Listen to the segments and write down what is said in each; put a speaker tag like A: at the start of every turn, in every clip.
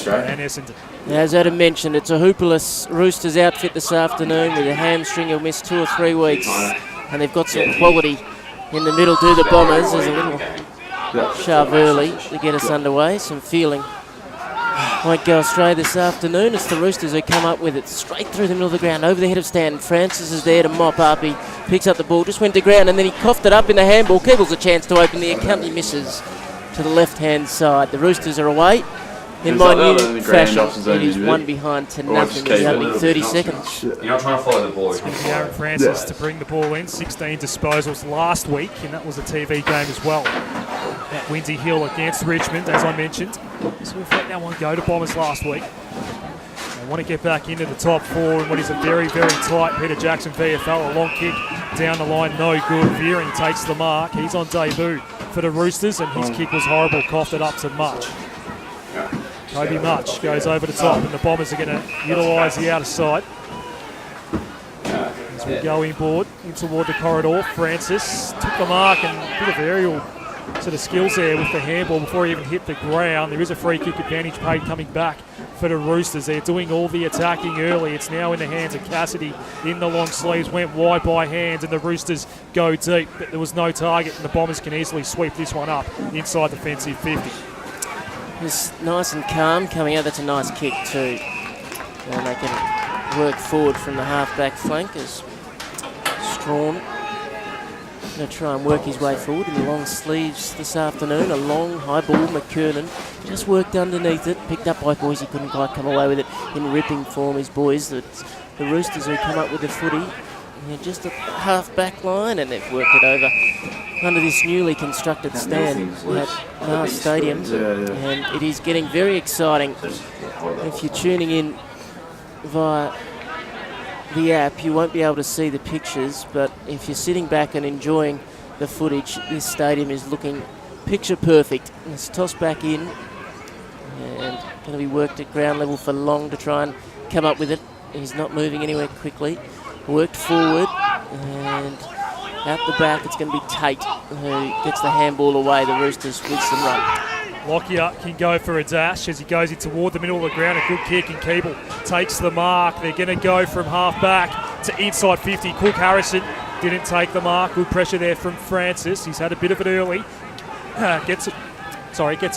A: and Essendon.
B: As Adam mentioned, it's a hooperless Roosters outfit this afternoon with a hamstring who'll miss 2 or 3 weeks. And they've got some quality in the middle, do the Bombers. There's a little shove early to get us underway. Some feeling might go astray this afternoon. It's the Roosters who come up with it straight through the middle of the ground, over the head of Stan. Francis is there to mop up. He picks up the ball, just went to ground, and then he coughed it up in the handball. Keeble's a chance to open the account. He misses to the left-hand side. The Roosters are away. In minute fashion, it is 1 behind to nothing in the opening 30 seconds.
C: You're not trying to follow the ball.
A: It's going to be Aaron Francis to bring the ball in. 16 disposals last week, and that was a TV game as well. At Windsor Hill against Richmond, as I mentioned. So we've let that one go to Bombers last week. They want to get back into the top 4 in what is a very, very tight Peter Jackson VFL. A long kick down the line, no good. Veering takes the mark. He's on debut for the Roosters, and his kick was horrible. Coughed it up to Much. Kobe Much goes over the top, and the Bombers are going to utilise the outer side. As we go inboard, in toward the corridor, Francis took the mark, and a bit of aerial sort of skills there with the handball before he even hit the ground. There is a free kick advantage paid coming back for the Roosters. They're doing all the attacking early. It's now in the hands of Cassidy in the long sleeves, went wide by hands, and the Roosters go deep, but there was no target, and the Bombers can easily sweep this one up inside defensive 50.
B: It's nice and calm coming out. That's a nice kick too. And they can work forward from the half-back flank as Strawn going to try and work his way forward in the long sleeves this afternoon. A long high ball, McKernan just worked underneath it, picked up by Boise, couldn't quite come away with it in ripping form. His boys, the Roosters who come up with the footy, just a half-back line, and they've worked it over under this newly constructed stand at Mars Stadium. And it is getting very exciting. If you're tuning in via the app, you won't be able to see the pictures, but if you're sitting back and enjoying the footage, this stadium is looking picture perfect. It's tossed back in and going to be worked at ground level for Long to try and come up with it. He's not moving anywhere quickly. Worked forward, and out the back it's going to be Tate who gets the handball away. The Roosters with some run.
A: Lockyer can go for a dash as he goes in toward the middle of the ground. A good kick, and Keeble takes the mark. They're going to go from half back to inside 50. Cook Harrison didn't take the mark. Good pressure there from Francis. He's had a bit of it early. Gets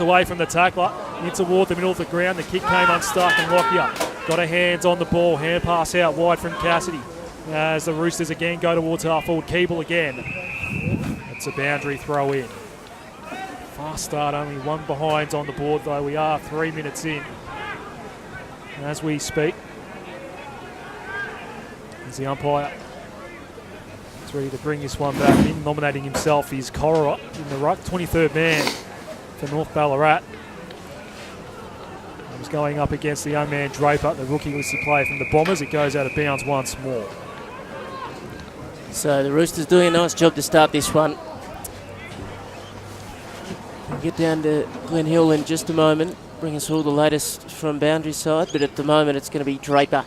A: away from the tackler in toward the middle of the ground. The kick came unstuck, and Lockyer got a hands on the ball. Hand pass out wide from Cassidy as the Roosters again go towards half forward. Keeble again. It's a boundary throw in. Fast start, only 1 behind on the board though. We are 3 minutes in as we speak. As the umpire is ready to bring this one back in. Nominating himself is Corora in the ruck, 23rd man for North Ballarat. He's going up against the young man Draper, the rookie listed player from the Bombers. It goes out of bounds once more.
B: So the Roosters doing a nice job to start this one. We'll get down to Glen Hill in just a moment, bring us all the latest from boundary side, but at the moment it's going to be Draper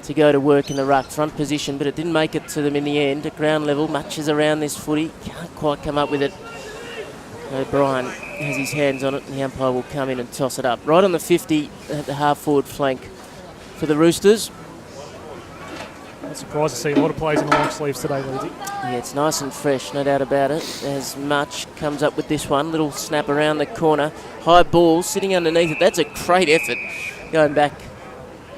B: to go to work in the ruck, front position, but it didn't make it to them in the end. At ground level, Much is around this footy, can't quite come up with it. O'Brien has his hands on it, and the umpire will come in and toss it up. Right on the 50 at the half-forward flank for the Roosters.
A: Not surprised to see a lot of players in the long sleeves today, Lindsay.
B: Yeah, it's nice and fresh, no doubt about it. As Much comes up with this one, little snap around the corner. High ball sitting underneath it. That's a great effort going back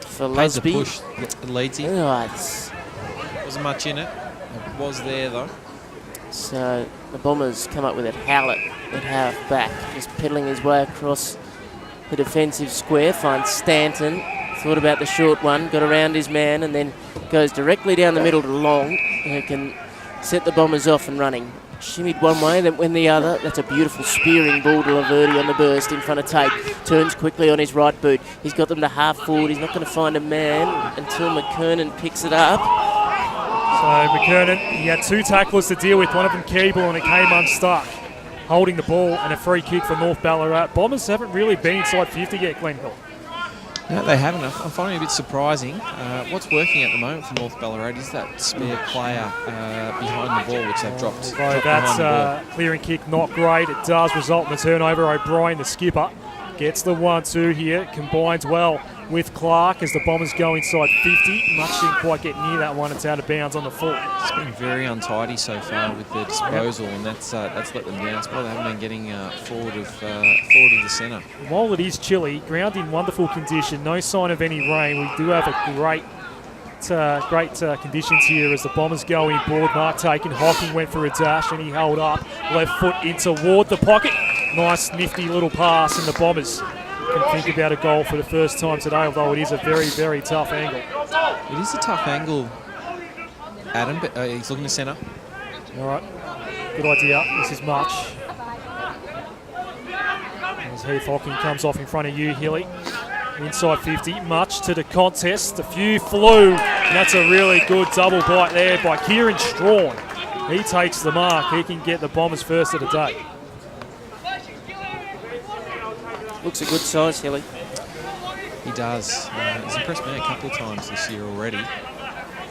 B: for Lusby.
D: Push Leedsy.
B: Oh,
D: Wasn't much in it. It was there though.
B: So the Bombers come up with it. Howlett at half back, just peddling his way across the defensive square. Finds Stanton. Thought about the short one, got around his man, and then goes directly down the middle to Long, who can set the Bombers off and running. Shimmied one way, then went the other. That's a beautiful spearing ball to Laverty on the burst in front of Tate. Turns quickly on his right boot. He's got them to half forward. He's not going to find a man until McKernan picks it up.
A: So McKernan, he had 2 tacklers to deal with, one of them Keeble, and it came unstuck. Holding the ball, and a free kick for North Ballarat. Bombers haven't really been inside 50 yet, Glen Hill.
D: No, they haven't. I'm finding it a bit surprising. What's working at the moment for North Ballarat is that spare player behind the ball, which they've dropped.
A: That's clearing kick, not great. It does result in the turnover. O'Brien, the skipper, Gets the 1-2 here. Combines well with Clark as the Bombers go inside 50. Much didn't quite get near that one. It's out of bounds on the full.
D: It's been very untidy so far with their disposal, and that's let them down. It's probably they haven't been getting forward of the centre.
A: While it is chilly, ground in wonderful condition, no sign of any rain. We do have a great conditions here as the Bombers go in broad. Mark taken. Hocking went for a dash and he held up. Left foot in toward the pocket. Nice nifty little pass, and the Bombers can think about a goal for the first time today, although it is a very, very tough angle.
D: It is a tough angle, Adam, but he's looking to centre.
A: All right, good idea. This is Much. As Heath Hocking comes off in front of you, Hilly. Inside 50, Much to the contest. A few flew, and that's a really good double bite there by Kieran Strawn. He takes the mark. He can get the Bombers first of the day.
B: Looks a good size, Hilly.
D: He does. He's impressed me a couple of times this year already.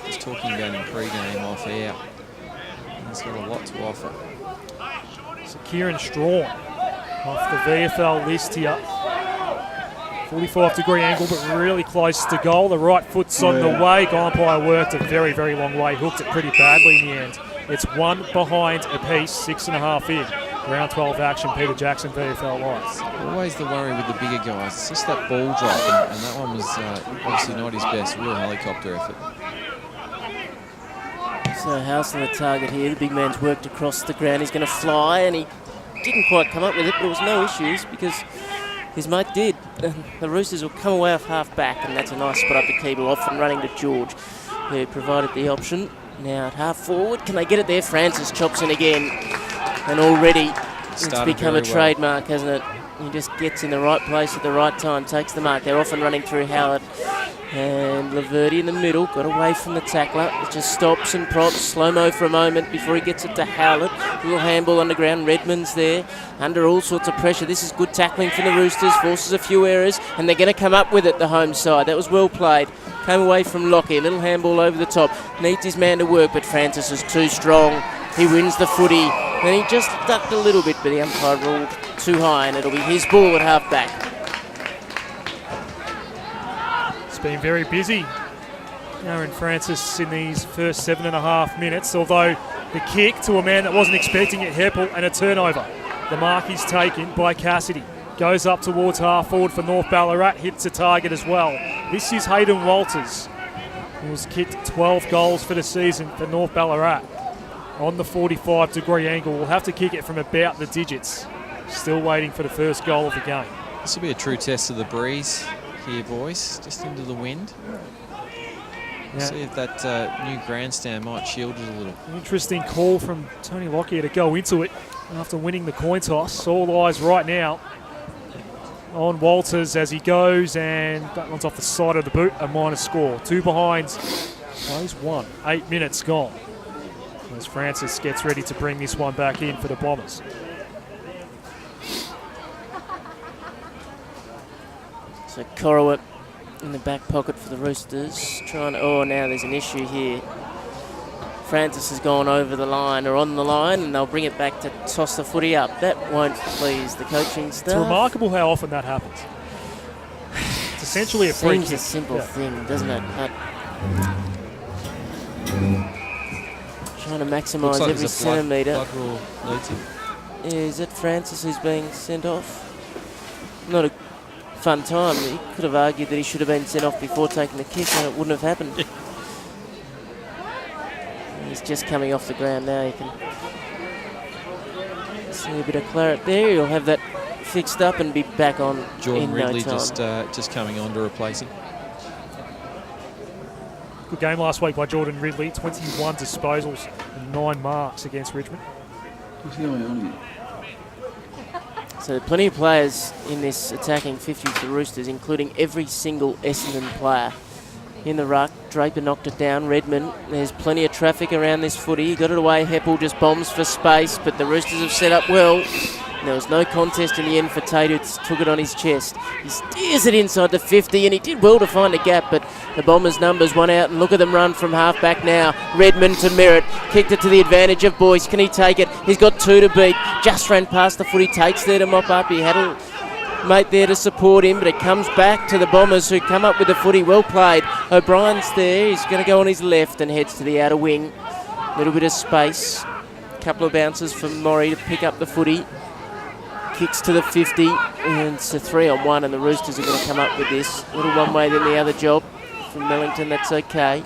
D: Just talking about him pre-game off air. He's got a lot to offer.
A: So Kieran Strawn off the VFL list here. 45-degree angle, but really close to goal. The right foot's on the way. Goal umpire worked a very, very long way. Hooked it pretty badly in the end. It's one behind apiece, 6.5 in. Round 12 action, Peter Jackson, VFL Lights.
D: Always the worry with the bigger guys. It's just that ball drop, and that one was obviously not his best. Real helicopter effort.
B: So House on the target here. The big man's worked across the ground. He's going to fly, and he didn't quite come up with it, but there was no issues because his mate did. The Roosters will come away off half back, and that's a nice spot up to Keeble, off and running to George, who provided the option. Now at half forward, can they get it there? Francis chops in again, and already it's become a trademark, hasn't it? He just gets in the right place at the right time, takes the mark. They're off and running through Howard, and Laverty in the middle, got away from the tackler. It just stops and props, slow-mo for a moment before he gets it to Howard. Little handball underground, Redmond's there, under all sorts of pressure. This is good tackling from the Roosters, forces a few errors, and they're going to come up with it, the home side. That was well played. Came away from Lockie, a little handball over the top. Needs his man to work, but Francis is too strong. He wins the footy, and he just ducked a little bit, but the umpire ruled too high, and it'll be his ball at half-back.
A: It's been very busy, Aaron Francis, in these first 7.5 minutes, although the kick to a man that wasn't expecting it, Heppel, and a turnover. The mark is taken by Cassidy. Goes up towards half forward for North Ballarat, hits a target as well. This is Hayden Walters, who's kicked 12 goals for the season for North Ballarat. On the 45-degree angle, we'll have to kick it from about the digits. Still waiting for the first goal of the game.
D: This will be a true test of the breeze here, boys. Just into the wind. We'll see if that new grandstand might shield it a little. Interesting
A: call from Tony Lockyer to go into it after winning the coin toss. All eyes right now on Walters as he goes, and that one's off the side of the boot, a minus score. 2 behind, plays 1. 8 minutes gone as Francis gets ready to bring this one back in for the Bombers.
B: So Corowit in the back pocket for the Roosters. Oh, now there's an issue here. Francis has gone over the line or on the line, and they'll bring it back to toss the footy up. That won't please the coaching staff.
A: It's remarkable how often that happens. It's essentially a free kick.
B: Seems a simple thing, doesn't it? But trying to maximise every centimetre. Is it Francis who's being sent off? Not a fun time. He could have argued that he should have been sent off before taking the kick, and it wouldn't have happened. He's just coming off the ground now. You can see a bit of claret there. He'll have that fixed up and be back on
D: Jordan
B: in
D: Ridley
B: no time.
D: just coming on to replace him.
A: Good game last week by Jordan Ridley. 21 disposals and 9 marks against Richmond.
C: What's going on here?
B: So plenty of players in this attacking 50 for the Roosters, including every single Essendon player. In the ruck, Draper knocked it down. Redmond, there's plenty of traffic around this footy. He got it away. Heppel just bombs for space, but the Roosters have set up well. There was no contest in the end for Tate, who took it on his chest. He steers it inside the 50, and he did well to find a gap, but the Bombers' numbers won out, and look at them run from half-back now. Redmond to Merritt, kicked it to the advantage of Boyce. Can he take it? He's got 2 to beat. Just ran past the footy. Tate's there to mop up. He had a mate there to support him, but it comes back to the Bombers who come up with the footy. Well played. O'Brien's there. He's going to go on his left and heads to the outer wing. A little bit of space. A couple of bounces from Murray to pick up the footy. Kicks to the 50, and it's a 3-on-1, and the Roosters are going to come up with this. A little one way than the other job from Mellington. That's okay.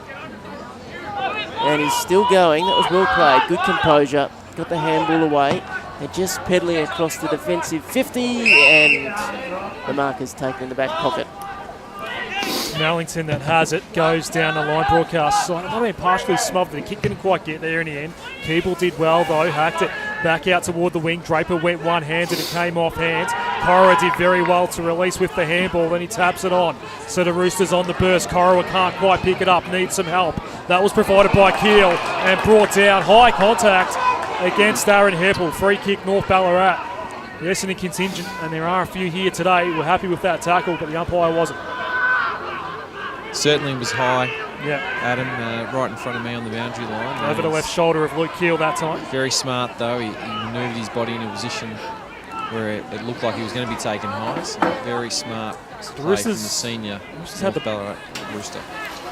B: And he's still going. That was well played. Good composure. Got the handball away. They're just peddling across the defensive 50, and the marker's taken in the back pocket.
A: Mellington that has it, goes down the line. Broadcast side. I mean, partially smothered. The kick didn't quite get there in the end. Keeble did well though, hacked it back out toward the wing. Draper went one-handed, it came off hands. Corowa did very well to release with the handball, then he taps it on. So the Roosters on the burst. Corowa can't quite pick it up, needs some help. That was provided by Keel and brought down. High contact against Aaron Heppel. Free kick, North Ballarat. The Essendon contingent, and there are a few here today, were happy with that tackle, but the umpire wasn't.
D: Certainly was high.
A: Yeah.
D: Adam, right in front of me on the boundary line.
A: Over the left shoulder of Luke Keel that time.
D: Very smart though. He manoeuvred his body in a position where it looked like he was going to be taken high. So very smart play from the senior North Ballarat Rooster.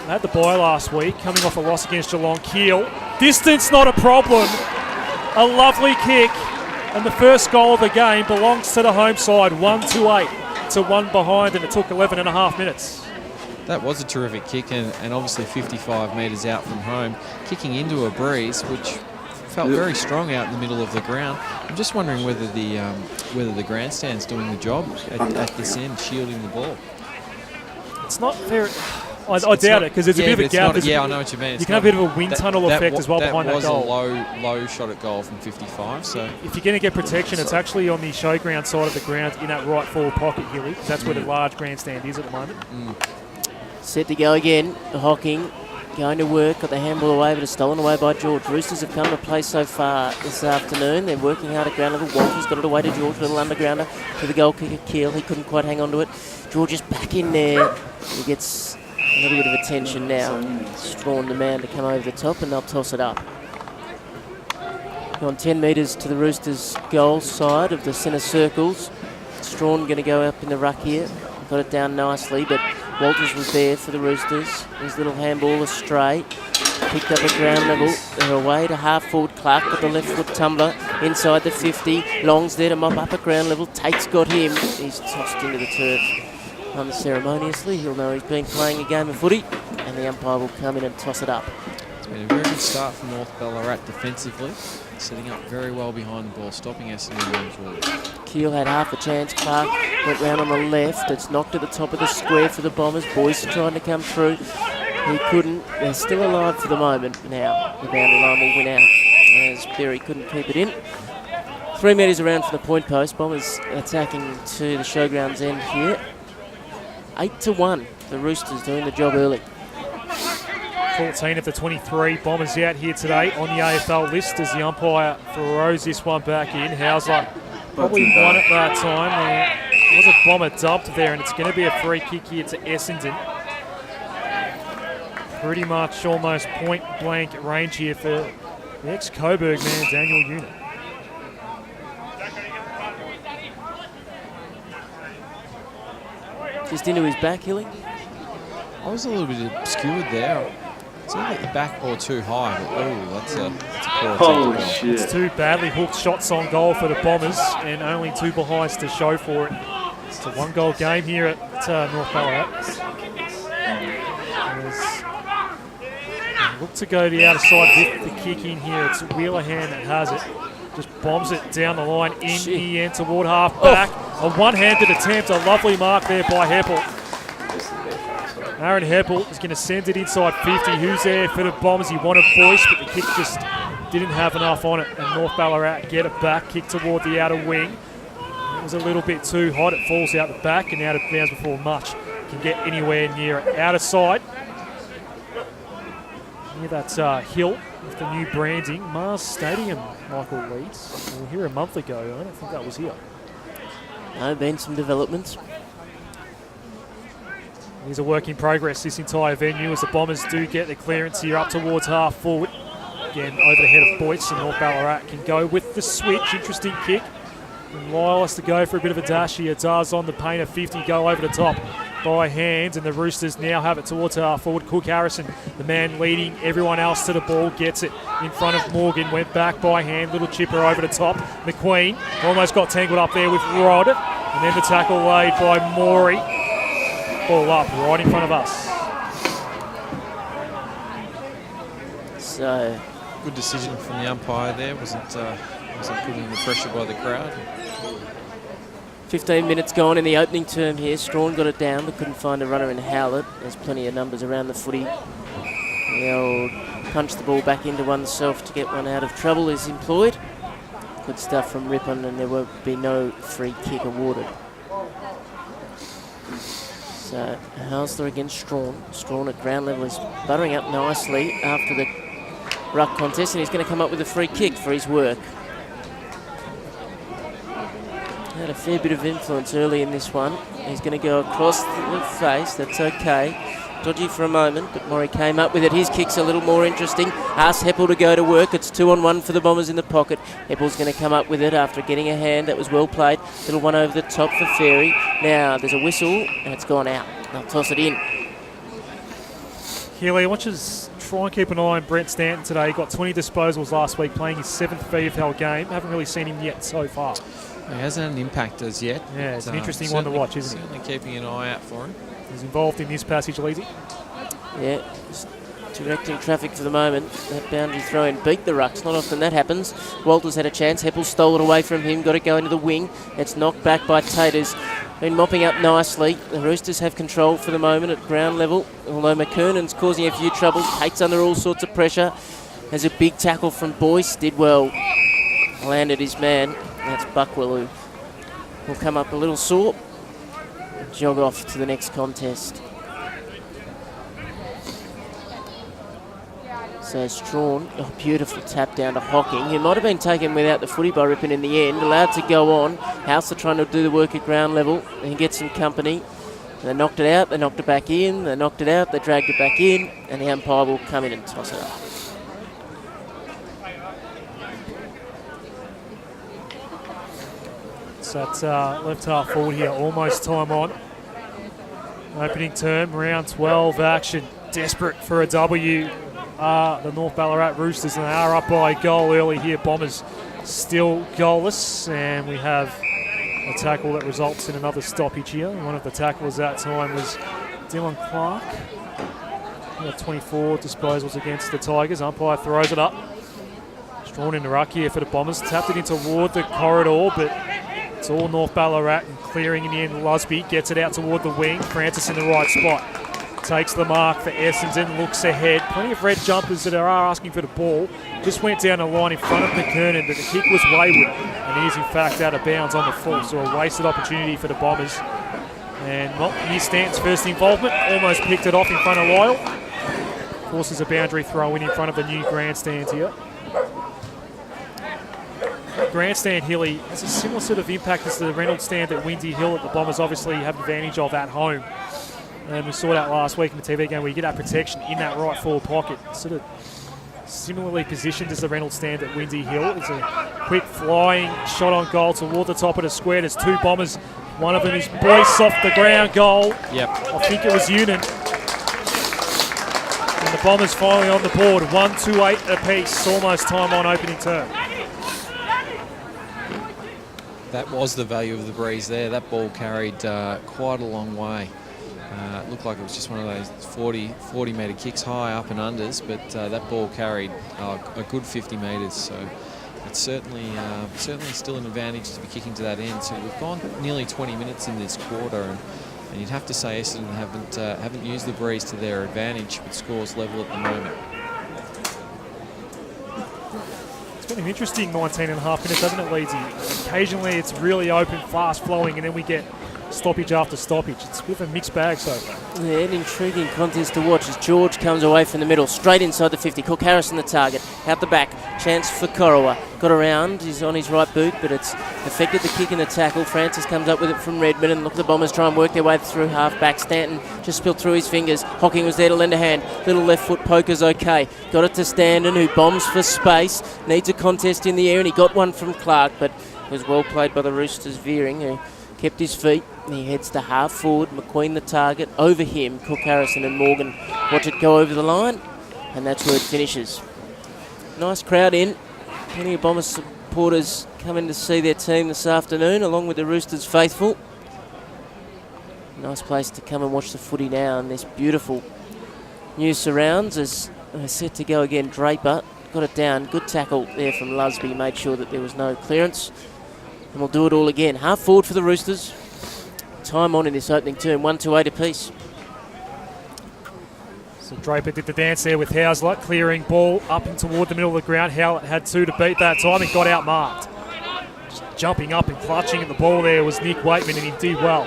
A: They had the bye last week, coming off a loss against Geelong. Keel. Distance not a problem. A lovely kick. And the first goal of the game belongs to the home side. 1-8 to 1 behind, and it took 11 and a half minutes.
D: That was a terrific kick, and obviously 55 metres out from home, kicking into a breeze, which felt very strong out in the middle of the ground. I'm just wondering whether the grandstand's doing the job at this end, shielding the ball.
A: It's not very... I doubt it, because there's a bit of a gap.
D: I know what you mean.
A: You can have a bit of a wind tunnel effect as well behind that goal.
D: That was a low shot at goal from 55. So
A: if you're going to get protection, it's actually on the showground side of the ground in that right forward pocket, Hilly, because that's where the large grandstand is at the moment.
B: Set to go again. Hocking going to work. Got the handball away, but it's stolen away by George. Roosters have come to play so far this afternoon. They're working hard at ground level. Walters got it away to George. Little undergrounder to the goal kicker, Keel. He couldn't quite hang on to it. George is back in there. He gets a little bit of attention now. Strawn the man to come over the top, and they'll toss it up. Gone 10 metres to the Roosters' goal side of the centre circles. Strawn going to go up in the ruck here. Got it down nicely, but Walters was there for the Roosters. His little handball astray. Picked up at ground level. They're away to half forward. Clark with the left foot tumbler inside the 50. Long's there to mop up at ground level. Tate's got him. He's tossed into the turf unceremoniously. He'll know he's been playing a game of footy, and the umpire will come in and toss it up.
D: It's been a very good start from North Ballarat defensively, setting up very well behind the ball, stopping Essendon going forward.
B: Keel had half a chance. Clark went round on the left. It's knocked at the top of the square for the Bombers. Boyce trying to come through. He couldn't. They're still alive for the moment now. The boundary line will win out as Berry couldn't keep it in. 3 metres around from the point post. Bombers attacking to the showgrounds end here. 8-1. The Roosters doing the job early.
A: 14 of the 23 Bombers out here today on the AFL list as the umpire throws this one back in. Howsler probably won it that time. There was a Bomber dubbed there, and it's going to be a free kick here to Essendon. Pretty much almost point-blank range here for the ex-Coburg man, Daniel Unit.
B: Just into his back, Hilly.
D: I was a little bit obscured there. It's either the back or too high. But, that's a poor attempt.
C: Shit.
A: It's 2 badly hooked shots on goal for the Bombers and only 2 behinds to show for it. It's a 1-goal game here at North Ballarat. Look to go to the outer side with the kick in here. It's Wheelerhan that has it. Just bombs it down the line in the end toward half back. A one-handed attempt, a lovely mark there by Heppel. Aaron Heppel is going to send it inside 50. Who's there for the Bombers? He wanted Boyce, but the kick just didn't have enough on it. And North Ballarat get it back, kick toward the outer wing. It was a little bit too hot. It falls out the back and out of bounds before much can get anywhere near it. Outer side. Near that hill with the new branding. Mars Stadium, Michael Leeds. We were here a month ago. I don't think that was here.
B: No, been some developments.
A: Here's a work in progress, this entire venue, as the Bombers do get the clearance here up towards half forward. Again, over the head of Boyce, and North Ballarat can go with the switch. Interesting kick. And Lyle has to go for a bit of a dash here. Does on the painter, 50, go over the top by hand, and the Roosters now have it towards our forward. Cook Harrison, the man leading everyone else to the ball, gets it in front of Morgan, went back by hand, little chipper over the top. McQueen almost got tangled up there with Rod, and then the tackle laid by Morey. Ball up right in front of us.
B: So
D: Good decision from the umpire there. Wasn't putting the pressure by the crowd.
B: 15 minutes gone in the opening term here. Strawn got it down but couldn't find a runner in Howlett. There's plenty of numbers around the footy. The old punch the ball back into oneself to get one out of trouble is employed. Good stuff from Rippon, and there will be no free kick awarded. So Halsler against Strawn. Strawn at ground level is buttering up nicely after the ruck contest, and he's going to come up with a free kick for his work. Had a fair bit of influence early in this one. He's going to go across the face. That's okay. Dodgy for a moment, but Morey came up with it. His kick's a little more interesting. Asks Heppel to go to work. It's 2-on-1 for the Bombers in the pocket. Heppel's going to come up with it after getting a hand. That was well played. Little one over the top for Ferry. Now there's a whistle, and it's gone out. They'll toss it in.
A: Healy, watches try and keep an eye on Brent Stanton today. He got 20 disposals last week, playing his 7th VFL game. Haven't really seen him yet so far.
D: He hasn't had an impact as yet.
A: Yeah, it's an interesting one to watch, isn't it?
D: Certainly keeping an eye out for him.
A: He's involved in this passage, Leesy.
B: Yeah, just directing traffic for the moment. That boundary throw in beat the rucks. Not often that happens. Walters had a chance. Heppel stole it away from him. Got to go into the wing. It's knocked back by Taters. Been mopping up nicely. The Roosters have control for the moment at ground level, although McKernan's causing a few troubles. Tate's under all sorts of pressure. Has a big tackle from Boyce. Did well. Landed his man. That's Buckwell, who will come up a little sore. Jog off to the next contest. So Strawn, a beautiful tap down to Hocking, who might have been taken without the footy by Rippon in the end. Allowed to go on. Hauser trying to do the work at ground level and get some company. They knocked it out, they knocked it back in, they knocked it out, they dragged it back in, and the umpire will come in and toss it up.
A: So that's left half forward here, almost time on. Opening term, round 12 action. Desperate for a W. The North Ballarat Roosters, and they are up by a goal early here. Bombers still goalless, and we have a tackle that results in another stoppage here. One of the tacklers that time was Dylan Clark. He had 24 disposals against the Tigers. Umpire throws it up. Strawn in the ruck here for the Bombers. Tapped it in toward the corridor, but it's all North Ballarat, and clearing in the end. Lusby gets it out toward the wing. Francis in the right spot. Takes the mark for Essendon, looks ahead. Plenty of red jumpers that are asking for the ball. Just went down the line in front of McKernan, but the kick was wayward, and he is in fact out of bounds on the full. So a wasted opportunity for the Bombers. And well, here's Stanton's first involvement. Almost picked it off in front of Lyle. Forces a boundary throw in front of the new grandstand here. Grandstand Hilly has a similar sort of impact as the Reynolds stand at Windy Hill that the Bombers obviously have advantage of at home. And we saw that last week in the TV game where you get that protection in that right forward pocket. Sort of similarly positioned as the Reynolds stand at Windy Hill. It's a quick flying shot on goal toward the top of the square. There's two Bombers. One of them is Boyce off the ground goal.
D: Yep.
A: I think it was Unan. And the Bombers finally on the board. 1-2-8 apiece. Almost time on opening term.
D: That was the value of the breeze there. That ball carried quite a long way. It looked like it was just one of those 40 metre kicks high up and unders, but that ball carried a good 50 metres. So it's certainly still an advantage to be kicking to that end. So we've gone nearly 20 minutes in this quarter, and you'd have to say Essendon haven't used the breeze to their advantage, with scores level at the moment.
A: It's been an interesting 19 and a half minutes, hasn't it, Leedsy? Occasionally it's really open, fast flowing, and then we get stoppage after stoppage. It's a bit of a mixed bag so far.
B: Yeah, an intriguing contest to watch as George comes away from the middle, straight inside the 50. Cook Harrison the target, out the back, chance for Corowa. Got around, he's on his right boot, but it's affected the kick and the tackle. Francis comes up with it from Redmond, and look, the Bombers try and work their way through half back. Stanton just spilled through his fingers. Hocking was there to lend a hand. Little left foot poker's okay. Got it to Stanton, who bombs for space. Needs a contest in the air, and he got one from Clark, but It was well played by the Roosters veering, who kept his feet. And he heads to half forward. McQueen the target. Over him, Cook, Harrison and Morgan watch it go over the line. And that's where it finishes. Nice crowd in. Plenty of Bombers supporters coming to see their team this afternoon, along with the Roosters faithful. Nice place to come and watch the footy now in this beautiful new surrounds as they're set to go again. Draper got it down. Good tackle there from Lusby. Made sure that there was no clearance. And we'll do it all again. Half forward for the Roosters. Time on in this opening term. 1-8 apiece.
A: So Draper did the dance there with Howsler, clearing ball up and toward the middle of the ground. Howlett had 2 to beat that time and got outmarked. Just jumping up and clutching at the ball there was Nick Waitman, and he did well.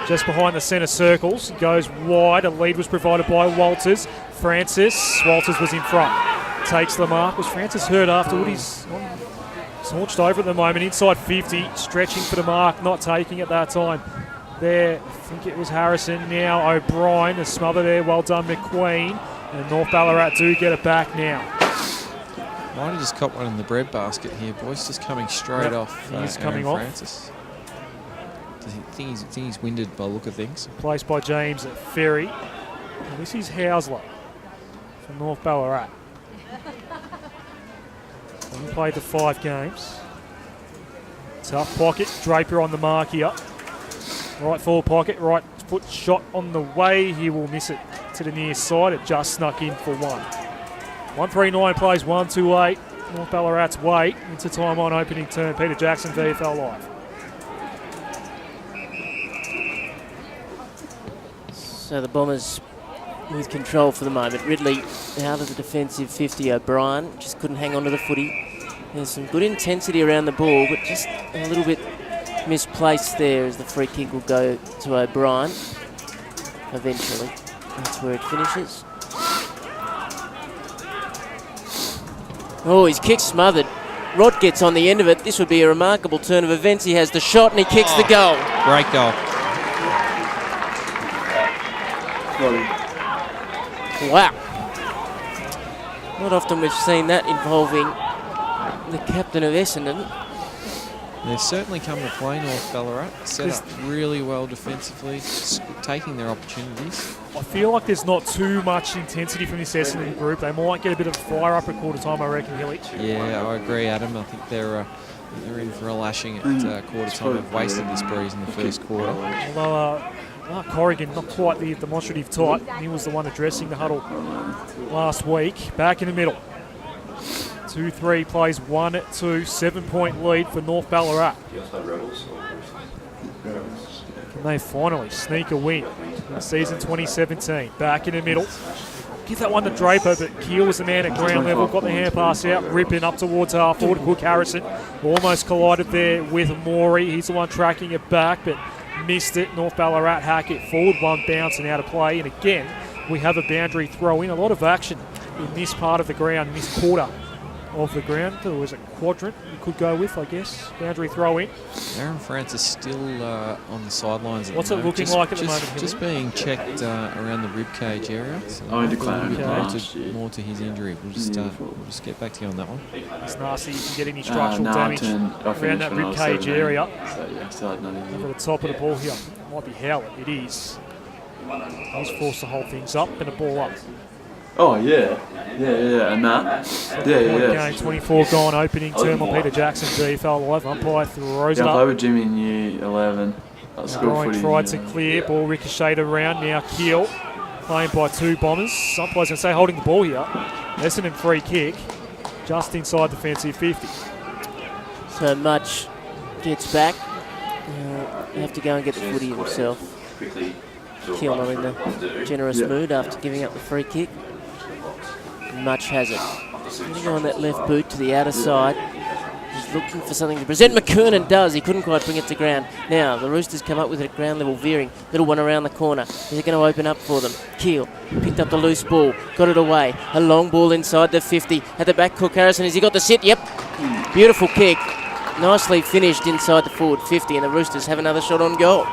A: Just behind the centre circles, he goes wide. A lead was provided by Walters. Francis, Walters was in front. Takes the mark. Was Francis hurt afterward? He's launched over at the moment. Inside 50, stretching for the mark, not taking at that time. There, I think it was Harrison. Now O'Brien, the smother there. Well done, McQueen. And North Ballarat do get it back now.
D: Might have just caught one in the bread basket here, boys. Just coming straight off.
A: He's coming off.
D: Francis. Does he think he's winded by the look of things?
A: Placed by James Ferry. And this is Howsler from North Ballarat. He played the 5 games. Tough pocket. Draper on the mark here. Right forward pocket. Right foot shot on the way. He will miss it to the near side. It just snuck in for 1. 139 plays 1-8. North Ballarat's wait into time on opening turn. Peter Jackson, VFL Live.
B: So the Bombers with control for the moment. Ridley out of the defensive 50. O'Brien just couldn't hang on to the footy. There's some good intensity around the ball, but just a little bit misplaced there as the free kick will go to O'Brien. Eventually, that's where it finishes. Oh, his kick smothered. Rod gets on the end of it. This would be a remarkable turn of events. He has the shot and he kicks the goal.
D: Great goal.
B: Wow. Not often we've seen that involving the captain of Essendon.
D: They've certainly come to play, North Ballarat. Set up really well defensively, taking their opportunities.
A: I feel like there's not too much intensity from this Essendon group. They might get a bit of fire up at quarter time, I reckon, Hillich.
D: Yeah, I agree, Adam. I think they're in for a lashing at quarter time. They've wasted this breeze in the first quarter.
A: Although Corrigan, not quite the demonstrative type. He was the one addressing the huddle last week. Back in the middle. 2-3 plays 1-2, 7-point lead for North Ballarat. Can they finally sneak a win in season 2017? Back in the middle. Give that one to Draper, but Keel was the man at ground level. Got the hand pass out, ripping up towards half forward. Cook Harrison almost collided there with Morey. He's the one tracking it back, but missed it. North Ballarat hack it forward, one bounce and out of play. And again, we have a boundary throw in. A lot of action in this part of the ground, in this quarter of the ground. There was a quadrant you could go with, I guess. Boundary throw in.
D: Aaron Francis still on the sidelines.
A: What's it looking like at the moment?
D: Just being checked around the rib cage area. So
C: I declared
D: more to his injury. We'll just get back to you on that one.
A: It's nasty. You can get any structural damage around that rib cage area.
C: So,
A: Over the top of the ball here. Might be Howlett. It is. He's forced to hold things up and a ball up.
C: Oh, yeah, and that.
A: Game 24 gone, opening term on Peter Jackson, VFL Live. Umpire throws it
C: I
A: up.
C: played with Jimmy in year 11.
A: Brian tried to clear, ball ricocheted around. Now Keel, playing by 2 Bombers. Umpire's going to say holding the ball here. Essendon free kick, just inside defensive 50.
B: So Mudge gets back. You have to go and get the footy himself. Keel not in the generous mood after giving up the free kick. Mudge has it. Getting on that left boot to the outer side. He's looking for something to present. McKernan does. He couldn't quite bring it to ground. Now, the Roosters come up with it at ground level, veering. Little one around the corner. Is it going to open up for them? Keel picked up the loose ball. Got it away. A long ball inside the 50. At the back, Cook Harrison. Has he got the sit? Yep. Beautiful kick. Nicely finished inside the forward 50. And the Roosters have another shot on goal.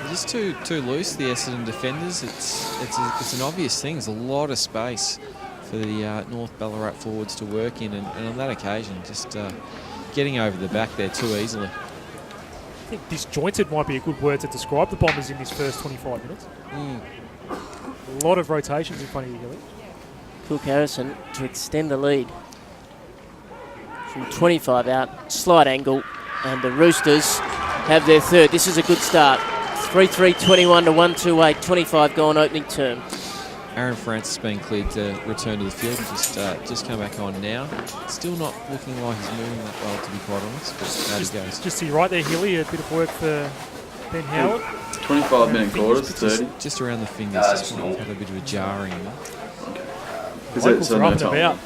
D: Just too loose, the Essendon defenders. It's an obvious thing. There's a lot of space for the North Ballarat forwards to work in, and on that occasion, just getting over the back there too easily.
A: I think disjointed might be a good word to describe the Bombers in this first 25 minutes. A lot of rotations in front of you, Gilly.
B: Cook Harrison to extend the lead. From 25 out, slight angle, and the Roosters have their third. This is a good start. 3-3-21 to 1-2-8, 25 gone opening term.
D: Aaron Francis being cleared to return to the field and just come back on now. Still not looking like he's moving that well, to be quite honest, but out he goes.
A: Just see right there, Hilly, a bit of work for Ben Howard.
C: 25-minute quarters, 30.
D: Just around the fingers, just had a bit of a jarring.
A: Locals are up and about.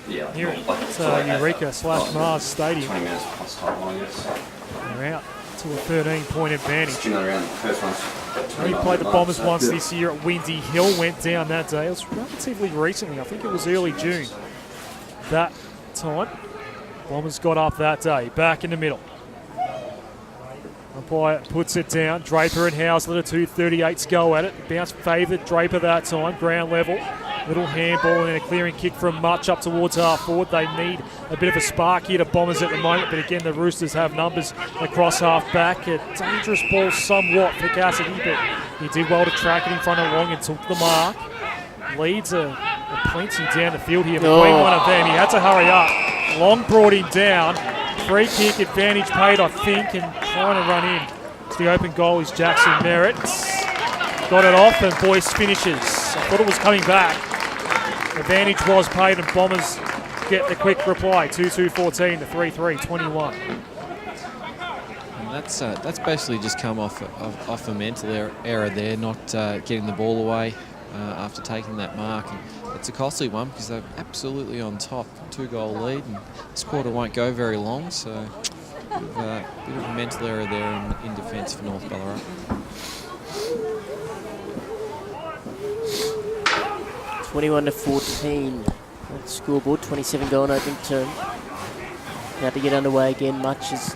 E: Yeah.
A: Here at Eureka/Mars Stadium.
E: 20 minutes plus time, I guess.
A: They're out to a 13-point advantage.
E: Another round. First one's
A: We played the Bombers once this year at Windy Hill, went down that day. It was relatively recently, I think it was early June. That time, Bombers got up that day, back in the middle. Umpire puts it down. Draper and Howes let a 2:38 go at it. Bounce favoured Draper that time, ground level. Little handball and then a clearing kick from Much up towards half forward. They need a bit of a spark here to Bombers at the moment, but again the Roosters have numbers across half back. A dangerous ball somewhat for Cassidy, but he did well to track it in front of Long and took the mark. Leads a plenty down the field here, but between one of them, he had to hurry up. Long brought him down. Free kick advantage paid, I think, and trying to run in to the open goal is Jackson Merritt. Got it off and Boyce finishes. I thought it was coming back. Advantage was paid and Bombers get the quick reply. 2-2-14 to 3-3-21.
D: And that's basically just come off a mental error there, not getting the ball away after taking that mark. And it's a costly one because they're absolutely on top, 2-goal lead, and this quarter won't go very long, so a bit of a mental error there in defence for North Ballarat.
B: 21-14. That's scoreboard, 27 gone opening term. About to get underway again. Much is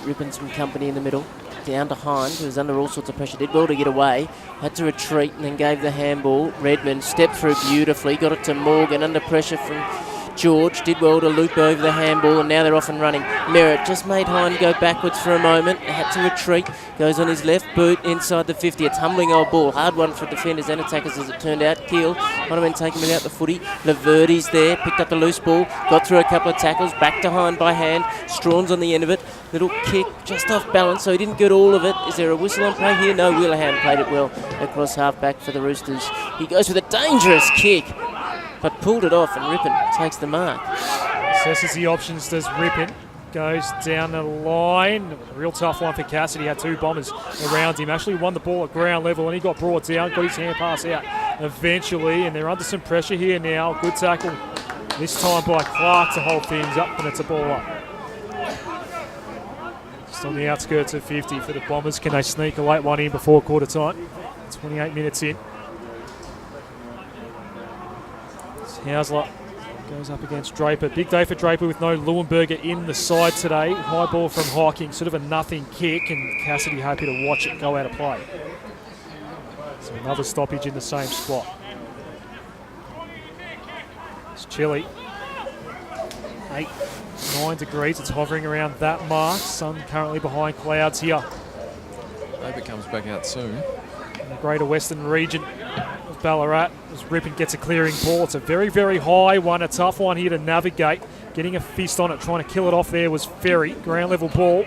B: ripping some company in the middle. Down to Hind, who was under all sorts of pressure. Did well to get away. Had to retreat and then gave the handball. Redmond stepped through beautifully. Got it to Morgan under pressure from George. Did well to loop over the handball and now they're off and running. Merritt just made Hind go backwards for a moment. Had to retreat. Goes on his left boot inside the 50. A tumbling old ball. Hard one for defenders and attackers as it turned out. Keel might have been taken without the footy. Laverty's there. Picked up the loose ball. Got through a couple of tackles. Back to Hind by hand. Strawn's on the end of it. Little kick just off balance, so he didn't get all of it. Is there a whistle on play here? No, Wheelerham played it well across half back for the Roosters. He goes with a dangerous kick, but pulled it off, and Rippon takes the mark.
A: Assesses the options, does Rippon. Goes down the line. Real tough one for Cassidy. Had two Bombers around him. Actually won the ball at ground level and he got brought down. Got his hand pass out eventually, and they're under some pressure here now. Good tackle this time by Clark to hold things up, and it's a ball up. Just on the outskirts of 50 for the Bombers. Can they sneak a late one in before quarter time? 28 minutes in. Hausler goes up against Draper. Big day for Draper with no Leuenberger in the side today. High ball from Hawking, sort of a nothing kick, and Cassidy happy to watch it go out of play. So another stoppage in the same spot. It's chilly. 8, 9 degrees. It's hovering around that mark. Sun currently behind clouds here.
D: Hope it comes back out soon.
A: In the greater western region of Ballarat, as Rippon gets a clearing ball. It's a very, very high one, a tough one here to navigate. Getting a fist on it, trying to kill it off there was Ferry. Ground level ball.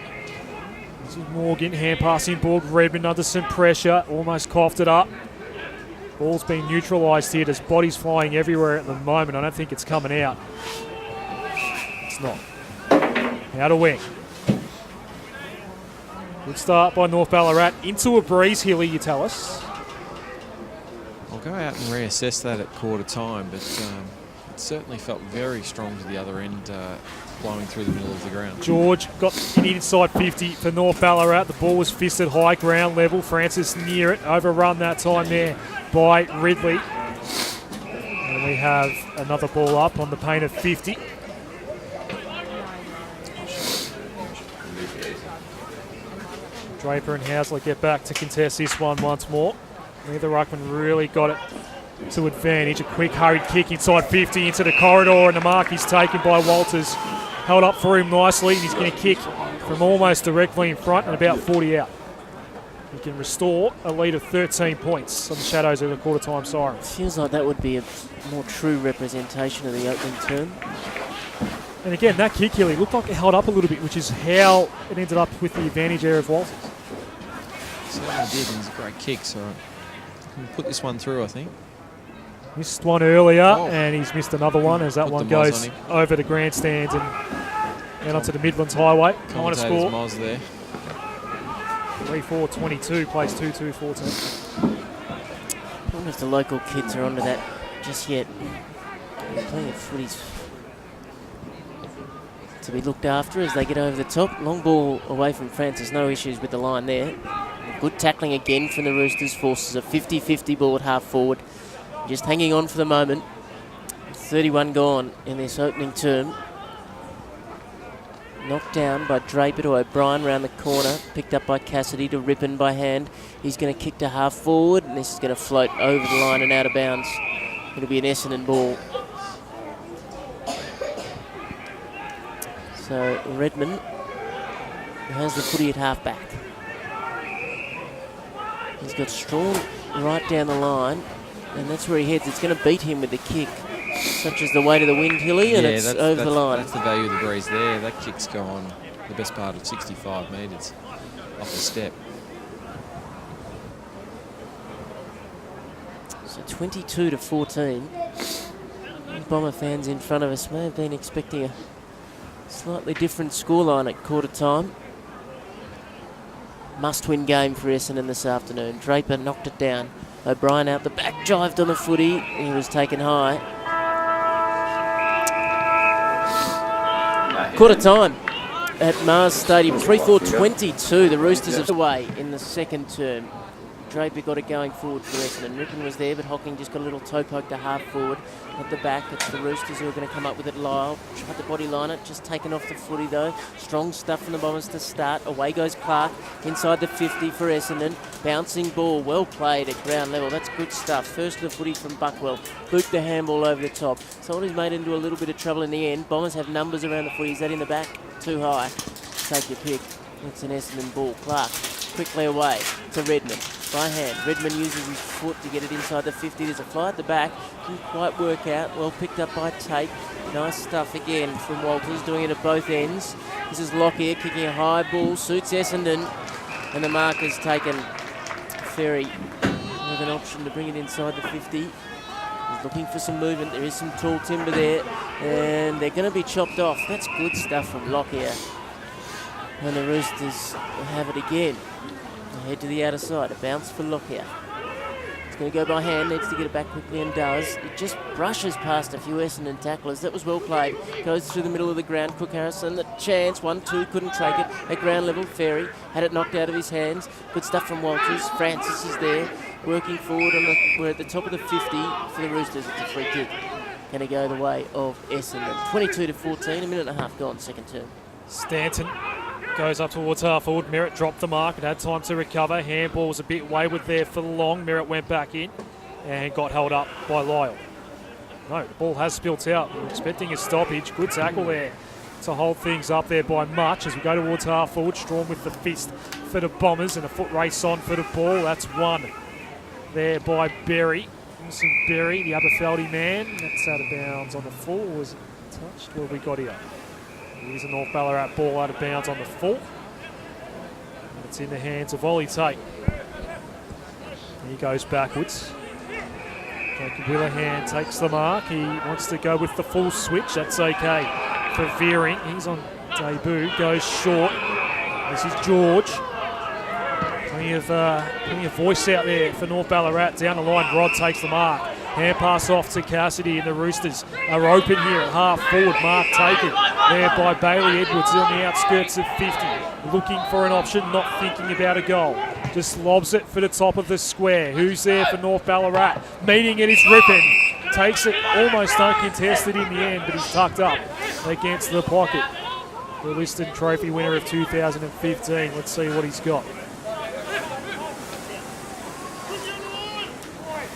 A: This is Morgan, hand passing ball. Redmond under some pressure, almost coughed it up. Ball's been neutralised here. There's bodies flying everywhere at the moment. I don't think it's coming out. It's not. Out of wing. Good start by North Ballarat. Into a breeze, Hilly, you tell us.
D: I'll go out and reassess that at quarter time, but it certainly felt very strong to the other end, blowing through the middle of the ground.
A: George got an inside 50 for North Ballarat. The ball was fisted high, ground level. Francis near it, overrun that time there by Ridley. And we have another ball up on the paint of 50. Draper and Hausler get back to contest this one once more. Neither ruckman really got it to advantage. A quick hurried kick inside 50 into the corridor, and the mark is taken by Walters. held up for him nicely, and he's going to kick from almost directly in front and about 40 out. He can restore a lead of 13 points on the shadows of the quarter-time siren.
B: Feels like that would be a more true representation of the opening term.
A: And again, that kick, Hilly, looked like it held up a little bit, which is how it ended up with the advantage there of Walters.
D: Certainly did, and it's a great kick, so we'll put this one through, I think.
A: Missed one earlier, and he's missed another one as that
D: Put
A: one
D: the moz
A: goes
D: on him.
A: over the grandstands and onto the Midlands Highway. Kind of
D: Commentator's
A: score.
D: moz there.
A: 3-4-22, plays 2-2-14.
B: I wonder if the local kids are onto that just yet. They're playing footies to be looked after as they get over the top. Long ball away from Francis, no issues with the line there. Good tackling again from the Roosters, forces a 50-50 ball at half forward. Just hanging on for the moment. 31 gone in this opening term. Knocked down by Draper to O'Brien round the corner. Picked up by Cassidy to Rippon by hand. He's going to kick to half forward, and this is going to float over the line and out of bounds. It'll be an Essendon ball. So Redmond has the footy at half back. He's got Strawn right down the line, and that's where he heads. It's going to beat him with the kick, such as the weight of the wind, Hilly, and it's over the line.
D: That's the value of the breeze there. That kick's gone the best part of 65 metres off the step.
B: So 22-14. Bomber fans in front of us may have been expecting a slightly different scoreline at quarter time. Must-win game for Essendon this afternoon. Draper knocked it down. O'Brien out the back, jived on the footy. He was taken high. Quarter time at Mars Stadium. 3-4-22. The Roosters are away in the second term. Draper got it going forward for Essendon. Rippon was there, but Hocking just got a little toe poke to half forward. At the back, it's the Roosters who are going to come up with it. Lyle tried to body line it, just taken off the footy though. Strong stuff from the Bombers to start. Away goes Clark inside the 50 for Essendon. Bouncing ball, well played at ground level. That's good stuff. First of the footy from Buckwell. Boot the handball over the top. Someone who's made into a little bit of trouble in the end. Bombers have numbers around the footy. Is that in the back? Too high. Take your pick. It's an Essendon ball. Clark quickly away to Redmond. By hand. Redmond uses his foot to get it inside the 50. There's a fly at the back. Didn't quite work out. Well picked up by Tate. Nice stuff again from Walters, doing it at both ends. This is Lockyer kicking a high ball. Suits Essendon. And the marker's taken Ferry with an option to bring it inside the 50. He's looking for some movement. There is some tall timber there. And they're going to be chopped off. That's good stuff from Lockyer. And the Roosters will have it again. Head to the outer side, a bounce for Lockyer. It's going to go by hand, needs to get it back quickly and does. It just brushes past a few Essendon tacklers. That was well played. Goes through the middle of the ground. Cook Harrison, the chance, 1-2, couldn't take it. At ground level, Ferry had it knocked out of his hands. Good stuff from Walters. Francis is there, working forward. We're at the top of the 50 for the Roosters. It's a free kick. Going to go the way of Essendon. 22-14, a minute and a half gone, second term.
A: Stanton goes up towards half forward. Merritt dropped the mark and had time to recover. Handball was a bit wayward there for Long. Merritt went back in and got held up by Lyle. No, the ball has spilt out. We're expecting a stoppage. Good tackle there to hold things up there by much as we go towards half forward. Strawn with the fist for the Bombers and a foot race on for the ball. That's one there by Berry. Wilson Berry, the Aberfeldy man. That's out of bounds on the full. Was it touched? What have we got here? Here's a North Ballarat ball out of bounds on the full. And it's in the hands of Ollie Tate. He goes backwards. Jacob Willihan takes the mark. He wants to go with the full switch. That's okay for Veering. He's on debut. Goes short. This is George. Plenty of voice out there for North Ballarat. Down the line, Rod takes the mark. Hand pass off to Cassidy, and the Roosters are open here at half forward. Mark taken there by Bailey Edwards on the outskirts of 50. Looking for an option, not thinking about a goal. Just lobs it for the top of the square. Who's there for North Ballarat? Meeting it is Rippon. Takes it almost uncontested in the end, but he's tucked up against the pocket. The Liston Trophy winner of 2015. Let's see what he's got.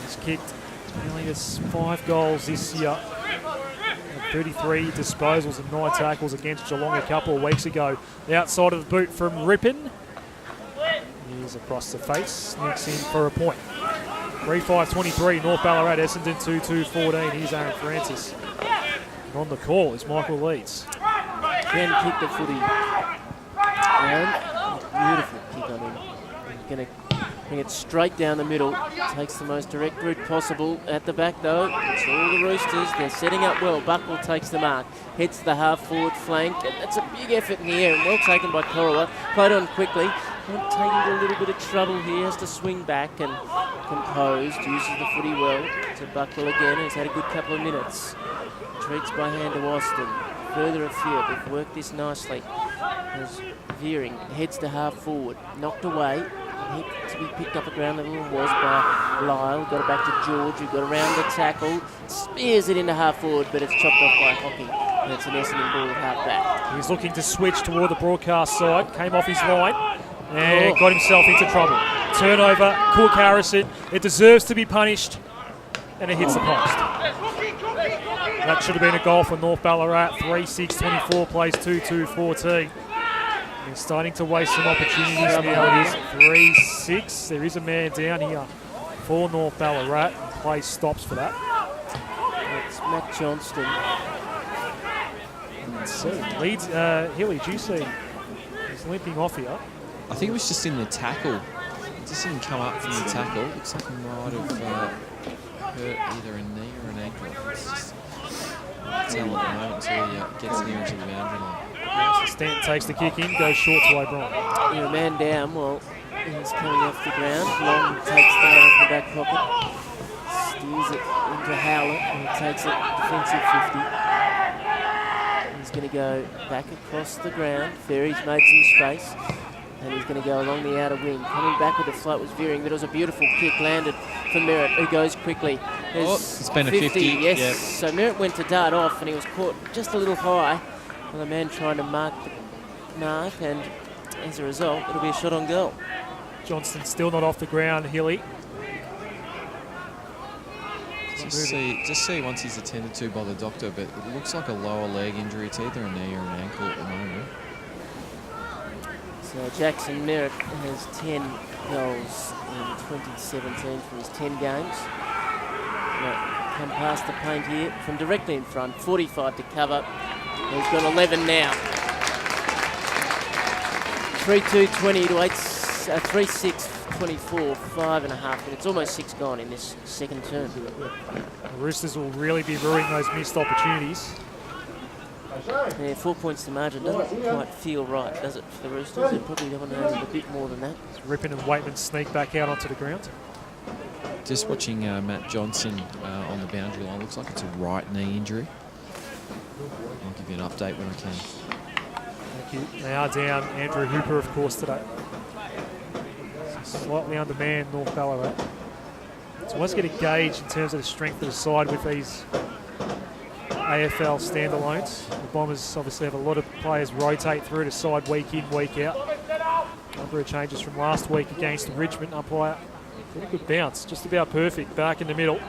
A: He's kicked nearly 5 goals this year. Had 33 disposals and 9 tackles against Geelong a couple of weeks ago. The outside of the boot from Rippon. He's across the face, sneaks in for a point. 3-5-23, North Ballarat, Essendon 2-2-14. Here's Aaron Francis. And on the call is Michael Leeds.
B: Can kick the footy round. Beautiful kick on him. He's going to bring it straight down the middle. Takes the most direct route possible. At the back though, it's all the Roosters. They're setting up well. Buckle takes the mark. Heads to the half-forward flank. And that's a big effort in the air and well taken by Corowa. Played on quickly. Not taking a little bit of trouble here. Has to swing back and composed. Uses the footy well. To Buckle again. He's had a good couple of minutes. Treats by hand to Austin. Further afield. They've worked this nicely. As Veering heads to half forward. Knocked away. To be picked up at ground level was by Lyle. Got it back to George, who got around the tackle. Spears it into half forward, but it's chopped off by Hockey. And it's an Essendon ball at half back.
A: He's looking to switch toward the broadcast side. Came off his line and got himself into trouble. Turnover, Cook Harrison. It deserves to be punished, and it hits the post. That should have been a goal for North Ballarat. 3-6-24 plays 2-2-14. They're starting to waste some opportunities now. It is 3-6. There is a man down here for North Ballarat. Play stops for that.
B: It's Matt Johnston.
A: Let's see. Leeds, Hilly, do you see? He's limping off here.
D: I think it was just in the tackle. It just didn't come up from the tackle. Looks like he might have hurt either a knee or an ankle. It's just tell at the moment until he gets nearer to the boundary line.
A: Stanton takes the kick in, goes short to O'Brien.
B: Yeah, man down. Well, he's coming off the ground. Long takes the man in the back pocket. Steers it into Howlett and he takes it defensive 50. He's going to go back across the ground. Ferry's made some space. And he's going to go along the outer wing. Coming back with the float was Veering, but it was a beautiful kick landed for Merritt, who goes quickly.
D: It's been a 50.
B: Yes.
D: Yep.
B: So Merritt went to dart off and he was caught just a little high. Well, the man trying to mark the mark, and as a result, it'll be a shot on goal.
A: Johnston still not off the ground, Hilly.
D: Just see once he's attended to by the doctor, but it looks like a lower leg injury. It's either a knee or an ankle at the moment.
B: So Jackson Merritt has 10 goals in 2017 for his 10 games. Now, come past the paint here from directly in front, 45 to cover. He's got 11 now. 3-2-20 to 3-6-24, 5.5 minutes. Almost 6 gone in this second term.
A: The Roosters will really be ruining those missed opportunities.
B: Yeah, 4 points to margin doesn't quite feel right, does it, for the Roosters? They probably want to have a bit more than that.
A: Rippon and Waitman sneak back out onto the ground.
D: Just watching Matt Johnson on the boundary line. Looks like it's a right knee injury. I'll give you an update when I can.
A: Thank you. They are down Andrew Hooper, of course, today. Slightly undermanned North Ballarat. So let's get a gauge in terms of the strength of the side with these AFL standalones. The Bombers obviously have a lot of players rotate through the side week in, week out. Number of changes from last week against Richmond. Umpire, pretty good bounce, just about perfect. Back in the middle.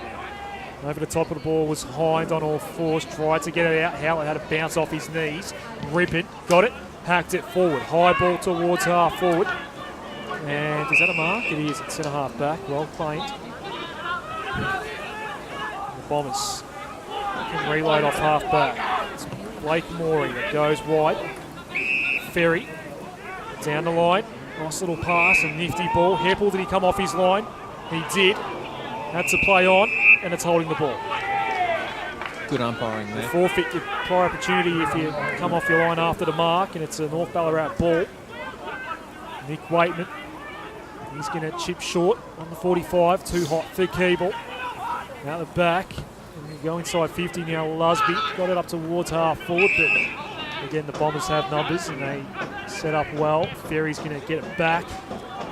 A: Over the top of the ball was Hind on all fours, tried to get it out. Howlett had to bounce off his knees. Rippon got it, hacked it forward. High ball towards half forward. And is that a mark? It is. It's centre half back. Well claimed. The Bombers can reload off half back. It's Blake Morey that goes wide. Ferry down the line. Nice little pass and nifty ball. Heppel, did he come off his line? He did. Had to play on, and it's holding the ball.
D: Good umpiring there.
A: Forfeit your prior opportunity if you come off your line after the mark, and it's a North Ballarat ball. Nick Waitman, he's going to chip short on the 45, too hot for Keeble. Out the back, and we go inside 50 now. Lusby got it up towards half forward, but again the Bombers have numbers and they set up well. Ferry's going to get it back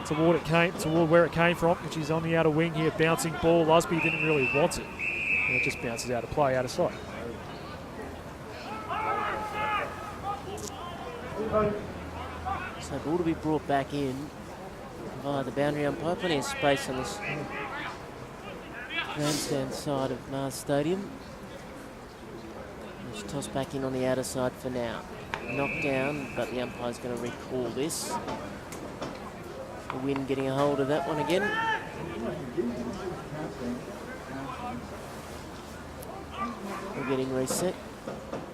A: toward where it came from, which is on the outer wing here. Bouncing ball. Lusby didn't really want it. And it just bounces out of play, out of sight.
B: So ball to be brought back in via the boundary umpire. Plenty of space on this grandstand side of Mars Stadium. Toss back in on the outer side for now. Knocked down, but the umpire's going to recall this. The wind getting a hold of that one again. We're getting reset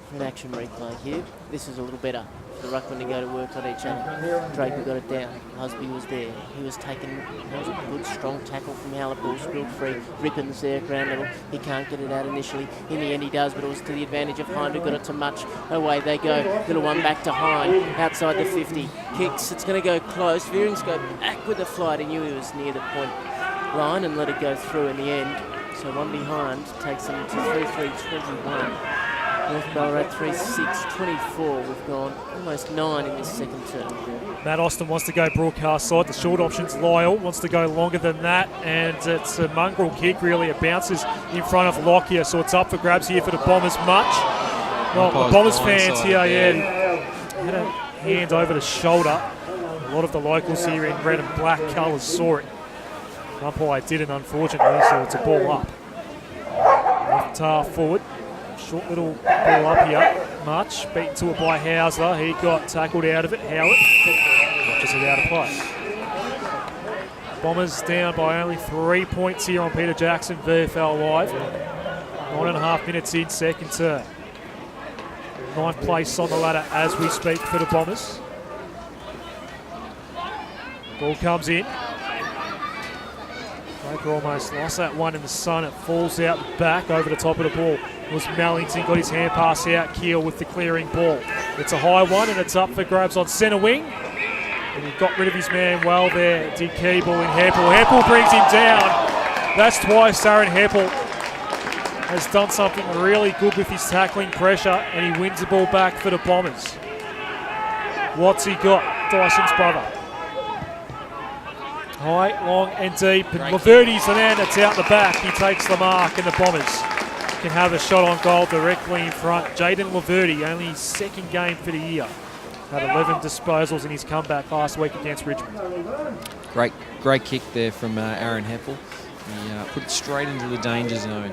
B: for an action replay here. This is a little better for the ruckman to go to work on each other. Draper got it down. Husby was there. He was taken. That was a good, strong tackle from Halliburton. Spilled free. Rippins there, ground level. He can't get it out initially. In the end, he does, but it was to the advantage of Hind, who got it to Much. Away they go. Little one back to Hind. Outside the 50. Kicks. It's going to go close. Veering's go back with the flight. He knew he was near the point line and let it go through in the end. So one behind takes them to 3-3-21. North Ballarat 3-6-24. We've gone almost 9 in this second term.
A: Matt Austin wants to go broadcast side. The short option's Lyle. Wants to go longer than that. And it's a mongrel kick, really. It bounces in front of Lockyer. So it's up for grabs here for the Bombers. Much. Well, the Bombers fans here, had a hand over the shoulder. A lot of the locals here in red and black colours saw it. Umpire didn't, unfortunately, so it's a ball up. Left half forward. Short little ball up here. Much beaten to it by Hauser. He got tackled out of it. Howard just out of play. Bombers down by only 3 points here on Peter Jackson, VFL Live. 9.5 minutes in second term. 9th place on the ladder as we speak for the Bombers. Ball comes in. Baker almost lost that one in the sun. It falls out back over the top of the ball. It was Mellington, got his hand pass out. Keel with the clearing ball. It's a high one and it's up for grabs on centre wing. And he got rid of his man well there. Did Keeble in Heppel. Heppel brings him down. That's twice Aaron Heppel has done something really good with his tackling pressure, and he wins the ball back for the Bombers. What's he got? Dyson's brother. High, long and deep, and Laverty's the man that's out the back. He takes the mark, and the Bombers can have a shot on goal directly in front. Jaden Laverty, only his second game for the year. Had 11 disposals in his comeback last week against Richmond.
D: Great kick there from Aaron Heppel. He put it straight into the danger zone.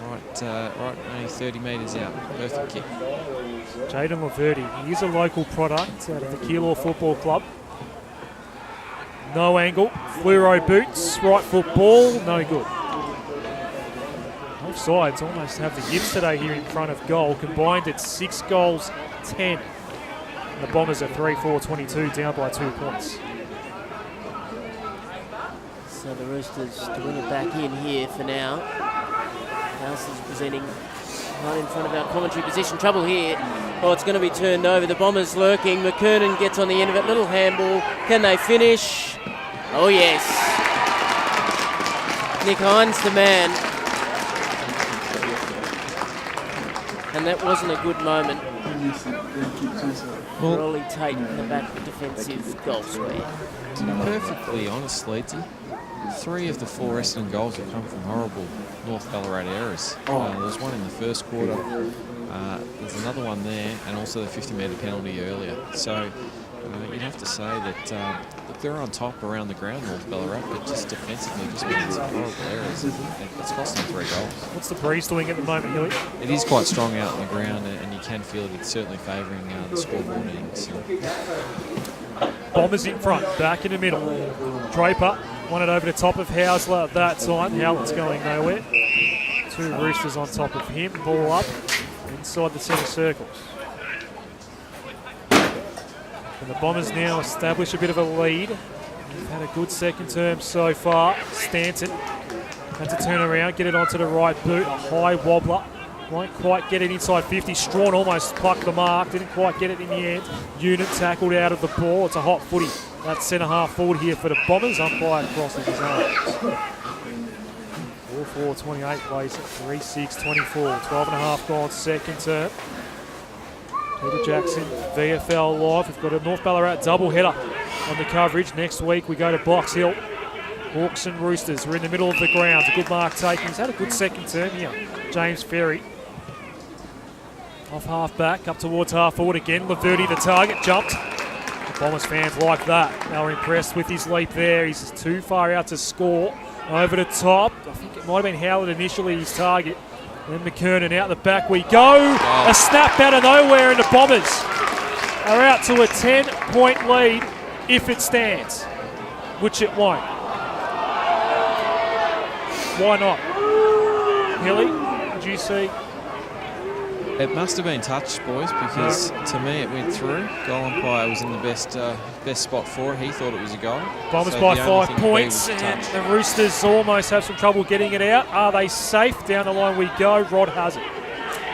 D: Right, only 30 metres out. Perfect kick.
A: Jaden Laverty, he is a local product out of the Keilor Football Club. No angle, fluoro boots, right foot ball, no good. Both sides almost have the yips today here in front of goal. Combined it's 6 goals, 10. And the Bombers are 3-4-22, down by 2 points.
B: So the Roosters to win it back in here for now. House is presenting right in front of our commentary position. Trouble here. Oh, it's going to be turned over. The Bombers lurking. McKernan gets on the end of it. Little handball. Can they finish? Oh, yes. Nick Hines, the man. And that wasn't a good moment. Rolly Tate in the back defensive goal square.
D: To be perfectly honest, Leedsy, 3 of the 4 Essendon goals have come from horrible North Ballarat errors. There was one in the first quarter, there's another one there, and also the 50-metre penalty earlier. So you'd have to say that look, they're on top around the ground, North Ballarat, but just defensively just making some horrible errors. It's cost them 3 goals.
A: What's the breeze doing at the moment, Hilly?
D: It is quite strong out on the ground, and you can feel it. It's certainly favouring the scoreboard end. So.
A: Bombers in front, back in the middle. Draper won it over the top of Hausler at that time. Howlett's going nowhere. 2 Roosters on top of him. Ball up inside the centre circles. And the Bombers now establish a bit of a lead. They've had a good second term so far. Stanton had to turn around, get it onto the right boot. A high wobbler. Won't quite get it inside 50. Strawn almost plucked the mark. Didn't quite get it in the end. Unit tackled out of the ball. It's a hot footy. That's centre half forward here for the Bombers. Umpire crosses his arms. 4-4-28 place at 3-6-24. 12.5 gone second term. Peter Jackson, VFL Live. We've got a North Ballarat double header on the coverage. Next week we go to Box Hill. Hawks and Roosters. We're in the middle of the ground. A good mark taking. He's had a good second term here. James Ferry. Off half back, up towards half forward again. Laverty, the target, jumped. The Bombers fans like that. They were impressed with his leap there. He's too far out to score. Over the top. I think it might have been Howlett initially, his target. Then McKernan out the back we go. A snap out of nowhere, and the Bombers are out to a 10-point lead if it stands, which it won't. Why not? Hilly, did you see?
D: It must have been touched, boys, because to me it went through. Goal umpire was in the best spot for it. He thought it was a goal.
A: Bombers
D: So
A: by
D: the only
A: 5
D: thing to be
A: points,
D: was
A: and
D: touched.
A: the Roosters almost have some trouble getting it out. Are they safe? Down the line we go. Rod has it.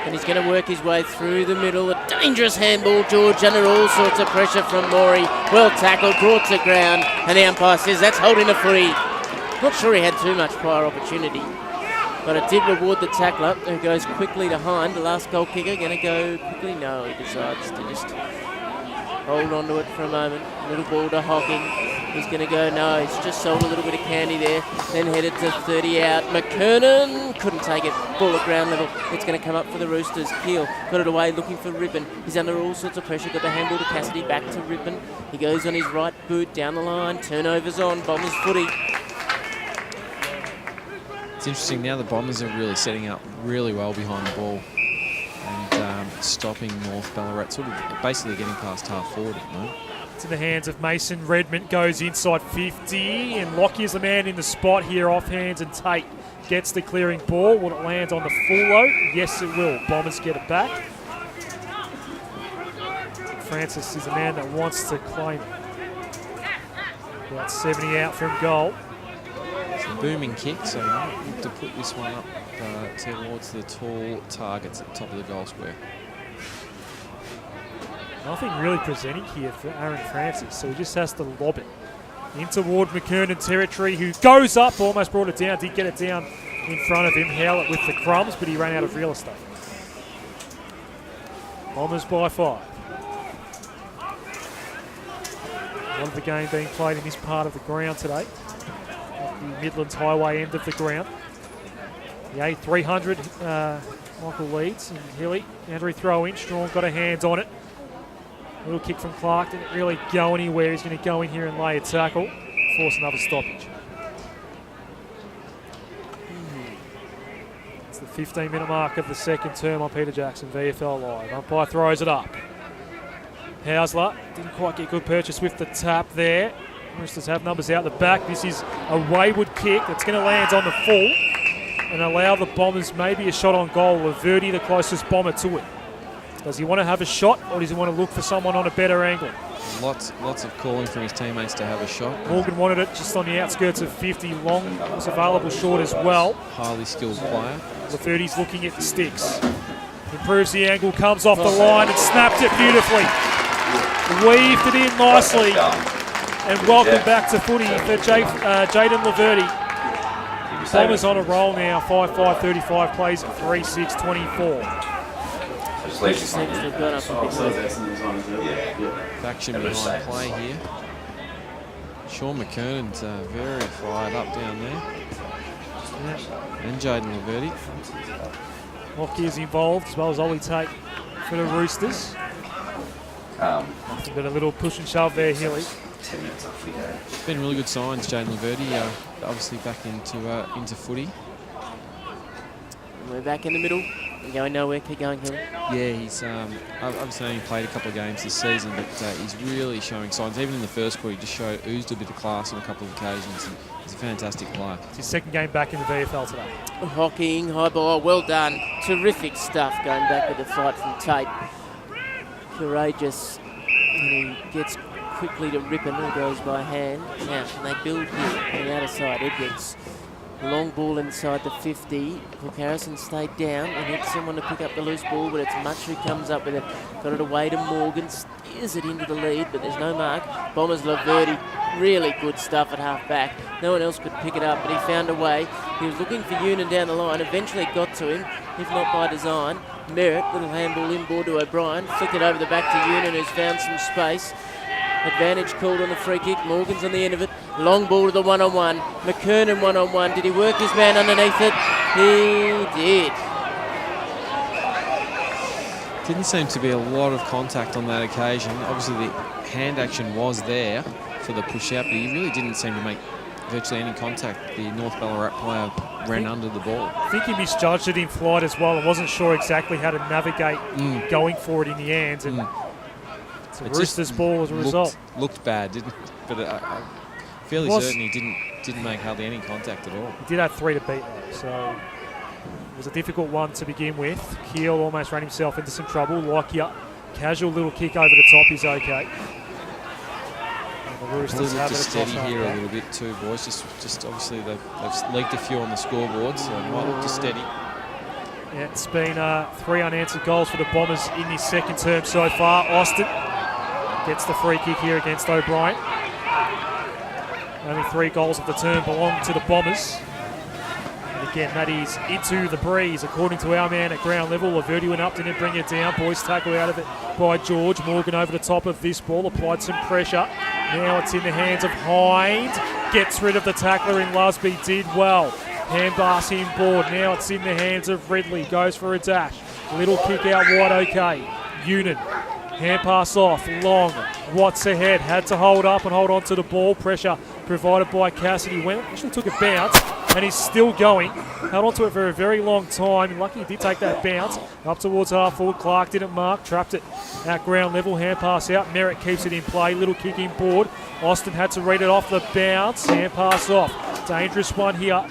B: And he's going to work his way through the middle. A dangerous handball, George, under all sorts of pressure from Morey. Well tackled, brought to ground, and the umpire says that's holding a footy. Not sure he had too much prior opportunity, but it did reward the tackler, who goes quickly to Hind. The last goal kicker going to go quickly. No, he decides to just hold on to it for a moment. Little ball to Hocking. He's going to go, no, he's just sold a little bit of candy there. Then headed to 30 out. McKernan couldn't take it. Ball at ground level. It's going to come up for the Roosters. Keel got it away, looking for Ribbon. He's under all sorts of pressure. Got the handball to Cassidy, back to Ribbon. He goes on his right boot, down the line. Turnovers on, Bombers footy.
D: It's interesting now the Bombers are really setting up really well behind the ball and stopping North Ballarat, sort of basically getting past half forward at the moment.
A: It's in the hands of Mason Redmond, goes inside 50, and Lockie is the man in the spot here, off hands, and Tate gets the clearing ball. Will it land on the full load? Yes, it will. Bombers get it back. Francis is the man that wants to claim it. About 70 out from goal.
D: It's a booming kick, so you might look to put this one up towards the tall targets at the top of the goal square.
A: Nothing really presenting here for Aaron Francis, so he just has to lob it in toward McKernan territory, who goes up, almost brought it down, did get it down in front of him, Howlett with the crumbs, but he ran out of real estate. Bombers by 5. A lot of the game being played in this part of the ground today, at the Midlands Highway end of the ground. The A300, Michael leads, and Hilly, Andrew throw in, Strong got a hand on it. Little kick from Clark, didn't really go anywhere. He's going to go in here and lay a tackle, force another stoppage. It's the 15-minute mark of the second term on Peter Jackson, VFL Live. Umpire throws it up. Hausler didn't quite get good purchase with the tap there. Roosters have numbers out the back. This is a wayward kick that's going to land on the full and allow the Bombers maybe a shot on goal. Laverty, the closest Bomber to it. Does he want to have a shot, or does he want to look for someone on a better angle?
D: Lots of calling from his teammates to have a shot.
A: Morgan wanted it just on the outskirts of 50. Long was available short as well.
D: Highly skilled player.
A: Laverty's looking at the sticks. Improves the angle, comes off the line and snapped it beautifully. Weaved it in nicely. And welcome back to footy for Jaden Laverty. Bombers on a roll now. 5-5-35 plays at 3-6-24.
B: Seems to have gone up a bit.
D: Faction behind play here. Sean McKernan's very fired up down there. And Jaden Laverty.
A: Lockie is involved, as well as Ollie Tate for the Roosters. Nothing but a little push and shove there, Hilly.
E: 10 minutes off we go.
D: It's been really good signs, Jaden Laverty. Obviously back into footy.
B: We're back in the middle. We're going nowhere. Keep going, Hilly.
D: Yeah, he's obviously only played a couple of games this season, but he's really showing signs. Even in the first quarter, he just oozed a bit of class on a couple of occasions. And he's a fantastic player.
A: It's his second game back in the VFL today.
B: Hocking, high ball, well done. Terrific stuff going back with the fight from Tate. Courageous. And he gets quickly to Rippon, who goes by hand. Now, can they build here on the outer side? Edwards. Long ball inside the 50. Cook Harrison stayed down and hit someone to pick up the loose ball, but it's Much who comes up with it. Got it away to Morgan. Steers it into the lead, but there's no mark. Bombers Laverty. Really good stuff at half back. No one else could pick it up, but he found a way. He was looking for Noonan down the line. Eventually got to him, if not by design. Merritt, little handball inboard to O'Brien. Flicked it over the back to Noonan, who's found some space. Advantage called on the free kick. Morgan's on the end of it. Long ball to the one-on-one. McKernan one-on-one. Did he work his man underneath it? He did.
D: Didn't seem to be a lot of contact on that occasion. Obviously the hand action was there for the push out, but he really didn't seem to make virtually any contact. The North Ballarat player ran under the ball.
A: I think he misjudged it in flight as well. I wasn't sure exactly how to navigate going for it in the hands. And it's a Roosters ball as a result.
D: Looked bad, didn't it? But I'm fairly certain he didn't make hardly any contact at all.
A: He did have 3 to beat though, so it was a difficult one to begin with. Keel almost ran himself into some trouble. Lockyer, casual little kick over the top is okay.
D: A little to steady here a little bit too, boys. Just obviously they've leaked a few on the scoreboard, so it might look to steady.
A: Yeah, it's been 3 unanswered goals for the Bombers in this second term so far. Austin gets the free kick here against O'Brien. Only 3 goals of the term belong to the Bombers. And again, that is into the breeze, according to our man at ground level. Laverty went up, didn't bring it down. Boys tackle out of it by George. Morgan over the top of this ball, applied some pressure. Now it's in the hands of Hind. Gets rid of the tackler in Lusby, did well. Handbars inboard. Now it's in the hands of Ridley. Goes for a dash. Little kick out wide, okay. Unan. Hand pass off. Long. Watts ahead. Had to hold up and hold on to the ball. Pressure provided by Cassidy. Went, actually took a bounce and he's still going. Held on to it for a very long time. Lucky he did take that bounce. Up towards half forward. Clark didn't mark. Trapped it at ground level. Hand pass out. Merritt keeps it in play. Little kick inboard. Austin had to read it off the bounce. Hand pass off. Dangerous one here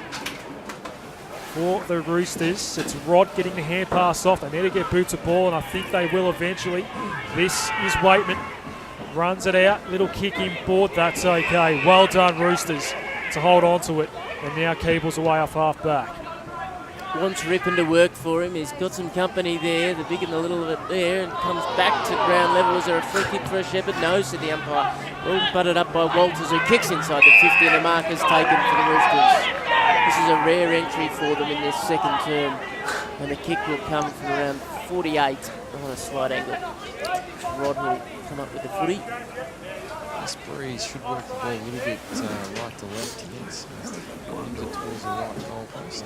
A: for the Roosters. It's Rod getting the hand pass off. They need to get boots of ball, and I think they will eventually. This is Waitman. Runs it out. Little kick inboard. That's okay. Well done, Roosters, to hold on to it. And now Keeble's away off half back.
B: Wants Rippon to work for him. He's got some company there, the big and the little of it there, and comes back to ground level. Is there a free kick for a Shepherd? No, said the umpire. Well butted up by Walters, who kicks inside the 50, and the marker's taken for the Roosters. This is a rare entry for them in this second term, and the kick will come from around 48 on a slight angle. Rod will come up with the footy.
D: This breeze should work the ball a little bit right to left. Yes, aimed it towards the right goal post.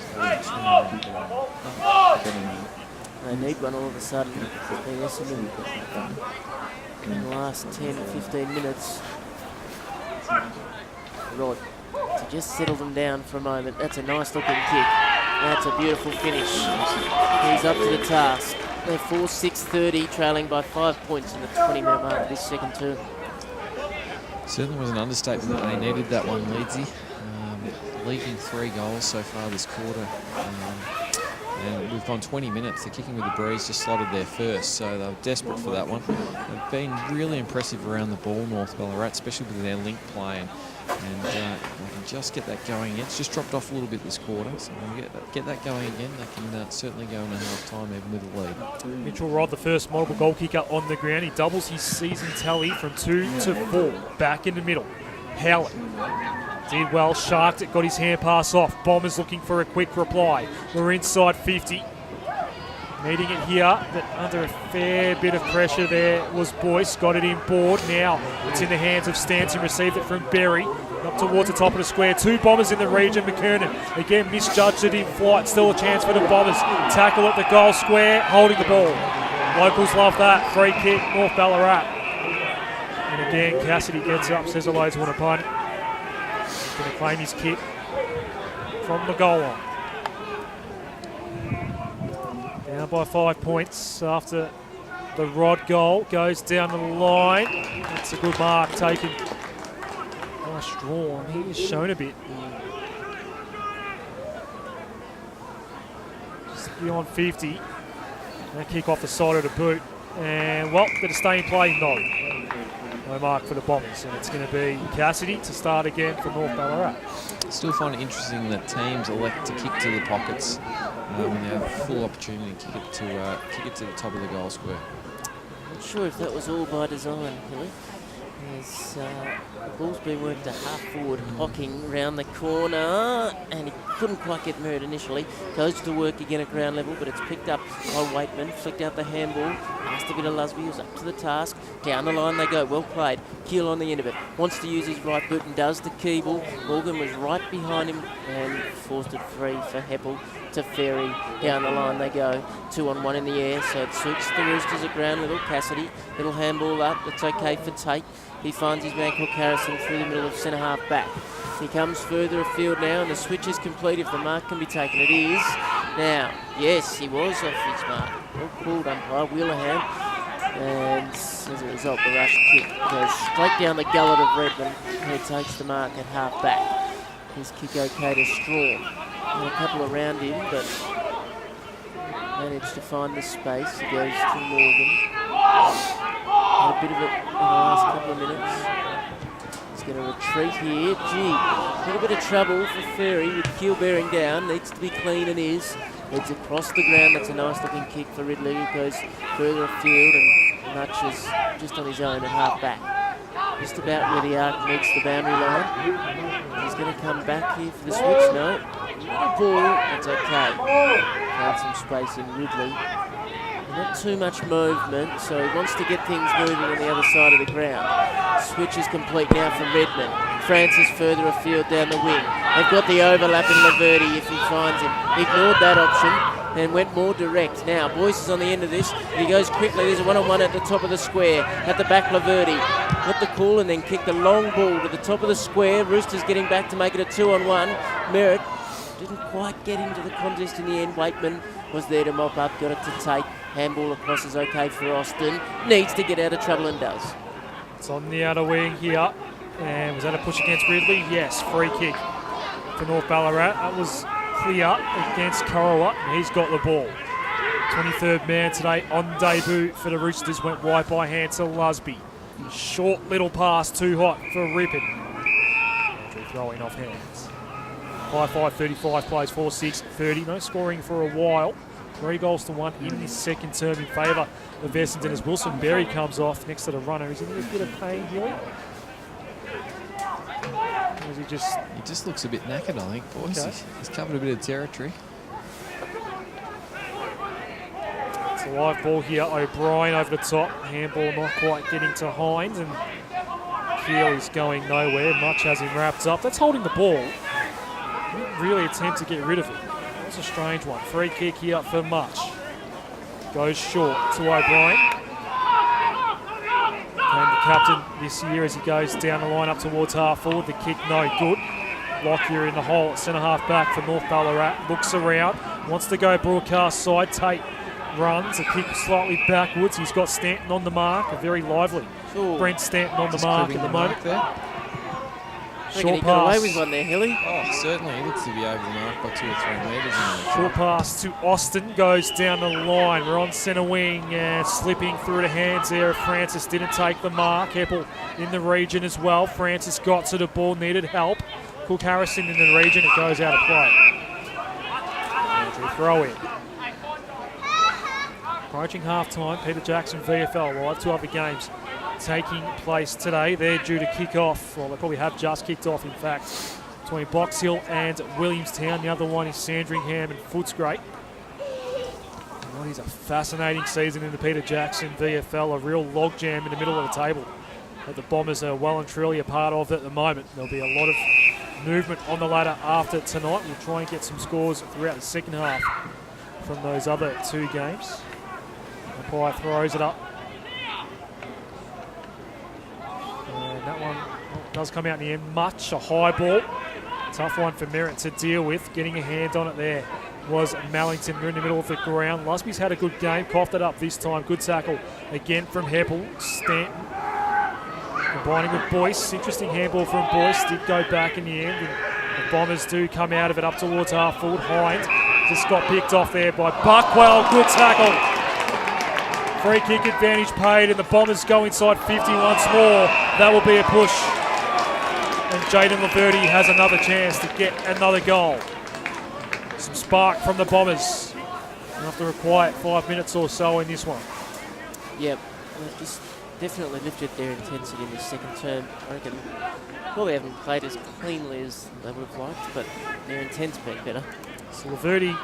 B: They need one all of a sudden. Essendon in the last 10-15 minutes. Rod to just settle them down for a moment. That's a nice looking kick. That's a beautiful finish. He's up to the task. They're 4-6-30, trailing by 5 points in the 20-minute mark of this second term.
D: Certainly was an understatement that they needed that one, Leedsy. Leaking 3 goals so far this quarter. And we've gone 20 minutes. The kicking with the breeze just slotted there first, so they were desperate for that one. They've been really impressive around the ball, North Ballarat, especially with their link play. And they can just get that going again. It's just dropped off a little bit this quarter, so when we get that going again, they can certainly go in a half-time even with the lead.
A: Mitchell Rod, the first multiple goal kicker on the ground. He doubles his season tally from 2 to 4. Back in the middle. Howlett did well, sharked it, got his hand pass off. Bombers looking for a quick reply. We're inside 50. Meeting it here, but under a fair bit of pressure there was Boyce. Got it in board. Now it's in the hands of Stanton. Received it from Berry. Up towards the top of the square. 2 Bombers in the region. McKernan again misjudged it in flight. Still a chance for the Bombers. Tackle at the goal square. Holding the ball. Locals love that. Free kick, North Ballarat. And again, Cassidy gets up, says hello to an opponent. He's going to claim his kick from the goal line. Down by 5 points after the Rod goal. Goes down the line. It's a good mark taken. Nice draw. He has shown a bit. Just beyond 50. And kick off the side of the boot. And, well, going to stay in play? No. No mark for the Bombers. And it's going to be Cassidy to start again for North Ballarat.
D: Still find it interesting that teams elect to kick to the pockets when they have full opportunity to kick it to the top of the goal square.
B: Not sure if that was all by design, really. As the ball's been worked a half forward, Hocking round the corner, and he couldn't quite get Merritt initially. Goes to work again at ground level, but it's picked up by Waitman. Flicked out the handball, passed a bit of Lusby, who's up to the task. Down the line they go, well played. Keel on the end of it, wants to use his right boot and does to Keeble. Morgan was right behind him and forced it free for Heppel to Ferry. Down the line they go, 2-on-1 in the air, so it suits the Roosters at ground level. Cassidy, little handball up, it's okay for Tate. He finds his man Cook Harrison through the middle of centre half back. He comes further afield now, and the switch is complete if the mark can be taken. It is. Now, yes, he was off his mark. Well called umpire, Wheelerham. And as a result, the rush kick goes straight down the gullet of Redmond, who takes the mark at half back. His kick okay to Strawn. And a couple around him, but managed to find the space. He goes to Morgan. Had a bit of it in the last couple of minutes. He's going to retreat here. Gee, a little bit of trouble for Ferry with keel bearing down. Needs to be clean and is. Heads across the ground. That's a nice looking kick for Ridley, who goes further afield and nudges just on his own at half back. Just about where the arc meets the boundary line. He's going to come back here for the switch. No. Ball. That's okay. Found some space in Ridley. Not too much movement, so he wants to get things moving on the other side of the ground. Switch is complete now from Redmond. Francis further afield down the wing. They've got the overlap in Laverty if he finds him. Ignored that option and went more direct. Now, Boyce is on the end of this. He goes quickly. There's a one-on-one at the top of the square. At the back, Laverty got the call and then kicked the long ball to the top of the square. Roosters getting back to make it a 2-on-1. Merritt didn't quite get into the contest in the end. Waitman was there to mop up, got it to take. Handball across is okay for Austin. Needs to get out of trouble and does.
A: It's on the outer wing here. And was that a push against Ridley? Yes, free kick for North Ballarat. That was clear against Corowa, and he's got the ball. 23rd man today on debut for the Roosters. Went wide by Hansel Lusby. Short little pass, too hot for Rippon. Andrew throwing off hands. 5-5-35 plays 4-6-30. No scoring for a while. 3 goals to 1 in his second term in favour of Essendon as Wilson Berry comes off next to the runner. Is he in a bit of pain here? Or is he just...
D: He just looks a bit knackered, I think, boys.
A: Okay.
D: He's covered a bit of territory.
A: It's a live ball here. O'Brien over the top. Handball not quite getting to Hines, and Keel is going nowhere. Much has him wrapped up. That's holding the ball. He didn't really attempt to get rid of it. That's a strange one. Free kick here for Much. Goes short to O'Brien. And the captain this year as he goes down the line up towards half forward. The kick no good. Lockyer in the hole at centre half back for North Ballarat. Looks around. Wants to go broadcast side. Tate runs. A kick slightly backwards. He's got Stanton on the mark. A very lively Brent Stanton on the mark at the moment.
D: There.
B: I reckon he got away with one there, Hilly.
D: Oh, certainly. He looks to be over the mark by 2 or 3 metres.
A: Short pass to Austin, goes down the line. We're on centre wing and slipping through the hands there of Francis. Didn't take the mark. Heppel in the region as well. Francis got to the ball, needed help. Cook Harrison in the region, it goes out of play. Andrew throw in. Approaching half time, Peter Jackson VFL live. 2 other games taking place today. They're due to kick off. Well, they probably have just kicked off, in fact, between Box Hill and Williamstown. The other one is Sandringham and Footscray. Well, it's a fascinating season in the Peter Jackson VFL, a real logjam in the middle of the table that the Bombers are well and truly a part of at the moment. There'll be a lot of movement on the ladder after tonight. We'll try and get some scores throughout the second half from those other 2 games. Umpire throws it up. That one does come out in the end. Much, a high ball. Tough one for Merritt to deal with. Getting a hand on it there was Mallington. They're in the middle of the ground. Lusby's had a good game. Coughed it up this time. Good tackle again from Heppel. Stanton combining with Boyce. Interesting handball from Boyce. Did go back in the end. And the Bombers do come out of it up towards half forward. Hines just got picked off there by Buckwell. Good tackle. Free kick advantage paid, and the Bombers go inside 50 once more. That will be a push. And Jaden Laverty has another chance to get another goal. Some spark from the Bombers after a quiet 5 minutes or so in this one.
B: Yep, just definitely lifted their intensity in this second term. I reckon probably haven't played as cleanly as they would have liked, but their intent's been better.
A: So Laverty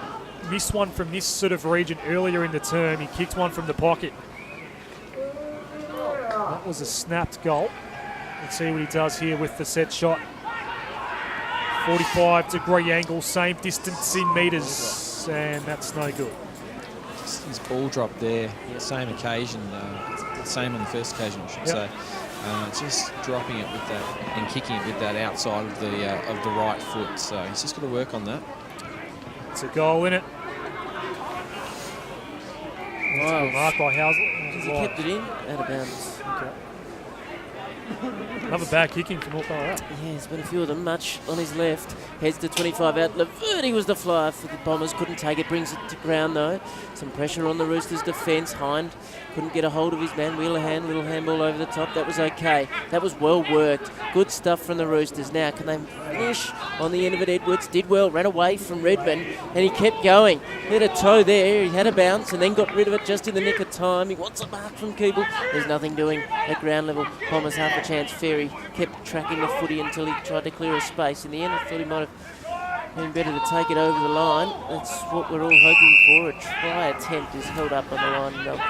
A: missed one from this sort of region earlier in the term. He kicked one from the pocket. That was a snapped goal. Let's see what he does here with the set shot. 45-degree angle, same distance in metres, and that's no good.
D: His ball drop there, same occasion, same on the first occasion, I should say. just dropping it with that and kicking it with that outside of the right foot. So he's just got to work on that.
A: It's a goal, in it.
B: Wow.
A: Mark by Housley.
B: He kept it in, out of bounds.
A: Another bad kicking from North Ballarat.
B: Yeah, there's been a few of them. Much on his left. Heads to 25 out. Laverde was the flyer for the Bombers. Couldn't take it. Brings it to ground though. Some pressure on the Roosters' defence. Hind couldn't get a hold of his man. Wheeler hand, little handball over the top. That was okay. That was well worked. Good stuff from the Roosters. Now, can they finish on the end of it? Edwards did well. Ran away from Redmond and he kept going. He had a toe there. He had a bounce and then got rid of it just in the nick of time. He wants a mark from Keeble. There's nothing doing at ground level. Bombers half a chance. Ferry kept tracking the footy until he tried to clear a space. In the end, I thought he might have been better to take it over the line. That's what we're all hoping for. A try attempt is held up on the line. And they'll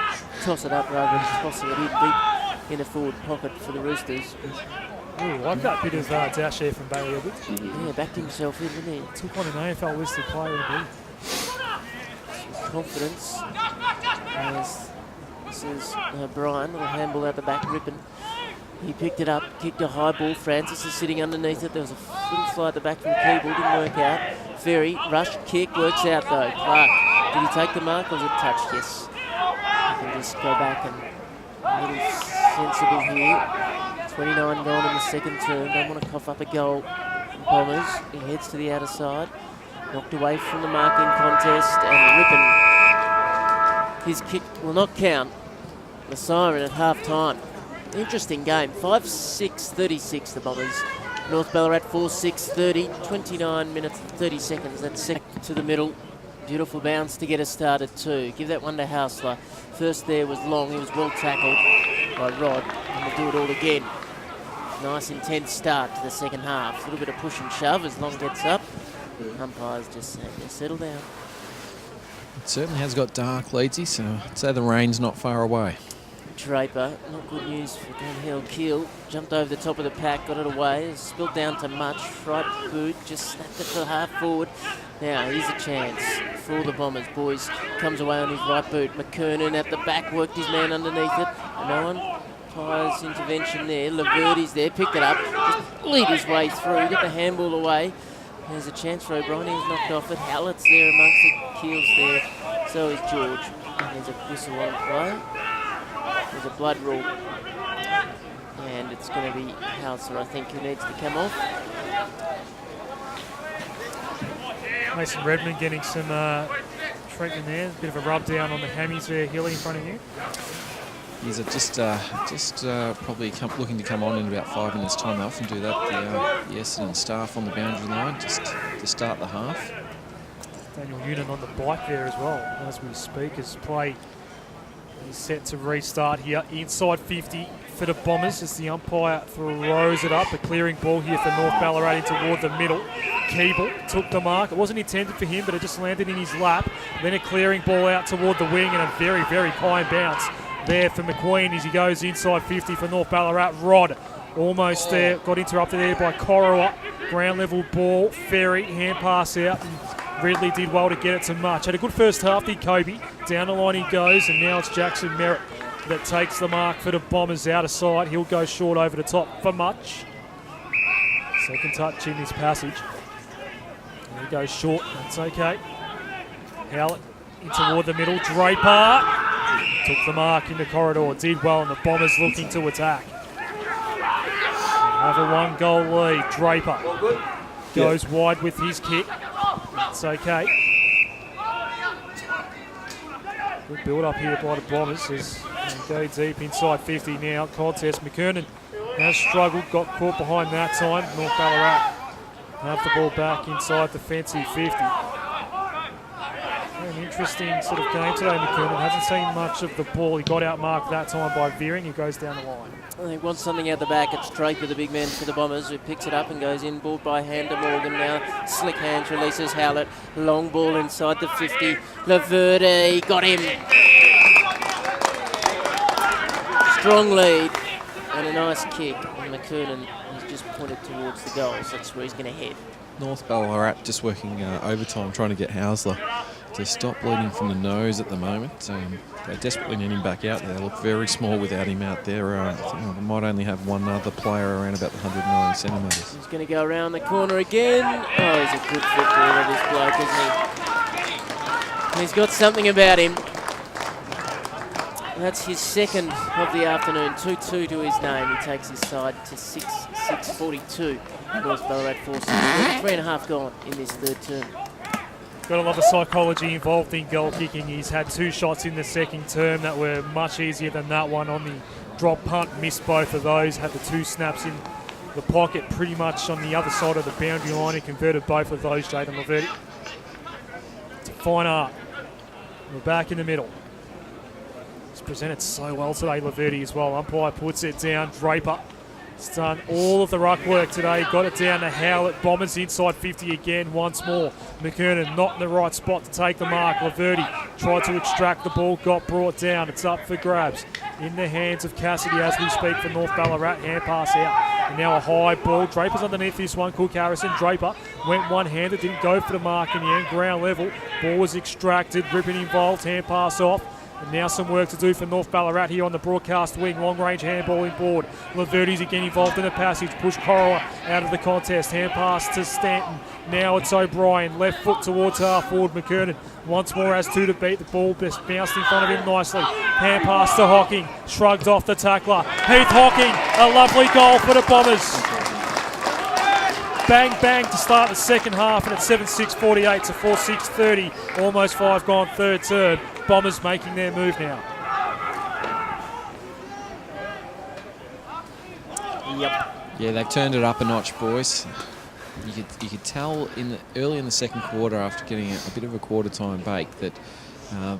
B: toss it up rather than tossing it in deep in the forward pocket for the Roosters.
A: Ooh, like that bit of dash there from Bailey Edwards.
B: Yeah, backed himself in, didn't he?
A: Took on an AFL listed player indeed.
B: Confidence. As this is Brian, little handball out the back, ripping. He picked it up, kicked a high ball. Francis is sitting underneath it. There was a little fly at the back from Keeble, didn't work out. Ferry, rush, kick, works out though. Clark, did he take the mark or was it touched? Yes. You can just go back and a little sensible here. 29 gone in the second term. Don't want to cough up a goal. Bombers, he heads to the outer side. Knocked away from the marking contest and Rippon. His kick will not count. The siren at half time. Interesting game. 5-6-36 the Bombers. North Ballarat 4-6-30. 29 minutes and 30 seconds. That's second to the middle. Beautiful bounce to get us started too. Give that one to Hausler. First there was Long. He was well tackled by Rod. And we'll do it all again. Nice intense start to the second half. A little bit of push and shove as Long gets up. Umpires just saying, yeah, settle down.
D: It certainly has got dark, Leedsy, so I'd say the rain's not far away.
B: Draper, not good news for downhill Keel. Jumped over the top of the pack, got it away, spilled down to Much. Right boot, just snapped it for half forward. Now here's a chance for the Bombers. Boys comes away on his right boot. McKernan at the back, worked his man underneath it. No one. Umpires intervention there. Laverde's there, picked it up, just lead his way through, get the handball away. There's a chance for O'Brien, he's knocked off it. Hallett's there amongst it, Keel's there. So is George. And there's a whistle on play. There's a blood rule. And it's going to be Hauser, I think, who needs to come off.
A: Mason Redmond getting some treatment there. A bit of a rub down on the hammies there, Hilly, in front of you.
D: He's just probably looking to come on in about 5 minutes' time. They often do that. The Essendon staff on the boundary line just to start the half.
A: Daniel Noonan on the bike there as well as we speak, as play is set to restart here. Inside 50 for the Bombers as the umpire throws it up. A clearing ball here for North Ballarat toward the middle. Keeble took the mark. It wasn't intended for him, but it just landed in his lap. Then a clearing ball out toward the wing and a very, very kind bounce there for McQueen as he goes inside 50 for North Ballarat. Rod almost there, got interrupted there by Corowa. Ground level ball, Ferry, hand pass out, and Ridley did well to get it to Much. Had a good first half, did Kobe. Down the line he goes, and now it's Jackson Merritt that takes the mark for the Bombers out of sight. He'll go short over the top for Much. Second touch in this passage. And he goes short, that's okay. Howlett in toward the middle, Draper took the mark in the corridor, did well, and the Bombers looking to attack. Another 1 goal lead. Draper goes wide with his kick. It's okay. Good build up here by the Bombers as they go deep inside 50 now. Contest. McKernan has struggled, got caught behind that time. North Ballarat have the ball back inside the defensive 50. An interesting sort of game today, McKernan. Hasn't seen much of the ball. He got outmarked that time by Veering. He goes down the line.
B: I think wants something out the back. It's Draper, the big man for the Bombers, who picks it up and goes in. Ball by hand to Morgan now. Slick hands, releases Howlett. Long ball inside the 50. Laverde got him. Strong lead and a nice kick. And McKernan has just pointed towards the goal, so that's where he's going to head.
D: North Ballarat just working overtime trying to get Hausler to stop bleeding from the nose at the moment. They desperately need him back out there. They look very small without him out there. I think they might only have one other player around about the 190 centimetres.
B: He's going to go around the corner again. Oh, he's a good footballer, this bloke, isn't he? He's got something about him. That's his second of the afternoon, 2-2 to his name. He takes his side to 6-42. North Ballarat forces 3.5 gone in this third term.
A: Got to love the psychology involved in goal kicking. He's had 2 shots in the second term that were much easier than that one on the drop punt. Missed both of those, had the 2 snaps in the pocket pretty much on the other side of the boundary line. He converted both of those, Jayden Laverty. It's a fine art. We're back in the middle. He's presented so well today, Laverty as well. Umpire puts it down. Draper has done all of the ruck work today. Got it down to Howlett. Bombers inside 50 again once more. McKernan not in the right spot to take the mark. Laverty tried to extract the ball, got brought down. It's up for grabs in the hands of Cassidy as we speak for North Ballarat. Hand pass out. And now a high ball. Draper's underneath this one. Cook Harrison. Draper went one-handed, didn't go for the mark in the end. Ground level. Ball was extracted. Rippon involved. Hand pass off. And now some work to do for North Ballarat here on the broadcast wing. Long-range handball inboard. Laverty's again involved in the passage. Push Corolla out of the contest. Hand pass to Stanton. Now it's O'Brien. Left foot towards half forward. McKernan once more has 2 to beat. The ball bounced in front of him nicely. Hand pass to Hocking. Shrugged off the tackler. Heath Hocking. A lovely goal for the Bombers. Bang, bang to start the second half, and it's 7-6-48 to 4-6-30. Almost 5 gone third term. Bombers making their move now.
B: Yep.
D: Yeah, they've turned it up a notch, boys. You could tell early in the second quarter, after getting a bit of a quarter time break, that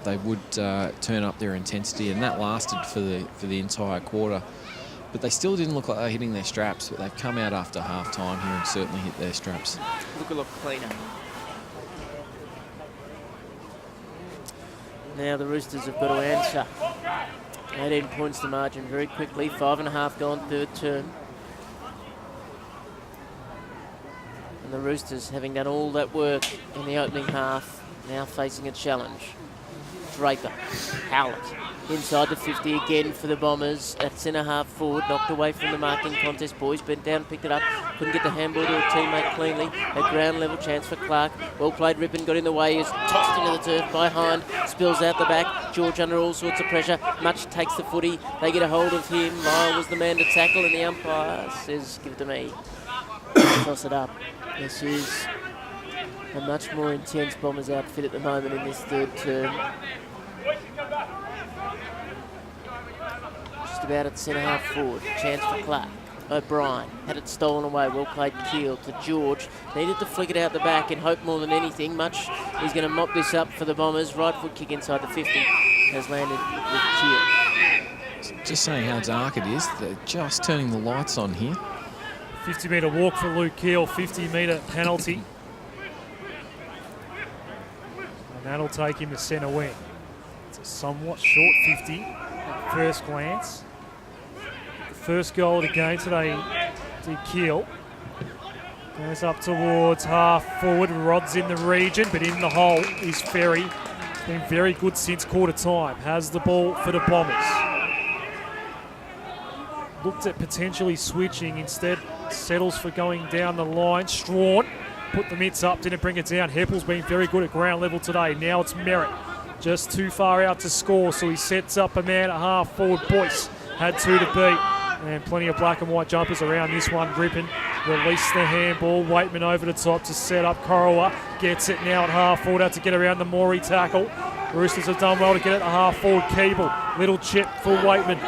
D: they would turn up their intensity, and that lasted for the entire quarter. But they still didn't look like they were hitting their straps, but they've come out after half time here and certainly hit their straps.
B: Look a lot cleaner. Now the Roosters have got to answer. 18 points to margin very quickly. 5.5 gone third term. And the Roosters, having done all that work in the opening half, now facing a challenge. Draper, Howlett, inside the 50 again for the Bombers. At centre half forward, knocked away from the marking contest. Boys bent down, picked it up, couldn't get the handball to a teammate cleanly. A ground level chance for Clark. Well played, Rippon got in the way, is tossed into the turf by Hind, spills out the back. George under all sorts of pressure. Much takes the footy. They get a hold of him. Lyle was the man to tackle, and the umpire says, give it to me. Toss it up. This is a much more intense Bombers outfit at the moment in this third term. Just about at centre half forward. Chance for Clark. O'Brien had it stolen away. Well played Keel to George. Needed to flick it out the back and hope more than anything. Much he's going to mop this up for the Bombers. Right foot kick inside the 50 has landed with Keel.
D: Just saying how dark it is. They're just turning the lights on here.
A: 50-metre walk for Luke Keel. 50-metre penalty. And that'll take him to centre wing. It's a somewhat short 50 at first glance. The first goal of the game today to Keel. Goes up towards half forward. Rod's in the region, but in the hole is Ferry. Been very good since quarter time. Has the ball for the Bombers. Looked at potentially switching, instead settles for going down the line. Strawn put the mitts up, didn't bring it down. Heppel's been very good at ground level today. Now it's Merritt, just too far out to score, so he sets up a man at half forward. Boyce had 2 to beat, and plenty of black and white jumpers around this one. Rippon release the handball. Waitman over the top to set up. Corolla gets it now at half forward, had to get around the Morey tackle. Roosters have done well to get it at half forward. Keeble, little chip for Waitman.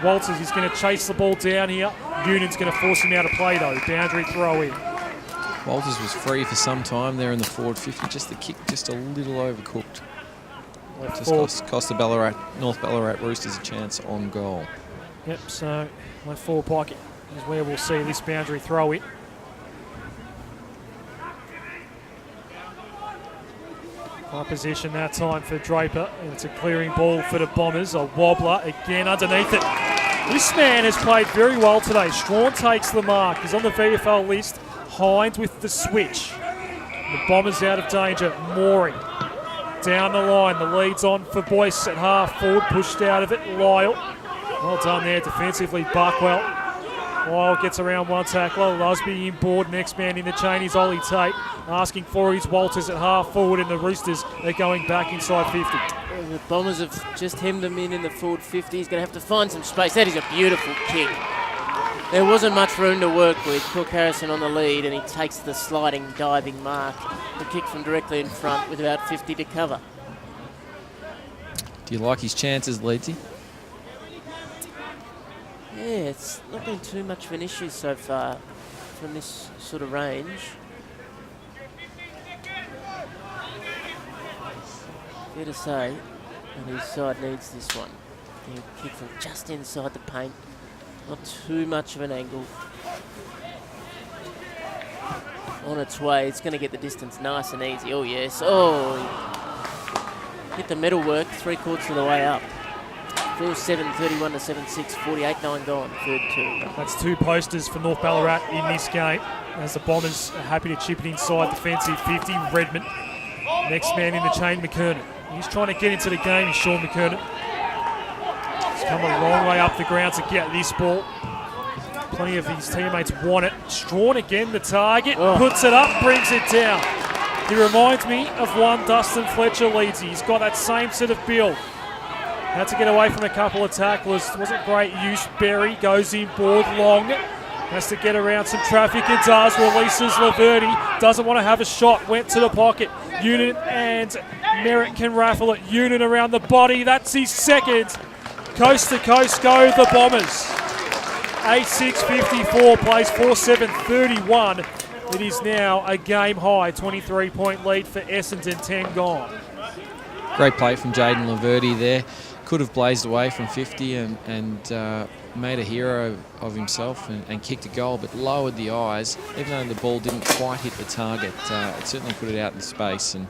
A: Walters, he's going to chase the ball down here. Union's going to force him out of play though. Boundary throw in.
D: Walters was free for some time there in the forward 50. Just the kick, just a little overcooked. Just cost the North Ballarat Roosters a chance on goal.
A: Yep, so left forward pocket is where we'll see this boundary throw in. High position that time for Draper, and it's a clearing ball for the Bombers. A wobbler again underneath it. This man has played very well today. Strawn takes the mark. He's on the VFL list. Hind with the switch. The Bombers out of danger. Morey down the line. The lead's on for Boyce at half forward, pushed out of it. Lyle, well done there defensively. Buckwell. Lyle gets around one tackler. Lusby inboard. Next man in the chain is Ollie Tate. Asking for his Walters at half forward, and the Roosters are going back inside 50.
B: The Bombers have just hemmed him in the forward 50. He's going to have to find some space. That is a beautiful kick. There wasn't much room to work with. Cook Harrison on the lead, and he takes the sliding, diving mark. The kick from directly in front with about 50 to cover.
D: Do you like his chances, Leedsy?
B: Yeah, it's not been too much of an issue so far from this sort of range. Fair to say, and his side needs this one. He'll kick from just inside the paint. Not too much of an angle. On its way, it's going to get the distance nice and easy. Oh, yes. Oh, hit the metal work 3/4 of the way up. 4-7, 31 to 7-6, 48-9 gone, third two.
A: That's 2 posters for North Ballarat in this game, as the Bombers are happy to chip it inside defensive 50. Redmond. Next man in the chain, McKernan. He's trying to get into the game, is Sean McKernan. He's come a long way up the ground to get this ball. Plenty of his teammates want it. Strawn again, the target, puts it up, brings it down. He reminds me of one Dustin Fletcher Leedsy. He's got that same sort of build. Had to get away from a couple of tacklers. Wasn't great use. Berry goes inboard long. Has to get around some traffic. It does. Releases Laverty. Doesn't want to have a shot. Went to the pocket. Unit and Merritt can raffle it. Unit around the body. That's his second. Coast to coast go the Bombers. 8-6-54 plays 4-7-31. It is now a game high 23-point lead for Essendon, 10 gone.
D: Great play from Jaden Laverty there. Could have blazed away from 50 and made a hero of himself and kicked a goal, but lowered the eyes. Even though the ball didn't quite hit the target, it certainly put it out in space, and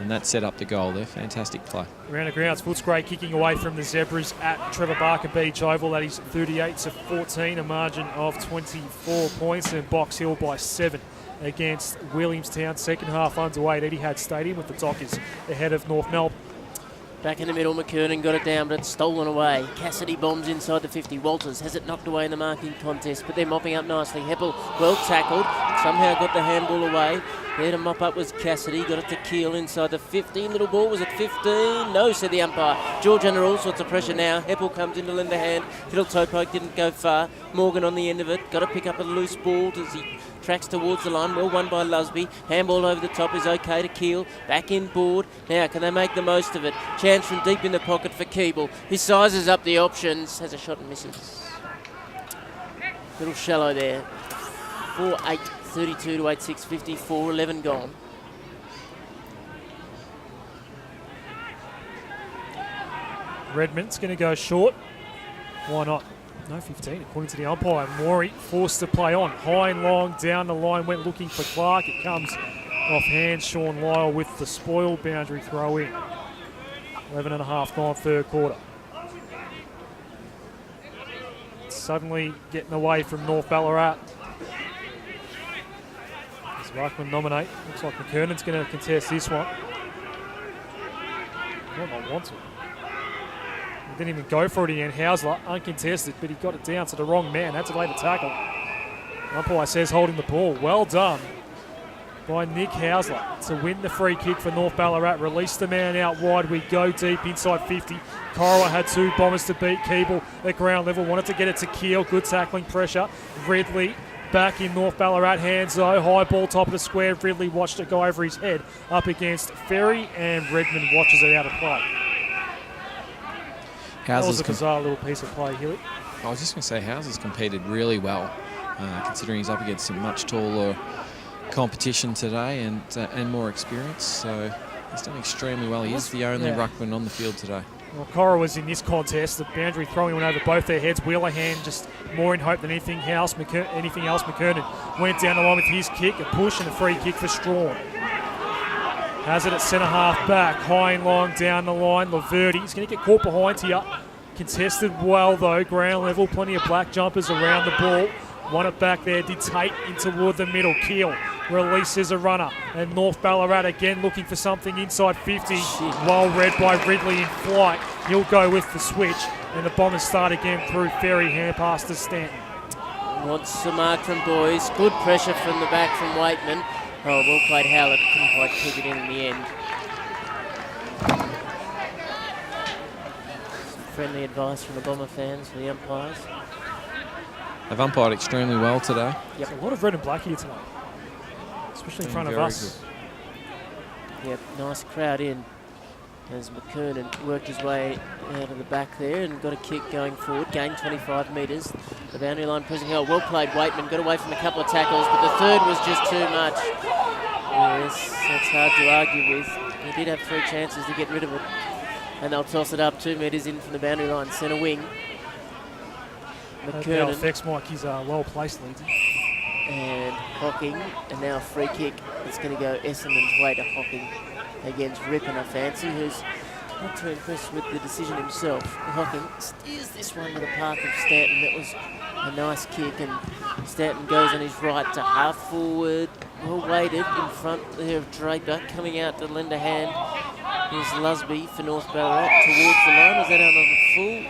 D: that set up the goal there. Fantastic play.
A: Around the grounds, Footscray kicking away from the Zebras at Trevor Barker Beach Oval. That is 38-14, a margin of 24 points, and Box Hill by 7 against Williamstown. Second half underway at Etihad Stadium with the Dockers ahead of North Melbourne.
B: Back in the middle, McKernan got it down, but it's stolen away. Cassidy bombs inside the 50. Walters has it knocked away in the marking contest, but they're mopping up nicely. Heppel, well tackled, somehow got the handball away. There to mop up was Cassidy, got it to Keel inside the 15. Little ball, was it 15? No, said the umpire. George under all sorts of pressure now. Heppel comes in to lend a hand. Little toe poke didn't go far. Morgan on the end of it, got to pick up a loose ball as he tracks towards the line. Well won by Lusby. Handball over the top is okay to Keel. Back in board. Now, can they make the most of it? Chance from deep in the pocket for Keeble. He sizes up the options. Has a shot and misses. Little shallow there. 4-8, 32 to 8-6, 54, 11 gone.
A: Redmond's going to go short. Why not? No 15, according to the umpire. Morey forced to play on. High and long, down the line, went looking for Clark. It comes off hand. Sean Lyle with the spoil boundary throw in. 11.5 gone, third quarter. Suddenly getting away from North Ballarat. As Ruckman nominate. Looks like McKernan's going to contest this one. Might not want to. He didn't even go for it again. Hausler, uncontested, but he got it down to the wrong man. Had to lay the tackle. Umpire says holding the ball. Well done by Nick Hausler to win the free kick for North Ballarat. Release the man out wide. We go deep inside 50. Corowa had 2 Bombers to beat. Keeble at ground level. Wanted to get it to Keel. Good tackling pressure. Ridley back in North Ballarat hands though. High ball top of the square. Ridley watched it go over his head up against Ferry, and Redmond watches it out of play. That was a bizarre little piece of play, Hilly.
D: I was just going to say, Houser's competed really well, considering he's up against some much taller competition today and more experience. So he's done extremely well. He is the only ruckman on the field today.
A: Well, Cora was in this contest. The boundary throwing went over both their heads. Wheelerhan just more in hope than anything else. McKernan went down the line with his kick, a push and a free kick for Strawn. Has it at centre half back, high and long down the line. Laverty, he's going to get caught behind here. Contested well though, ground level, plenty of black jumpers around the ball. Won it back there, did Tate in toward the middle. Keel releases a runner. And North Ballarat again looking for something inside 50. Well read by Ridley in flight. He'll go with the switch. And the Bombers start again through Ferry, hand pass to Stanton.
B: Wants the mark from Boys. Good pressure from the back from Waitman. Oh, well played Howlett. Couldn't quite keep it in the end. Some friendly advice from the Bomber fans for the umpires.
D: They've umpired extremely well today.
A: Yep. A lot of red and black here tonight, especially in front of us.
B: Good. Yep, nice crowd in as McKernan worked his way out of the back there and got a kick going forward, gained 25 metres. The boundary line pressing held. Well played Waitman, got away from a couple of tackles, but the third was just too much. Yes, that's hard to argue with. He did have 3 chances to get rid of it. And they'll toss it up 2 metres in from the boundary line, centre wing.
A: That
B: McKernan
A: affects Mike, he's well placed, Lindsay.
B: and Hocking, and now a free kick. It's going to go Essendon's way to Hocking against Ripon, I fancy, who's not too impressed with the decision himself. Hocking steers this one to the path of Stanton. That was a nice kick, and Stanton goes on his right to half forward. Well weighted in front there of Draper, coming out to lend a hand. Here's Lusby for North Ballarat towards the line. Was that out on the full?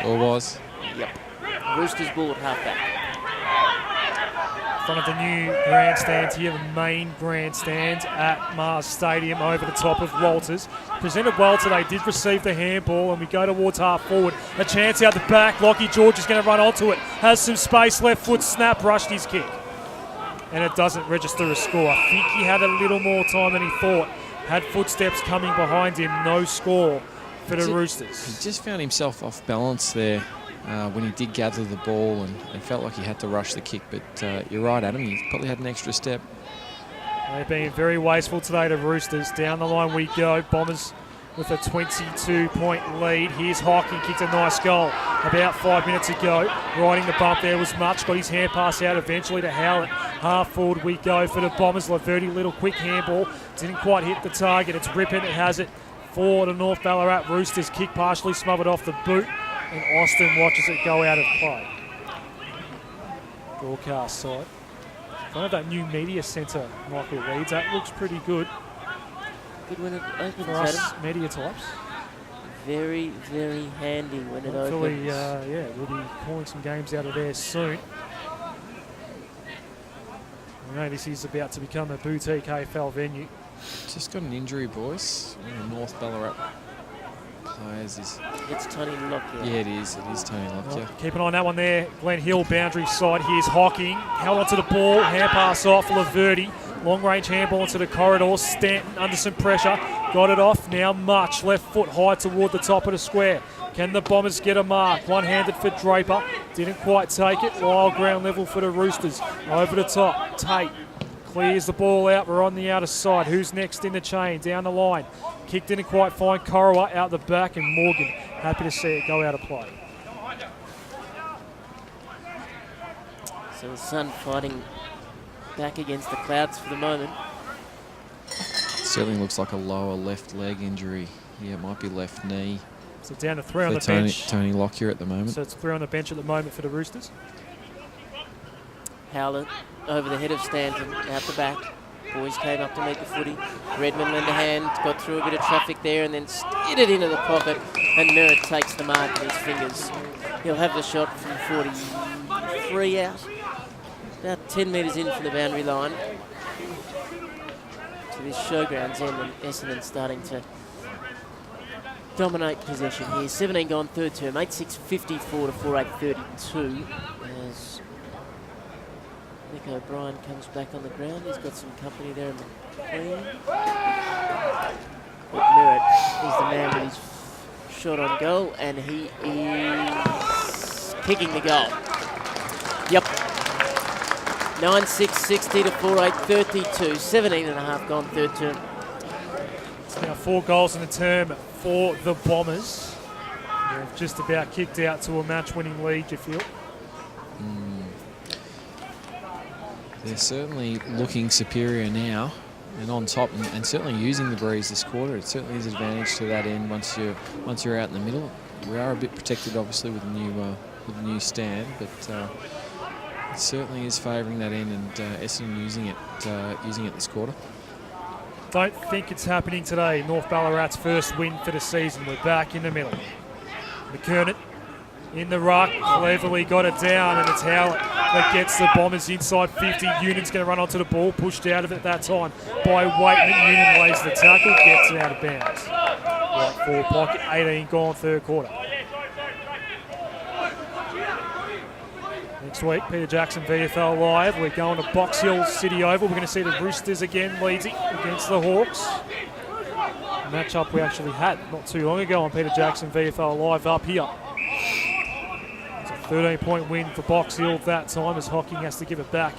D: Sure was.
B: Yep. Roosters ball at halfback.
A: Front of the new grandstand here, the main grandstand at Mars Stadium over the top of Walters. Presented well today, did receive the handball, and we go towards half forward. A chance out the back, Lockie George is going to run onto it. Has some space, left foot snap, rushed his kick. And it doesn't register a score. I think he had a little more time than he thought. Had footsteps coming behind him, no score for the Roosters.
D: He just found himself off balance there. When he did gather the ball and felt like he had to rush the kick. But you're right, Adam, he probably had an extra step.
A: They've been very wasteful today, the Roosters. Down the line we go. Bombers with a 22-point lead. Here's Hocking, kicked a nice goal about 5 minutes ago. Riding the bump there was Much, got his hand pass out eventually to Howlett. Half forward we go for the Bombers. Laverty, little quick handball. Didn't quite hit the target. It's Ripon, it has it for the North Ballarat Roosters. Kick partially smothered off the boot. And Austin watches it go out of play. Broadcast side. In front of that new media centre, Michael leads. That looks pretty good.
B: Good when it opens,
A: for us
B: Adam.
A: media types.
B: Very, very handy when it
A: Hopefully,
B: opens.
A: we'll be calling some games out of there soon. I know this is about to become a boutique AFL venue.
D: Just got an injury, boys. North Ballarat players is...
B: It's Tony Lockyer.
D: Yeah, it is. It is Tony Lockyer.
A: Well, keep an eye on that one there. Glen Hill, boundary side. Here's Hocking. Held onto the ball. Hand pass off. Laverty. Long range handball into the corridor. Stanton under some pressure. Got it off. Now Much. Left foot high toward the top of the square. Can the Bombers get a mark? One-handed for Draper. Didn't quite take it. Wild ground level for the Roosters. Over the top. Tate clears the ball out. We're on the outer side. Who's next in the chain? Down the line. Kick didn't quite find Corowa out the back, and Morgan happy to see it go out of play.
B: So the sun fighting back against the clouds for the moment.
D: Certainly looks like a lower left leg injury. Yeah, it might be left knee.
A: So down to 3 on the
D: Tony,
A: bench.
D: Tony Lockyer at the moment.
A: So it's 3 on the bench at the moment for the Roosters.
B: Howlett over the head of Stanton, out the back. Boys came up to meet the footy. Redmond lent a hand, got through a bit of traffic there and then steered it into the pocket, and Merritt takes the mark in his fingers. He'll have the shot from 43 out. About 10 metres in from the boundary line to this showground's end, and Essendon starting to dominate possession here. 17 gone third term, 8-6-54 to 4-8-32 as Nick O'Brien comes back on the ground. He's got some company there in between. But Merritt is the man with his shot on goal, and he is kicking the goal. Yep. 9-6-60 to 4-8-32. 17 and a half gone third term.
A: It's now 4 goals in the term for the Bombers. They've just about kicked out to a match-winning lead, you feel?
D: They're certainly looking superior now and on top, and certainly using the breeze this quarter. It certainly is an advantage to that end once you're out in the middle. We are a bit protected, obviously, with the new stand, but It certainly is favouring that end, and Essendon using it this quarter.
A: Don't think it's happening today. North Ballarat's first win for the season. We're back in the middle. McKernan in the ruck, cleverly got it down, and it's Howlett that gets the Bombers inside 50. Union's going to run onto the ball, pushed out of it that time by Waitman. Union lays the tackle, gets it out of bounds. Right forward pocket, 18 gone third quarter. Next week, Peter Jackson VFL Live. We're going to Box Hill City Oval. We're going to see the Roosters again, Leedsy, against the Hawks. A matchup we actually had not too long ago on Peter Jackson VFL Live up here. It's a 13-point win for Box Hill that time as Hocking has to give it back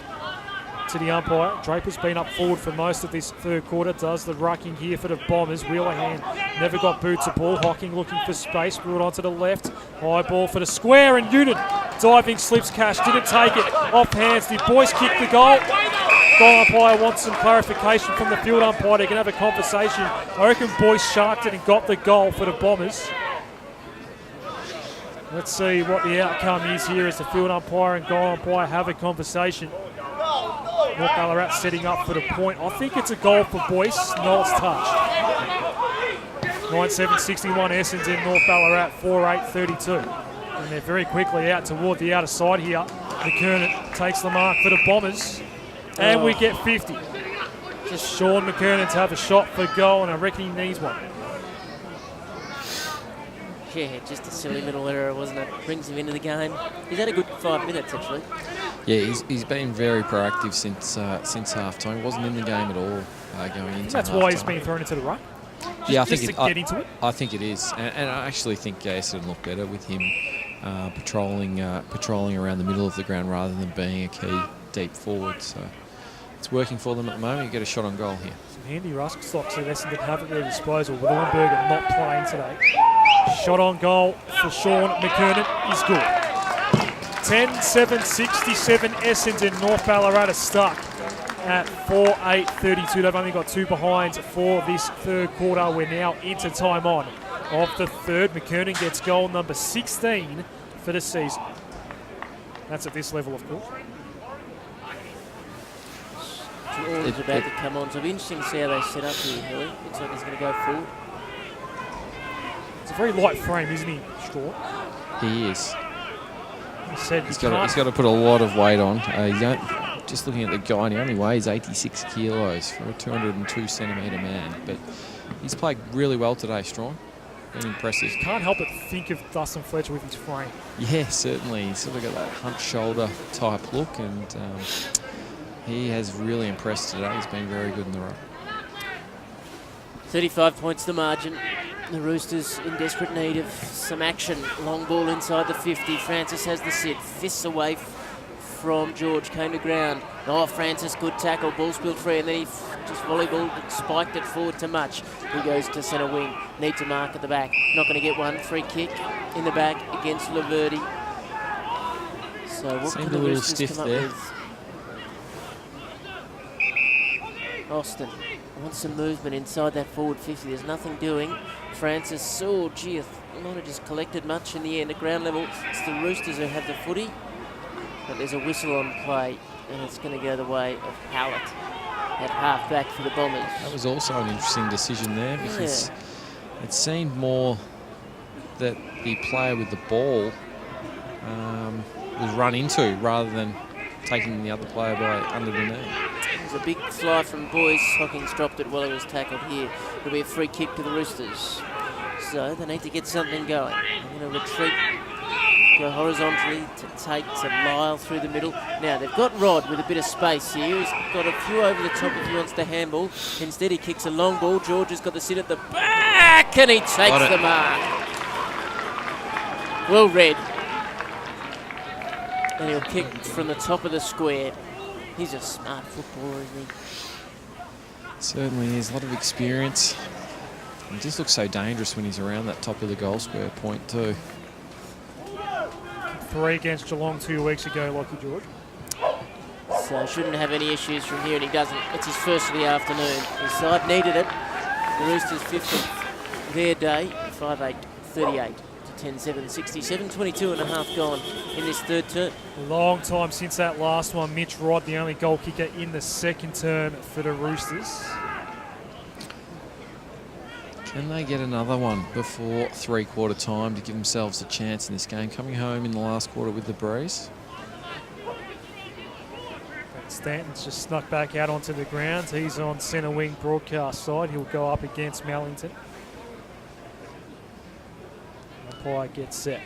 A: to the umpire. Draper's been up forward for most of this third quarter, does the rucking here for the Bombers. Wheelerhand never got boots of ball. Hocking looking for space, brought onto the left. High ball for the square, and Newton diving slips Cash, didn't take it. Off hands, did Boyce kick the goal? Goal umpire wants some clarification from the field umpire. They can have a conversation. I reckon Boyce sharked it and got the goal for the Bombers. Let's see what the outcome is here as the field umpire and goal umpire have a conversation. North Ballarat setting up for the point. I think it's a goal for Boyce. No, it's touch. 9-7-61 Essendon, North Ballarat 4-8-32. And they're very quickly out toward the outer side here. McKernan takes the mark for the Bombers. And we get 50. Just Sean McKernan to have a shot for goal, and I reckon he needs one.
B: Yeah, just a silly little error, wasn't it? Brings him into the game. He's had a good 5 minutes, actually.
D: Yeah, he's been very proactive since half time. He wasn't in the game at all going into
A: That's why he's been thrown into the ruck.
D: Yeah, I
A: just
D: think
A: to get into it.
D: I think it is, and I actually think Essendon look better with him patrolling around the middle of the ground rather than being a key deep forward. So it's working for them at the moment. You get a shot on goal here.
A: Some handy rusk stocks that Essendon have at their disposal. With Ornberger not playing today. Shot on goal for Sean McKernan is good. 10-7-67 Essendon. North Ballarat are stuck at 4-8-32. They've only got 2 behinds for this third quarter. We're now into time on of the third. McKernan gets goal number 16 for the season. That's at this level, of course.
B: It's about to come on, so it'll be interesting to see how they set up here, Hilly. Looks like he's going to go forward.
A: It's a very light frame, isn't he, Straw?
D: He is.
A: He's
D: got to put a lot of weight on. Just looking at the guy, he only weighs 86 kilos for a 202 centimetre man. But he's played really well today, Strong. Been impressive.
A: Can't help but think of Dustin Fletcher with his frame.
D: Yeah, certainly. He's sort of got that hunched shoulder type look, and he has really impressed today. He's been very good in the row.
B: 35 points the margin. The Roosters in desperate need of some action. Long ball inside the 50. Francis has the sit. Fists away from George. Came to ground. Oh, Francis, good tackle. Ball spilled free, and then he just volleyballed, spiked it forward to Much. He goes to centre wing. Needs a mark at the back. Not going to get one. Free kick in the back against Laverty. So what can the Roosters come up with? Austin wants some movement inside that forward 50. There's nothing doing. Francis, oh gee, I might have just collected much in the end. At ground level, it's the Roosters who have the footy. But there's a whistle on play, and it's going to go the way of Howlett at half back for the Bombers.
D: That was also an interesting decision there, because it seemed more that the player with the ball was run into rather than taking the other player by under the knee.
B: It was a big fly from Boyce. Hockings dropped it while he was tackled here. It'll be a free kick to the Roosters. So they need to get something going. They're going to retreat, go horizontally to take to Lyle through the middle. Now they've got Rod with a bit of space here. He's got a few over the top if he wants to handball. Instead he kicks a long ball. George has got the sit at the back, and he takes the mark. Well read. And he'll kick from the top of the square. He's a smart footballer, isn't he?
D: Certainly is. A lot of experience. He just looks so dangerous when he's around that top of the goal square point too.
A: 3 against Geelong 2 weeks ago, Lockie George.
B: So shouldn't have any issues from here, and he doesn't. It's his first of the afternoon. His side needed it. The Roosters 5th of their day, 5-8-38 to 10-7, 67, 22 and a half gone in this third term.
A: Long time since that last one. Mitch Rod, the only goal kicker in the second term for the Roosters.
D: Can they get another one before three-quarter time to give themselves a chance in this game? Coming home in the last quarter with the breeze.
A: Stanton's just snuck back out onto the ground. He's on centre wing broadcast side. He'll go up against Mellington. Umpire gets set.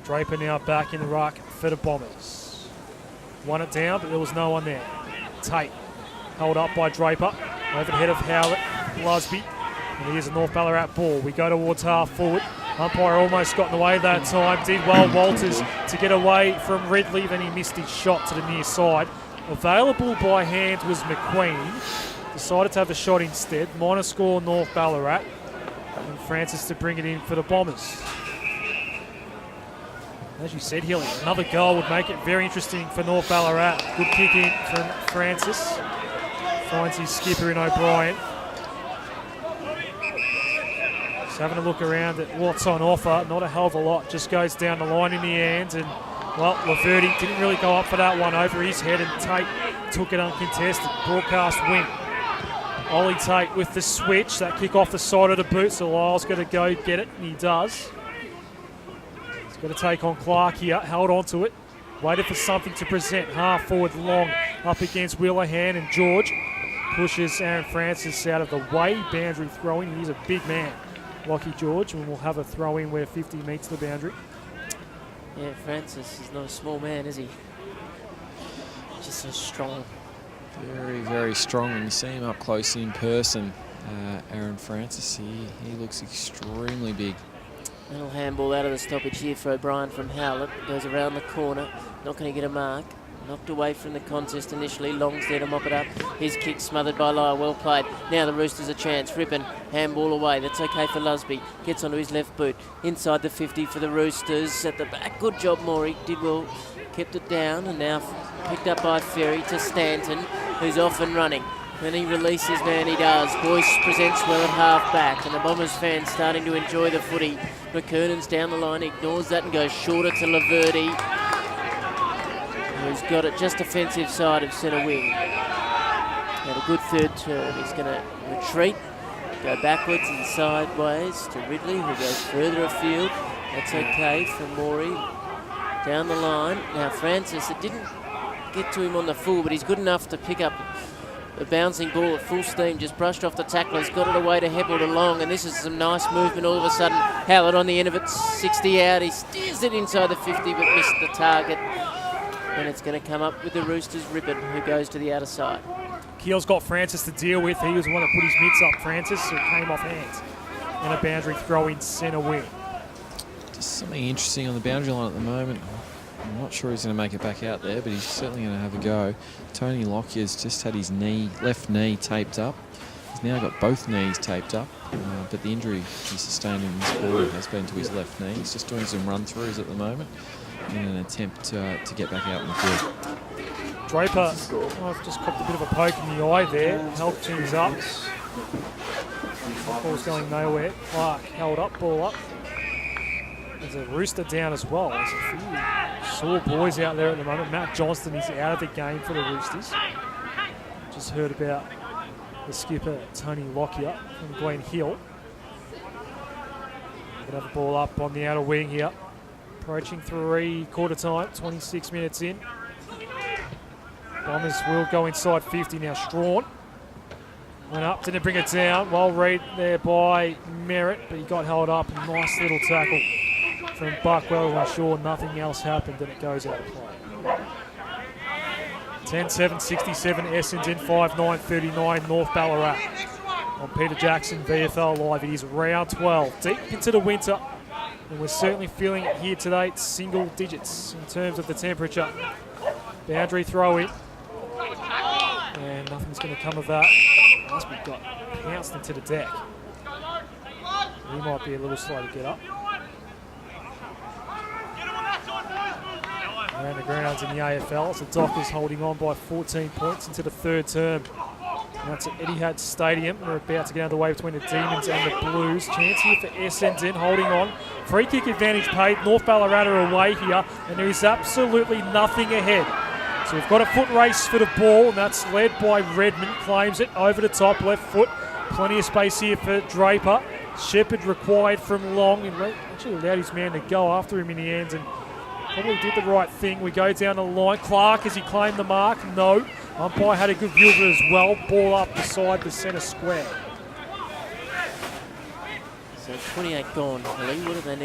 A: Draper now back in the ruck for the Bombers. Won it down, but there was no one there. Tate held up by Draper. Overhead of Howlett, Lusby. And here's a North Ballarat ball. We go towards half forward. Umpire almost got in the way that time. Did well, Walters, to get away from Ridley. Then he missed his shot to the near side. Available by hand was McQueen. Decided to have a shot instead. Minor score North Ballarat. And Francis to bring it in for the Bombers. As you said, Hilly, another goal would make it very interesting for North Ballarat. Good kick in from Francis. Finds his skipper in O'Brien. Just having a look around at what's on offer. Not a hell of a lot. Just goes down the line in the end. And, well, Laverty didn't really go up for that one over his head. And Tate took it uncontested. Broadcast win. Ollie Tate with the switch. That kick off the side of the boot. So Lyle's got to go get it. And he does. He's got to take on Clark here. Held on to it. Waited for something to present. Half forward long up against Wheelahan. And George pushes Aaron Francis out of the way. Boundary throwing. He's a big man. Lockie George, and we'll have a throw in where 50 meets the boundary.
B: Yeah, Francis is not a small man, is he? Just so strong.
D: Very, very strong. When you see him up close in person, Aaron Francis, he looks extremely big.
B: Little handball out of the stoppage here for O'Brien from Howlett. Goes around the corner, not going to get a mark. Knocked away from the contest initially. Long's there to mop it up. His kick smothered by Lyle. Well played. Now the Roosters a chance. Rippon, handball away. That's okay for Lusby. Gets onto his left boot. Inside the 50 for the Roosters. At the back. Good job, Morey. Did well. Kept it down. And now picked up by Ferry to Stanton, who's off and running. Then he releases, man, he does. Boyce presents well at half back. And the Bombers fans starting to enjoy the footy. McKernan's down the line. Ignores that and goes shorter to Laverty, who's got it just defensive side of centre wing. Had a good third turn. He's going to retreat, go backwards and sideways to Ridley, who goes further afield. That's okay for Morey. Down the line. Now Francis, it didn't get to him on the full, but he's good enough to pick up the bouncing ball at full steam. Just brushed off the tacklers, got it away to Heppel to Long, and this is some nice movement all of a sudden. Howlett on the end of it, 60 out. He steers it inside the 50, but missed the target. And it's going to come up with the Roosters' Rippon, who goes to the outer side.
A: Keel's got Francis to deal with. He was the one that put his mitts up, Francis, so it came off hands. And a boundary throw in centre wing.
D: Just something interesting on the boundary line at the moment. I'm not sure he's going to make it back out there, but he's certainly going to have a go. Tony Lockyer's just had his left knee taped up. He's now got both knees taped up, but the injury he sustained in this quarter has been to his left knee. He's just doing some run-throughs at the moment in an attempt to get back out in the field.
A: Draper, I've just copped a bit of a poke in the eye there, helped things up. Ball's going nowhere. Clark held up, ball up. There's a Rooster down as well. There's a few sore boys out there at the moment. Matt Johnston is out of the game for the Roosters. Just heard about the skipper, Tony Lockyer from Glen Hill. Gonna have a ball up on the outer wing here. Approaching three-quarter time, 26 minutes in. Bombers will go inside 50 now. Strawn went up, didn't bring it down. Well read there by Merritt, but he got held up. Nice little tackle from Buckwell to ensure nothing else happened, and it goes out of play. 10-7, 67, Essendon, 5-9, 39, North Ballarat. On Peter Jackson, VFL Live, it is round 12, deep into the winter. And we're certainly feeling it here today. It's single digits in terms of the temperature. Boundary throw in. And nothing's going to come of that. Unless we got pounced into the deck. He might be a little slow to get up. Around the grounds in the AFL. So Dockers holding on by 14 points into the third term. And that's at Etihad Stadium. We're about to get underway between the Demons and the Blues. Chance here for Essendon, holding on. Free kick advantage paid. North Ballarat are away here, and there is absolutely nothing ahead. So we've got a foot race for the ball, and that's led by Redmond. Claims it over the top, left foot. Plenty of space here for Draper. Shepherd required from Long. He actually allowed his man to go after him in the end, and probably did the right thing. We go down the line. Clark, has he claimed the mark? No. Umpire had a good view of it as well. Ball up beside the centre square.
B: So 28 gone, Hilly. What do they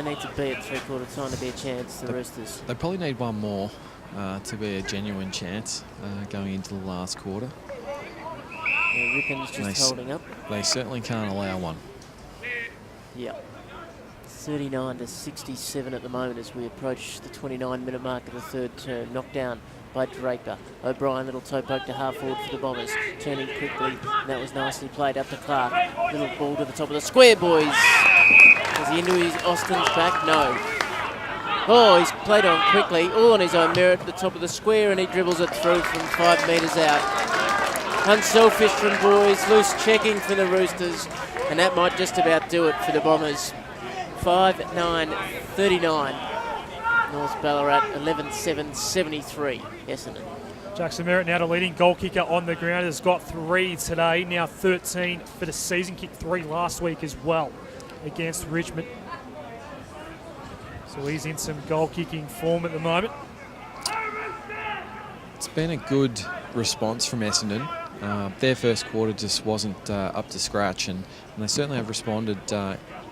B: need to be at three-quarter time to be a chance, the Roosters?
D: They probably need one more to be a genuine chance going into the last quarter.
B: Yeah, Rippon's just holding up.
D: They certainly can't allow one.
B: Yeah. 39 to 67 at the moment as we approach the 29-minute mark of the third term. Knocked down by Draper. O'Brien, little toe poke to half forward for the Bombers. Turning quickly, and that was nicely played up to Clark. Little ball to the top of the square, boys. Is he into his Austin's back? No. Oh, he's played on quickly, all on his own merit at the top of the square, and he dribbles it through from 5 metres out. Unselfish from boys, loose checking for the Roosters, and that might just about do it for the Bombers. 5-9-39. North Ballarat 11-7-73. Essendon.
A: Jackson Merritt now the leading goal kicker on the ground. Has got 3 today, now 13 for the season. Kicked 3 last week as well against Richmond. So he's in some goal kicking form at the moment.
D: It's been a good response from Essendon. Their first quarter just wasn't up to scratch, and they certainly have responded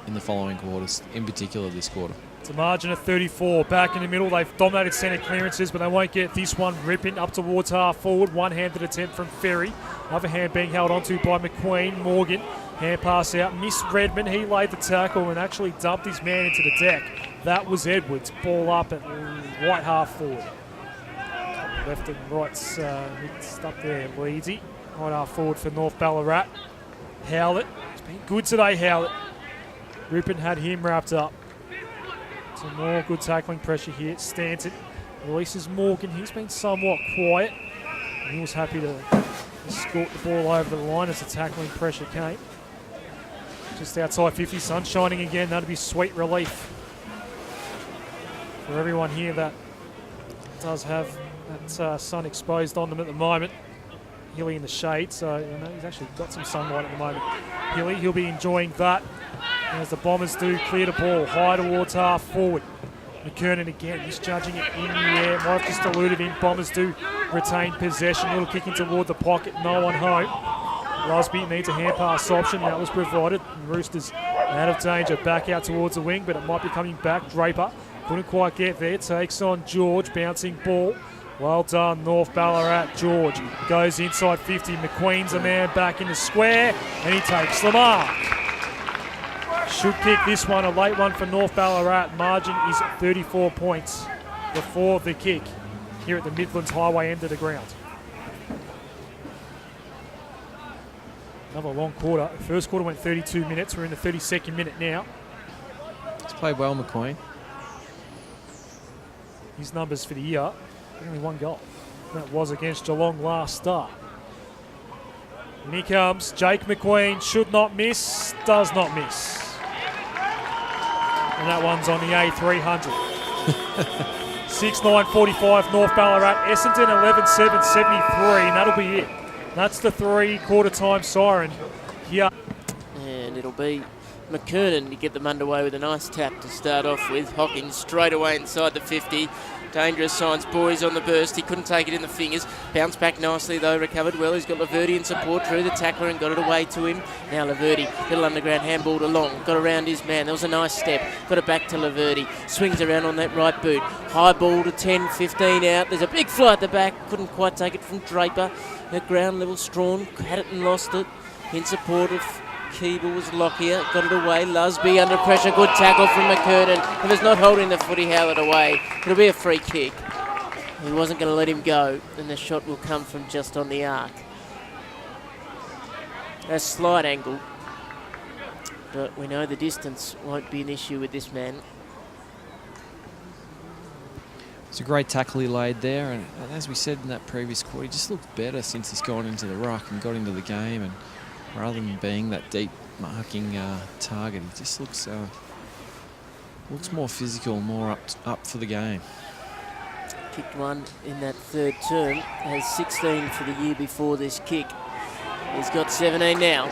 D: in the following quarters, in particular this quarter.
A: It's a margin of 34. Back in the middle, they've dominated centre clearances, but they won't get this one. Ripping up towards half forward. One-handed attempt from Ferry. Other hand being held onto by McQueen. Morgan, hand pass out. Missed Redmond. He laid the tackle and actually dumped his man into the deck. That was Edwards. Ball up at right half forward. Left and right's mixed up there. Leedsy. Right half forward for North Ballarat. Howlett. It's been good today, Howlett. Rippon had him wrapped up. Some more good tackling pressure here. Stanton releases Morgan. He's been somewhat quiet. He was happy to escort the ball over the line as the tackling pressure came. Just outside 50, sun shining again. That'd be sweet relief for everyone here that does have that sun exposed on them at the moment. Hilly in the shade, so he's actually got some sunlight at the moment. Hilly, he'll be enjoying that as the Bombers do clear the ball high towards half forward. McKernan again, misjudging it in the air. Might have just eluded him. Bombers do retain possession. Little kick in toward the pocket, no one home. Lusby needs a hand pass option. That was provided. Roosters out of danger. Back out towards the wing, but it might be coming back. Draper couldn't quite get there. Takes on George, bouncing ball. Well done, North Ballarat. George goes inside 50. McQueen's a man back in the square, and he takes the mark. Should kick this one, a late one for North Ballarat. Margin is 34 points before the kick here at the Midlands Highway end of the ground. Another long quarter. The first quarter went 32 minutes. We're in the 32nd minute now.
D: He's played well, McQueen.
A: His numbers for the year, only 1 goal. That was against Geelong last start. And here comes Jake McQueen. Should not miss. Does not miss. And that one's on the A300. 6-9-45 North Ballarat. Essendon 11-7-73. And that'll be it. That's the 3-quarter time siren here.
B: And it'll be McKernan to get them underway with a nice tap to start off with. Hawkins straight away inside the 50. Dangerous signs, boys on the burst. He couldn't take it in the fingers. Bounced back nicely though, recovered well. He's got Laverty in support, drew the tackler and got it away to him. Now Laverty, little underground handball to Long. Got around his man. That was a nice step. Got it back to Laverty. Swings around on that right boot. High ball to 10, 15 out. There's a big fly at the back. Couldn't quite take it from Draper. At ground level, Strawn had it and lost it. In support of Keeble was Lockyer, got it away. Lusby under pressure, good tackle from McKernan. If it's not holding the footy, Howlett away. It'll be a free kick. He wasn't going to let him go, and the shot will come from just on the arc. A slight angle, but we know the distance won't be an issue with this man.
D: It's a great tackle he laid there, and as we said in that previous quarter, he just looked better since he's gone into the ruck and got into the game, and rather than being that deep marking target, he just looks more physical, more up for the game.
B: Kicked one in that third term, has 16 for the year before this kick. He's got 17 now.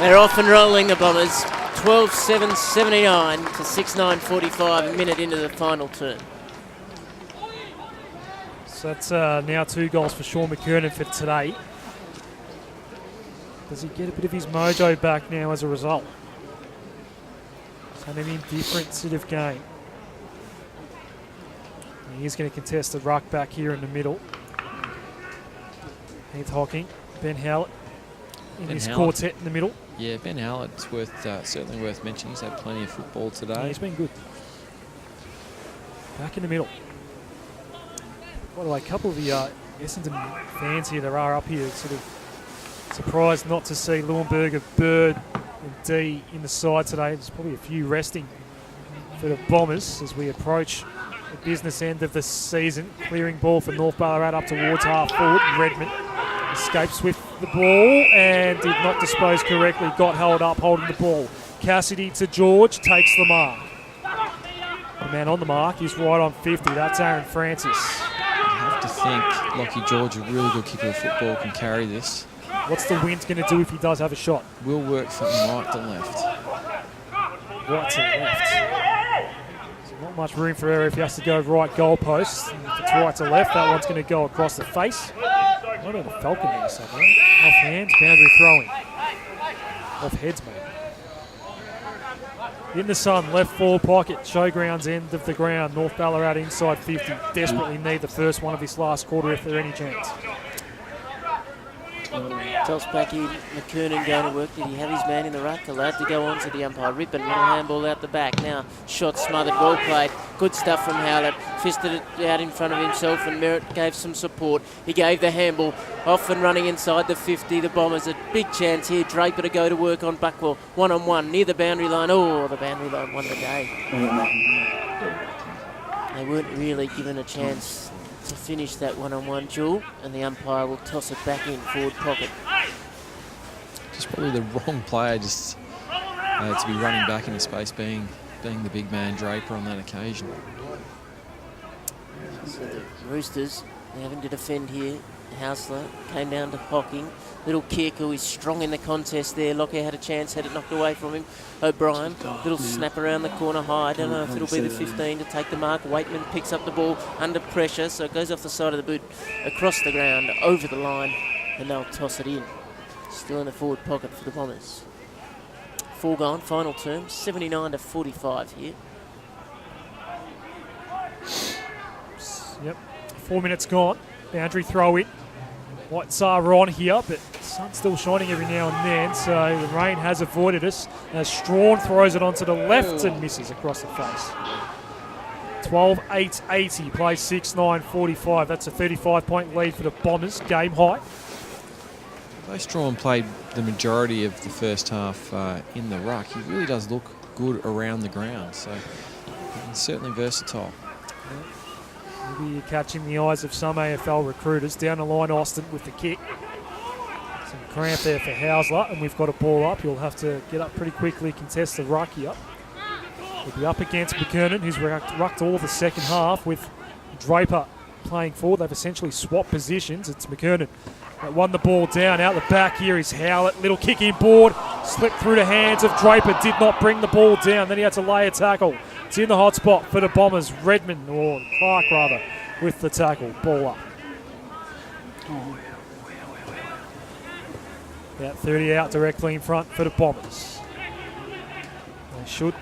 B: They're off and rolling, the Bombers. 12-7-79 to 6-9-45, a minute into the final term.
A: So that's now 2 goals for Sean McKernan for today. Does he get a bit of his mojo back now as a result? It's an indifferent sort of game. And he's going to contest the ruck back here in the middle. Heath Hocking, Ben Howlett in his quartet in the middle.
D: Yeah, Ben Hallett's certainly worth mentioning. He's had plenty of football today.
A: Yeah, he's been good. Back in the middle. By the way, a couple of the Essendon fans here, there are up here, sort of surprised not to see Leuenberger, Bird and D in the side today. There's probably a few resting for the Bombers as we approach the business end of the season. Clearing ball for North Ballarat up towards half forward. Redmond escapes with the ball and did not dispose correctly. Got held up holding the ball. Cassidy to George, takes the mark. The man on the mark is right on 50. That's Aaron Francis.
D: You have to think Lockie George, a really good kicker of football, can carry this.
A: What's the wind going to do if he does have a shot?
D: Will work from right to left.
A: Right to left. So not much room for error if he has to go right goalpost. If it's right to left, that one's going to go across the face. Might have a Falcon there somewhere. Off hands, boundary throwing. Off heads, mate. In the sun, left forward pocket, showgrounds end of the ground. North Ballarat inside 50. Desperately need the first one of this last quarter if there's any chance.
B: Telspacky, McKernan going to work. Did he have his man in the ruck? Allowed to go on to the umpire. Rippon, little handball out the back. Now, shot smothered, well played. Good stuff from Howlett. Fisted it out in front of himself, and Merritt gave some support. He gave the handball off and running inside the 50. The Bombers, a big chance here. Draper to go to work on Buckwell. 1-on-1 near the boundary line. Oh, the boundary line won the day. They weren't really given a chance to finish that 1-on-1 duel, and the umpire will toss it back in forward pocket.
D: Just probably the wrong player just to be running back into space, being the big man Draper on that occasion.
B: So the Roosters, they're having to defend here. Hausler came down to Hocking. Little kick, who is strong in the contest there. Lockyer had a chance, had it knocked away from him. O'Brien, little snap around the corner high. I don't know if it'll be the 15 to take the mark. Waitman picks up the ball under pressure, so it goes off the side of the boot, across the ground, over the line, and they'll toss it in. Still in the forward pocket for the Bombers. 4 gone, final term, 79 to 45 here.
A: Yep, 4 minutes gone. Boundary throw in. Lights are on here, but the sun's still shining every now and then, so the rain has avoided us. As Strawn throws it onto the left and misses across the face. 12-8-80, play 6-9-45. That's a 35-point lead for the Bombers, game high.
D: Though Strawn played the majority of the first half in the ruck, he really does look good around the ground, so he's certainly versatile.
A: Maybe you're catching the eyes of some AFL recruiters. Down the line, Austin with the kick. Some cramp there for Hausler, and we've got a ball up. You'll have to get up pretty quickly, contest the ruck here. We'll be up against McKernan, who's rucked all of the second half with Draper playing forward. They've essentially swapped positions. It's McKernan that won the ball down. Out the back here is Howlett. Little kick in board. Slipped through the hands of Draper. Did not bring the ball down. Then he had to lay a tackle. It's in the hot spot for the Bombers. Redmond, or Clark rather, with the tackle. Ball up. About 30 out directly in front for the Bombers. They should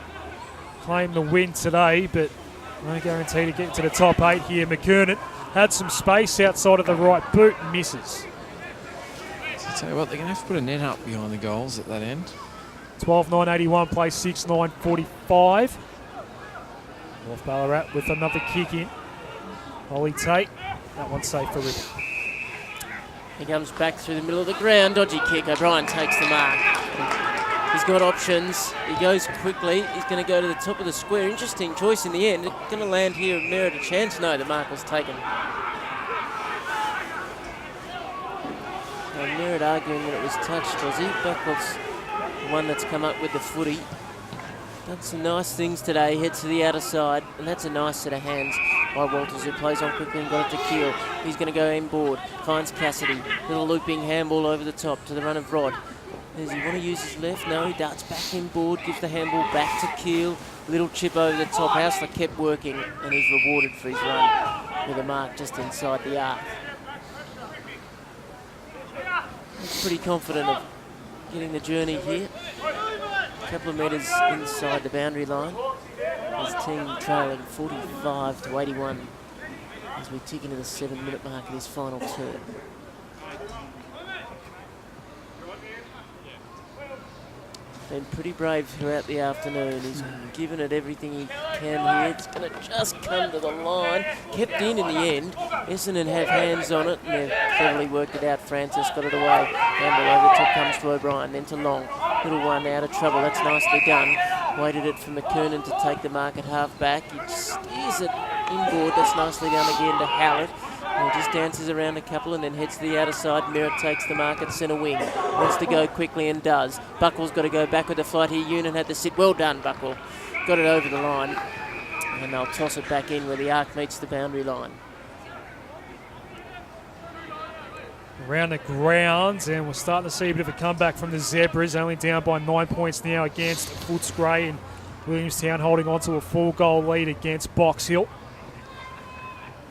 A: claim the win today, but no guarantee to get to the top 8 here. McKernan had some space outside of the right boot and misses.
D: So tell you what, they're going to have to put a net up behind the goals at that end.
A: 12-9-81, play 6-9-45. North Ballarat with another kick in. Holly Tate, that one's safe for Rippon.
B: He comes back through the middle of the ground, dodgy kick. O'Brien takes the mark. He's He's got options. He goes quickly. He's going to go to the top of the square. Interesting choice in the end. Going to land here at Merritt a chance. No, the mark was taken. Merritt arguing that it was touched, was he? Buckle's the one that's come up with the footy. Done some nice things today. Heads to the outer side, and that's a nice set of hands by Walters, who plays on quickly and got it to Keel. He's going to go inboard. Finds Cassidy. Little looping handball over the top to the run of Rod. Does he want to use his left? No, he darts back inboard, gives the handball back to Keel. Little chip over the top. Hausler kept working, and he's rewarded for his run with a mark just inside the arc. He's pretty confident of getting the journey here. A couple of metres inside the boundary line. His team trailing 45 to 81 as we tick into the 7-minute mark of this final term. Been pretty brave throughout the afternoon. He's given it everything he can here. It's going to just come to the line. Kept in the end. Essendon have hands on it, and they've cleverly worked it out. Francis got it away. Handball over the top comes to O'Brien, then to Long. Little one out of trouble. That's nicely done. Waited it for McKernan to take the mark at half-back. He steers it inboard. That's nicely done again to Hallett. He just dances around a couple and then heads to the outer side. Merritt takes the mark at centre wing. Wants to go quickly and does. Buckle's got to go back with the flight here. Union had to sit. Well done, Buckle. Got it over the line. And they'll toss it back in where the arc meets the boundary line.
A: Around the grounds, and we're starting to see a bit of a comeback from the Zebras, only down by 9 points now against Footscray, and Williamstown holding on to a 4-goal lead against Box Hill.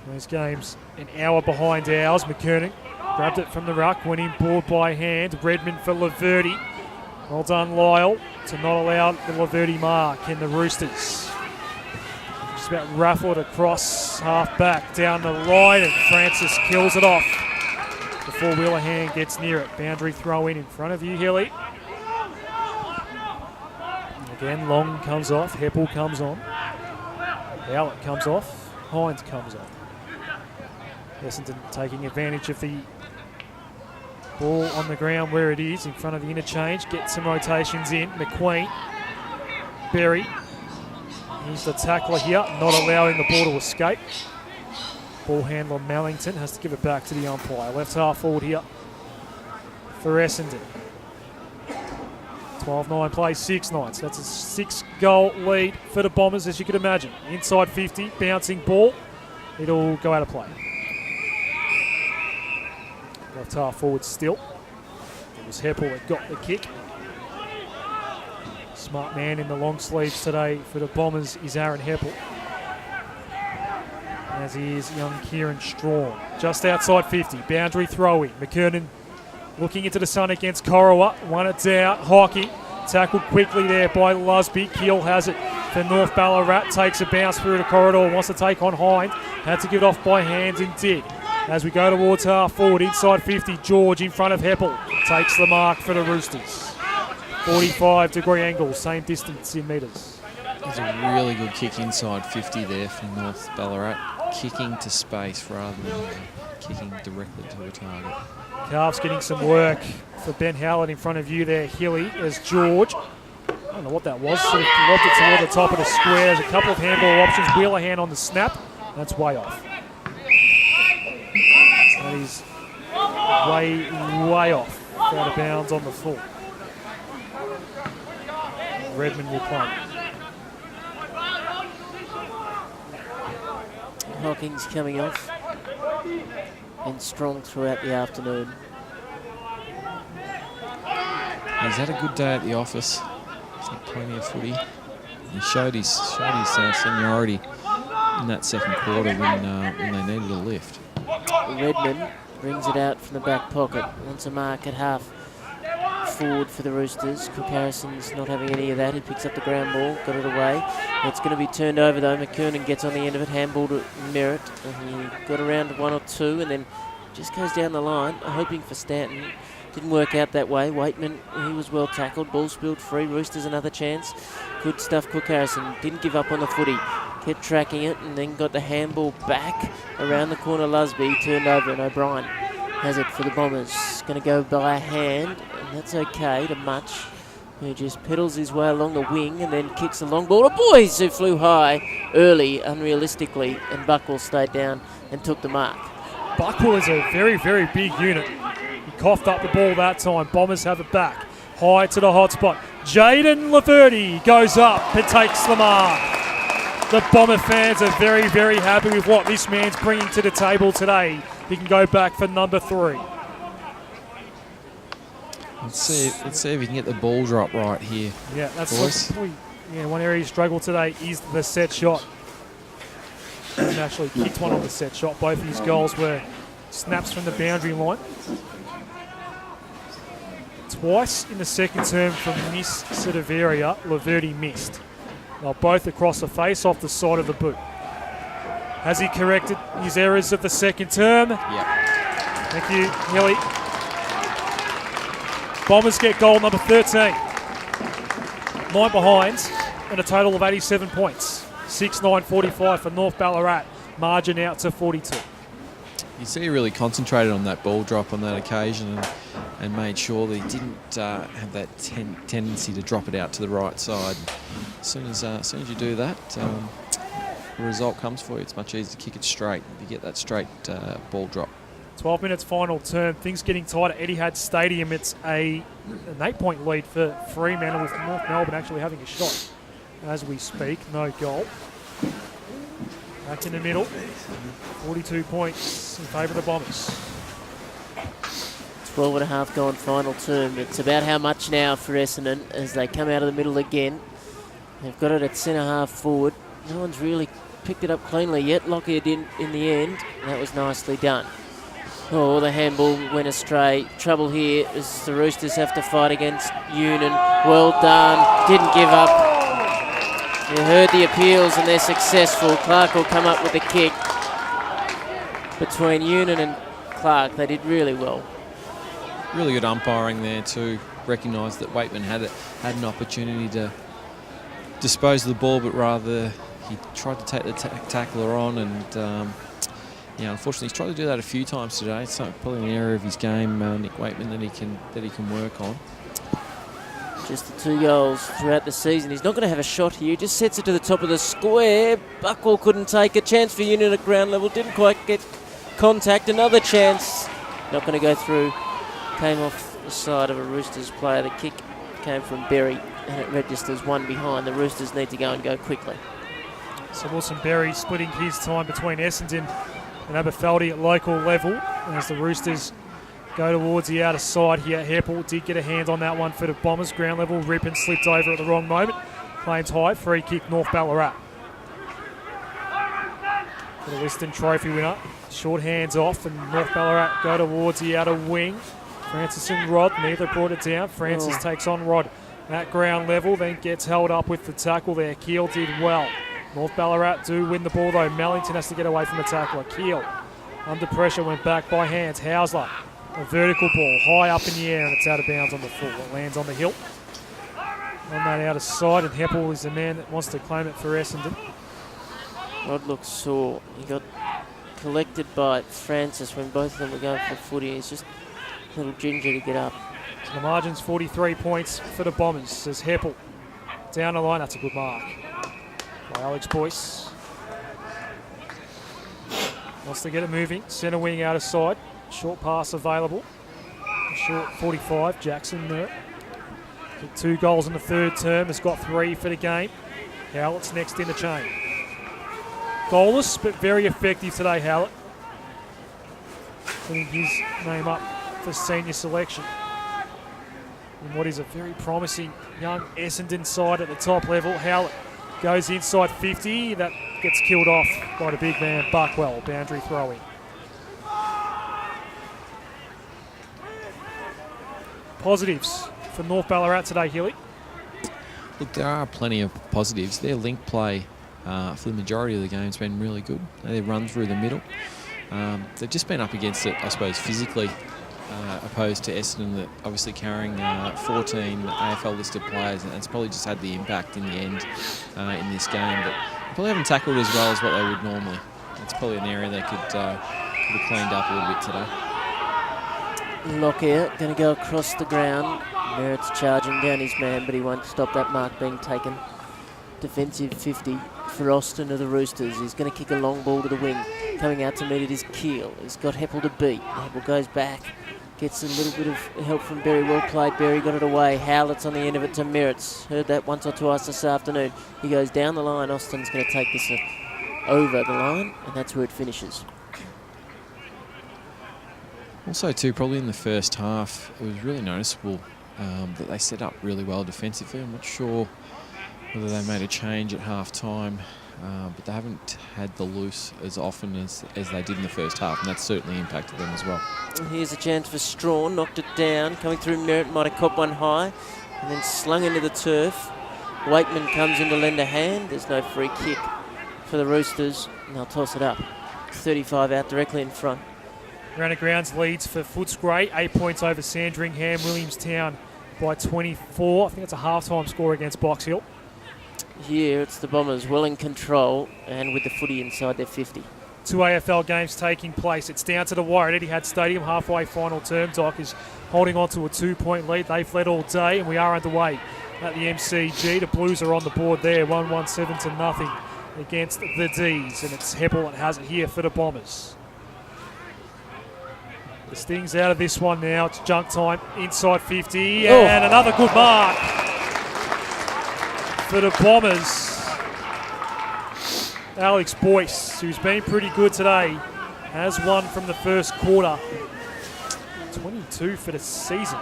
A: Those games an hour behind ours. McKernan grabbed it from the ruck, went inboard by hand. Redmond for Laverty. Well done, Lyle, to not allow the Laverty mark in the Roosters. Just about ruffled across half-back down the line, and Francis kills it off before Wheelahan gets near it. Boundary throw in front of you, Hilly. Again, Long comes off, Heppel comes on. Howlett comes off, Hines comes on. Essendon taking advantage of the ball on the ground where it is, in front of the interchange. Get some rotations in. McQueen, Berry. He's the tackler here, not allowing the ball to escape. Ball handler Mellington has to give it back to the umpire. Left half forward here for Essendon. 12-9 plays 6-9. So that's a 6-goal lead for the Bombers, as you could imagine. Inside 50, bouncing ball. It'll go out of play. Left half forward still. It was Heppel that got the kick. Smart man in the long sleeves today for the Bombers is Aaron Heppel, as he is young Kieran Strawn. Just outside 50, boundary throw-in. McKernan looking into the sun against Corowa. Won it down, Hockey. Tackled quickly there by Lusby. Keel has it for North Ballarat. Takes a bounce through the corridor, wants to take on Hind. Had to give it off by hands and did. As we go towards half forward, inside 50, George in front of Heppel. Takes the mark for the Roosters. 45-degree angle, same distance in metres.
D: There's a really good kick inside 50 there from North Ballarat. Kicking to space rather than kicking directly to the target.
A: Calves getting some work for Ben Howlett in front of you there, Hilly, as George. I don't know what that was. Sort of lobbed it toward the top of the square. There's a couple of handball options. Wheelahan on the snap. That's way off. That is way off. Out of bounds on the full. Redmond will play.
B: Hawkins coming off. Been strong throughout the afternoon.
D: He's had a good day at the office. He's had plenty of footy. He showed his seniority in that second quarter when they needed a lift.
B: Redmond brings it out from the back pocket. Wants a mark at half forward for the Roosters. Cook Harrison's not having any of that. He picks up the ground ball, got it away. It's going to be turned over though. McKernan gets on the end of it, handball to Merritt. And he got around to 1 or 2 and then just goes down the line, hoping for Stanton. Didn't work out that way. Waitman, he was well tackled. Ball spilled free. Roosters another chance. Good stuff, Cook Harrison. Didn't give up on the footy. Kept tracking it and then got the handball back around the corner. Lusby turned over and O'Brien has it for the Bombers. Going to go by hand, and that's okay to much. who just pedals his way along the wing and then kicks a long ball to Boys, who flew high early, unrealistically, and Buckwell stayed down and took the mark.
A: Buckwell is a very, very big unit. He coughed up the ball that time. Bombers have it back. High to the hot spot. Jaden Laverty goes up and takes the mark. The Bomber fans are very, very happy with what this man's bringing to the table today. He can go back for number 3.
D: Let's see if he can get the ball drop right here.
A: Yeah, that's
D: boys.
A: one area he struggled today is the set shot. He actually kicked one on the set shot. Both of his goals were snaps from the boundary line. Twice in the second term from this sort of area, Laverty missed. Well, both across the face off the side of the boot. Has he corrected his errors of the second term?
D: Yeah.
A: Thank you, Hilly. Bombers get goal number 13. 9 behind and a total of 87 points. 6-9-45 for North Ballarat. Margin out to 42.
D: You see he really concentrated on that ball drop on that occasion and made sure that he didn't have that tendency to drop it out to the right side. As soon as you do that, the result comes for you. It's much easier to kick it straight if you get that straight ball drop.
A: 12 minutes final term. Things getting tight at Etihad Stadium. It's an 8-point lead for Fremantle, with North Melbourne actually having a shot as we speak. No goal. Back in the middle. 42 points in favour of the Bombers.
B: 12 and a half gone final term. It's about how much now for Essendon as they come out of the middle again. They've got it at centre-half forward. No one's really picked it up cleanly yet. Lockyer did in the end. That was nicely done. Oh, the handball went astray. Trouble here as the Roosters have to fight against Union. Well done. Didn't give up. You heard the appeals and they're successful. Clark will come up with a kick. Between Union and Clark, they did really well.
D: Really good umpiring there too. Recognised that Waitman had an opportunity to dispose of the ball, but rather he tried to take the tackler on, and unfortunately he's tried to do that a few times today. It's probably an area of his game, Nick Waitman, that he can work on.
B: Just the 2 goals throughout the season. He's not going to have a shot here. Just sets it to the top of the square. Buckwell couldn't take a chance for Union at ground level. Didn't quite get contact. Another chance. Not going to go through. Came off the side of a Roosters player. The kick came from Berry, and it registers 1 behind. The Roosters need to go and go quickly.
A: So Wilson Berry splitting his time between Essendon and Aberfeldy at local level as the Roosters go towards the outer side here. Heppel did get a hand on that one for the Bombers. Ground level, Rippon slipped over at the wrong moment. Claims high, free kick North Ballarat. For the Liston Trophy winner. Short hands off and North Ballarat go towards the outer wing. Francis and Rod, neither brought it down. Francis takes on Rod at ground level, then gets held up with the tackle there. Keel did well. North Ballarat do win the ball though. Mellington has to get away from the tackler. Keel under pressure, went back by hands. Hausler, a vertical ball high up in the air, and it's out of bounds on the full. It lands on the hill. On that outer side, and Heppel is the man that wants to claim it for Essendon.
B: Rod looks sore. He got collected by Francis when both of them were going for footy. He's just a little ginger to get up.
A: So the margin's 43 points for the Bombers, says Heppel. Down the line, that's a good mark by Alex Boyce. Wants to get it moving. Centre wing out of side. Short pass available. Short 45, Jackson there. 2 goals in the third term, has got 3 for the game. Howlett's next in the chain. Goalless, but very effective today, Howlett. Putting his name up for senior selection. In what is a very promising young Essendon side at the top level. Howlett goes inside 50. That gets killed off by the big man, Buckwell. Boundary throwing. Positives for North Ballarat today, Hilly?
D: Look, there are plenty of positives. Their link play for the majority of the game has been really good. They run through the middle. They've just been up against it, I suppose, physically, opposed to Essendon, that obviously carrying 14 AFL listed players, and it's probably just had the impact in the end in this game. But they probably haven't tackled as well as what they would normally. It's probably an area they could have cleaned up a little bit today.
B: Lockout going to go across the ground. Merritt's charging down his man, but he won't stop that mark being taken. Defensive 50 for Austin of the Roosters. He's going to kick a long ball to the wing. Coming out to meet at his keel. He's got Heppel to beat. Heppel goes back. Gets a little bit of help from Berry. Well played, Berry. Got it away. Howlett's on the end of it to Merritt's. Heard that once or twice this afternoon. He goes down the line. Austin's going to take this over the line, and that's where it finishes.
D: Also, too, probably in the first half, it was really noticeable that they set up really well defensively. I'm not sure whether they made a change at half-time, but they haven't had the loose as often as they did in the first half, and that's certainly impacted them as well.
B: And here's a chance for Strawn. Knocked it down. Coming through Merritt, might have copped one high, and then slung into the turf. Wakeman comes in to lend a hand. There's no free kick for the Roosters, and they'll toss it up. 35 out directly in front.
A: Round of grounds leads for Footscray, 8 points over Sandringham. Williamstown by 24. I think it's a half-time score against Box Hill.
B: Here it's the Bombers well in control and with the footy inside their 50.
A: 2 AFL games taking place. It's down to the wire at Etihad Stadium, halfway final term. Doc is holding on to a 2-point lead. They've led all day, and we are underway at the MCG. The Blues are on the board there, 1-1-7-0 against the D's, and it's Heppel that has it here for the Bombers. The Sting's out of this one now. It's junk time, inside 50, and another good mark for the Bombers. Alex Boyce, who's been pretty good today, has one from the first quarter. 22 for the season.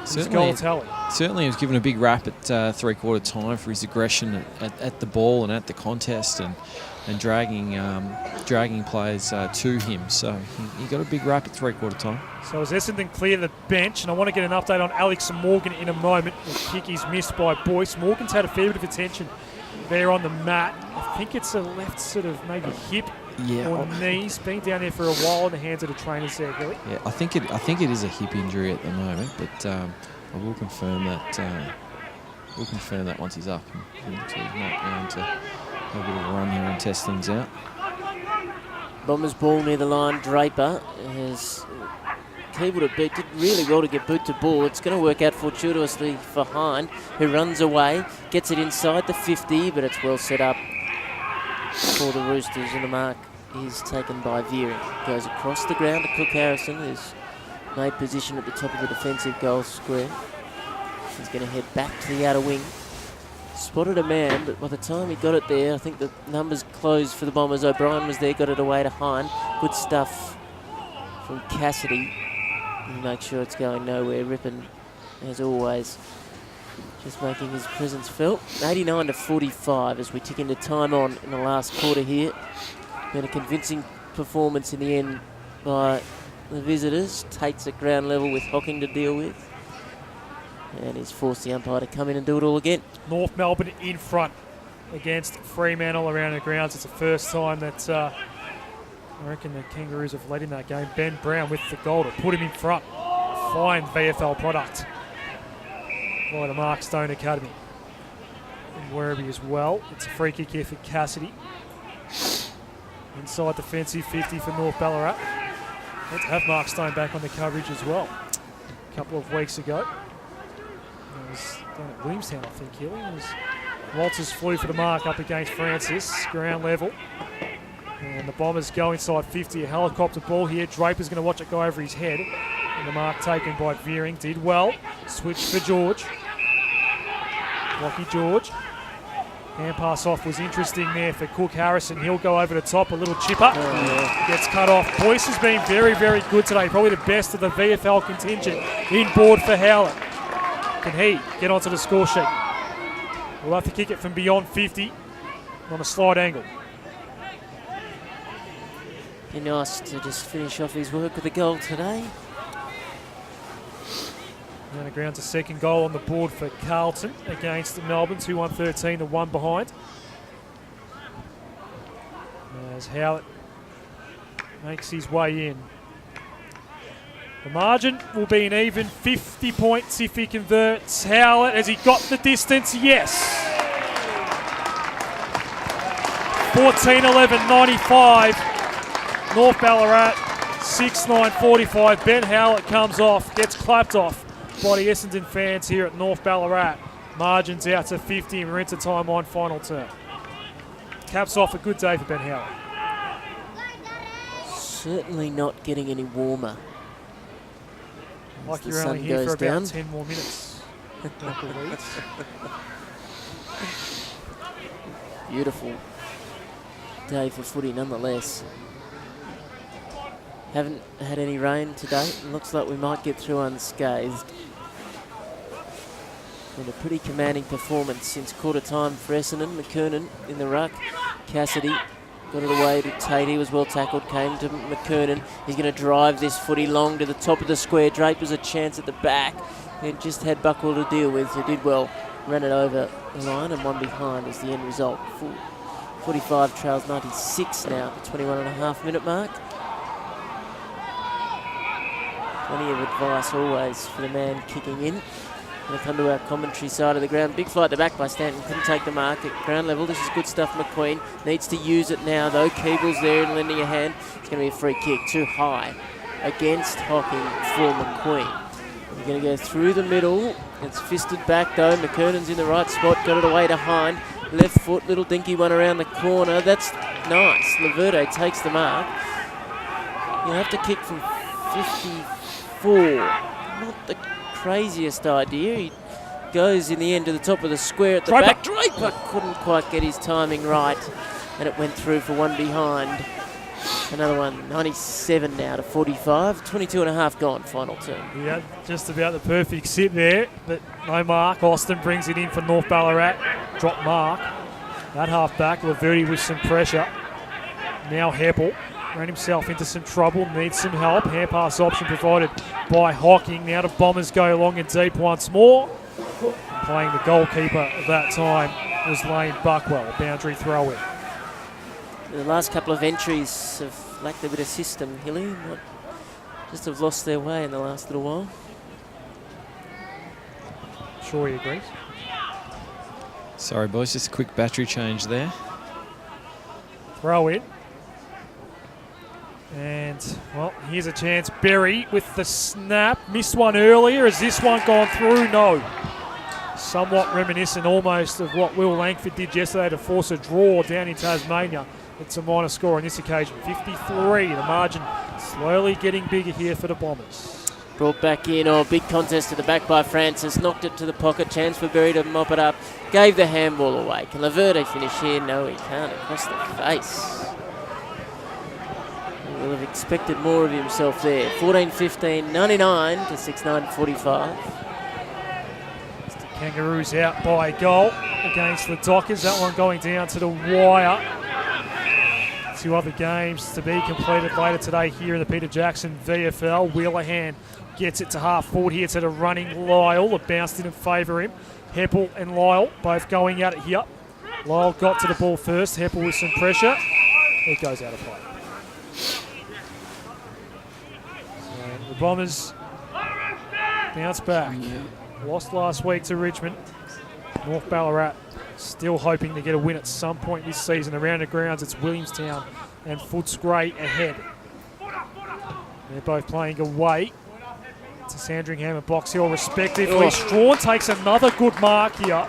A: His goal tally.
D: Certainly he was given a big rap at three-quarter time for his aggression at the ball and at the contest and dragging players to him. So he got a big rap at three-quarter time.
A: So as Essendon clear the bench, and I want to get an update on Alex Morgan in a moment. The kick is missed by Boyce. Morgan's had a fair bit of attention there on the mat. I think it's a left sort of maybe hip or knees. Been down there for a while in the hands of the trainers there, Billy.
D: Yeah, I think it is a hip injury at the moment, but I will confirm that. We'll confirm that once he's up. And he's not going to have a bit of a run here and test things out.
B: Bombers ball near the line. Draper has able to beat, did really well to get boot to ball. It's going to work out fortuitously for Hind, who runs away, gets it inside the 50, but it's well set up for the Roosters, and the mark is taken by Veering. Goes across the ground to Cook Harrison, who's made position at the top of the defensive goal square. He's going to head back to the outer wing. Spotted a man, but by the time he got it there, I think the numbers closed for the Bombers. O'Brien was there, got it away to Hind. Good stuff from Cassidy. And make sure it's going nowhere. Rippon, as always, just making his presence felt. 89-45 as we tick into time on in the last quarter here. Been a convincing performance in the end by the visitors. Tate's at ground level with Hocking to deal with. And he's forced the umpire to come in and do it all again.
A: North Melbourne in front against Fremantle around the grounds. It's the first time that I reckon the Kangaroos have led in that game. Ben Brown with the goal to put him in front. Fine VFL product by the Mark Stone Academy. And Werribee as well. It's a free kick here for Cassidy. Inside defensive 50 for North Ballarat. Let's have Mark Stone back on the coverage as well. A couple of weeks ago. It was down at Williamstown, I think, Hilly. Walters flew for the mark up against Francis, ground level. And the Bombers go inside 50, a helicopter ball here. Draper's going to watch it go over his head. And the mark taken by Veering. Did well. Switch for George. Rocky George. Hand pass off was interesting there for Cook Harrison. He'll go over the top, a little chipper. Gets cut off. Boyce has been very, very good today. Probably the best of the VFL contingent in board for Howlett. Can he get onto the score sheet? We'll have to kick it from beyond 50 on a slight angle.
B: Be nice to just finish off his work with a goal today.
A: Down the ground's a second goal on the board for Carlton against Melbourne, 2-1-13, the one behind. As Howlett makes his way in. The margin will be an even 50 points if he converts. Howlett, has he got the distance? Yes. 14-11-95. North Ballarat 6:9:45. Ben Howlett comes off, gets clapped off by the Essendon fans here at North Ballarat. Margins out to 50 and we're into time on final term. Caps off a good day for Ben Howlett.
B: Certainly not getting any warmer.
A: Like
B: the
A: you're
B: sun
A: only here for
B: goes
A: about
B: down.
A: 10 more minutes.
B: Beautiful day for footy nonetheless. Haven't had any rain today. It looks like we might get through unscathed. Been a pretty commanding performance since quarter time for Essendon. McKernan in the ruck. Cassidy got it away to Tate. He was well tackled. Came to McKernan. He's going to drive this footy long to the top of the square. Draper's a chance at the back. He just had Buckwell to deal with. He did well. Ran it over the line and one behind is the end result. 45 trails 96 now at the 21.5-minute mark. Plenty of advice always for the man kicking in. Going to come to our commentary side of the ground. Big fly at the back by Stanton. Couldn't take the mark at ground level. This is good stuff. McQueen needs to use it now though. Keeble's there and lending a hand. It's going to be a free kick. Too high against Hocking for McQueen. We're going to go through the middle. It's fisted back though. McKernan's in the right spot. Got it away to Hind. Left foot. Little dinky one around the corner. That's nice. Laverde takes the mark. You'll have to kick from 54. Not the craziest idea. He goes in the end to the top of the square at the back. Draper couldn't quite get his timing right and it went through for one behind. Another one, 97 now to 45. 22.5 gone, final term.
A: Yeah, just about the perfect sit there, but no mark. Austin brings it in for North Ballarat. Drop mark. That half back, Laverde with some pressure. Now Heppel ran himself into some trouble, needs some help. Hand pass option provided by Hocking. Now the Bombers go long and deep once more. Playing the goalkeeper at that time was Lane Buckwell, a boundary throw in.
B: The last couple of entries have lacked a bit of system, Hilly. Just have lost their way in the last little while.
A: Sure he agrees.
D: Sorry, boys, just a quick battery change there.
A: Throw in. And, well, here's a chance. Berry with the snap. Missed one earlier. Has this one gone through? No. Somewhat reminiscent almost of what Will Langford did yesterday to force a draw down in Tasmania. It's a minor score on this occasion. 53. The margin slowly getting bigger here for the Bombers.
B: Brought back in. Big contest at the back by Francis. Knocked it to the pocket. Chance for Berry to mop it up. Gave the handball away. Can Laverde finish here? No, he can't. Across the face. He will have expected more of himself there. 14-15, 99 to 6-9-45.
A: Kangaroos out by goal against the Dockers. That one going down to the wire. Two other games to be completed later today here in the Peter Jackson VFL. Wheelerhan gets it to half forward here to the running Lyle. It bounced in and favour him. Heppel and Lyle both going at it here. Lyle got to the ball first. Heppel with some pressure. It goes out of play. So the Bombers bounce back. Lost last week to Richmond. North Ballarat still hoping to get a win at some point this season. Around the grounds, it's Williamstown and Footscray ahead. They're both playing away to Sandringham and Box Hill respectively. Strawn takes another good mark here.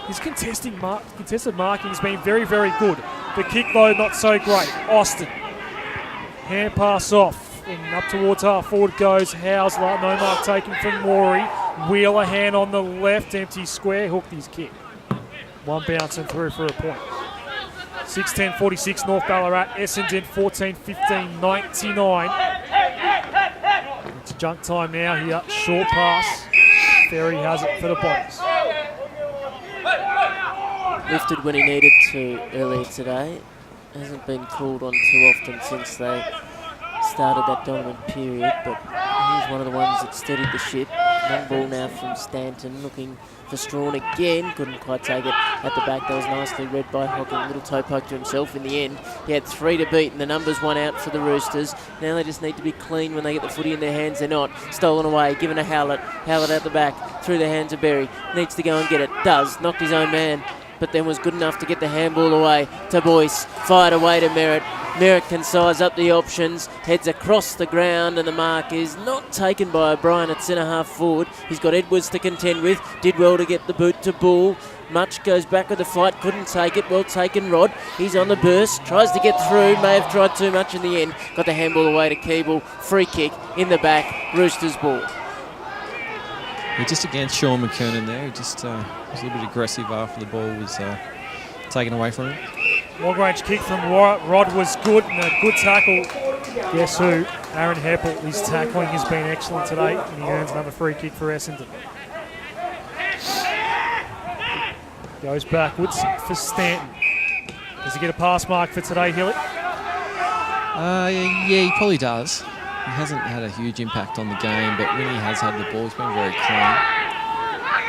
A: His contested marking has been very, very good. The kick, though, not so great. Austin. Hand pass off. And up towards half forward goes Hausler. No mark taken from Morey. Wheelerhan on the left. Empty square. Hooked his kick. One bouncing through for a point. 6-10-46 North Ballarat. Essendon 14-15, 99. It's junk time now here. Short pass. Ferry has it for the Bombers.
B: Lifted when he needed to earlier today. Hasn't been called on too often since they started that dominant period, but he's one of the ones that steadied the ship. Long ball now from Stanton, looking for Strawn again. Couldn't quite take it at the back. That was nicely read by Hocking. Little toe poke to himself in the end. He had 3 to beat, and the numbers won out for the Roosters. Now they just need to be clean when they get the footy in their hands. They're not. Stolen away, given to Howlett. Howlett out the back, through the hands of Berry. Needs to go and get it. Does. Knocked his own man, but then was good enough to get the handball away to Boyce. Fired away to Merritt. Merritt can size up the options, heads across the ground, and the mark is not taken by O'Brien at centre half forward. He's got Edwards to contend with, did well to get the boot to Bull. Much goes back with the fight, couldn't take it, well taken Rod. He's on the burst, tries to get through, may have tried too much in the end. Got the handball away to Keeble, free kick in the back, Roosters ball.
D: Yeah, just against Sean McKernan there, he just was a little bit aggressive after the ball was taken away from him.
A: Long range kick from Rod was good, and a good tackle. Guess who? Aaron Heppel. His tackling has been excellent today, and he earns another free kick for Essendon. Goes backwards for Stanton. Does he get a pass mark for today, Hillick?
D: Yeah, he probably does. He hasn't had a huge impact on the game, but when he has had the ball, he's been very clean.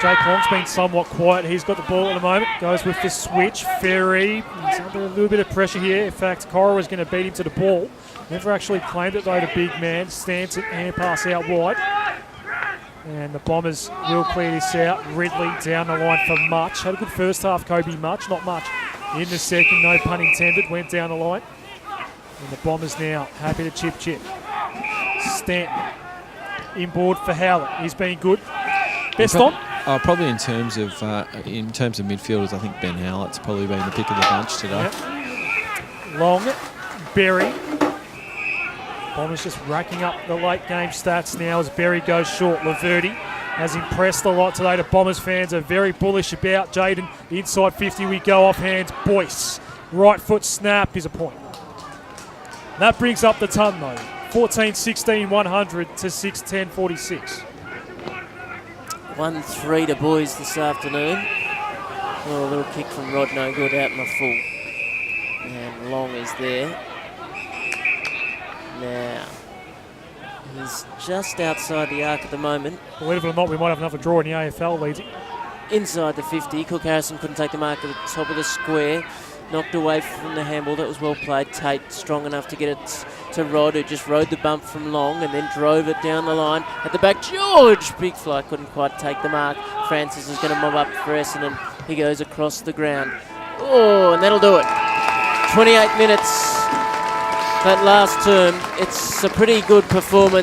A: Jake Long's been somewhat quiet. He's got the ball at the moment. Goes with the switch. Ferry. He's under a little bit of pressure here. In fact, Cora was going to beat him to the ball. Never actually claimed it though, the big man. Stanton, hand pass out wide. And the Bombers will clear this out. Ridley down the line for Much. Had a good first half, Kobe Much. Not much in the second, no pun intended. Went down the line. And the Bombers now happy to chip. Stanton inboard for Howlett. He's been good. Best on?
D: Probably in terms of midfielders, I think Ben Howlett's probably been the pick of the bunch today.
A: Yep. Long, Berry. Bombers just racking up the late game stats now as Berry goes short. Laverty has impressed a lot today. The Bombers fans are very bullish about Jaden. Inside 50 we go off hands. Boyce. Right foot snap is a point. That brings up the ton though. 14-16, 100 to 6-10-46.
B: 1-3 to boys this afternoon. Oh, a little kick from Rod, no good, out in the full. And Long is there. Now, he's just outside the arc at the moment.
A: Believe it or not, we might have another draw in the AFL, Leedsy.
B: Inside the 50, Cook Harrison couldn't take the mark at the top of the square. Knocked away from the handball, that was well played. Tate strong enough to get it to Rod, who just rode the bump from Long and then drove it down the line. At the back, George! Big fly couldn't quite take the mark. Francis is going to mob up for Essendon. He goes across the ground. Oh, and that'll do it. 28 minutes that last term. It's a pretty good performance.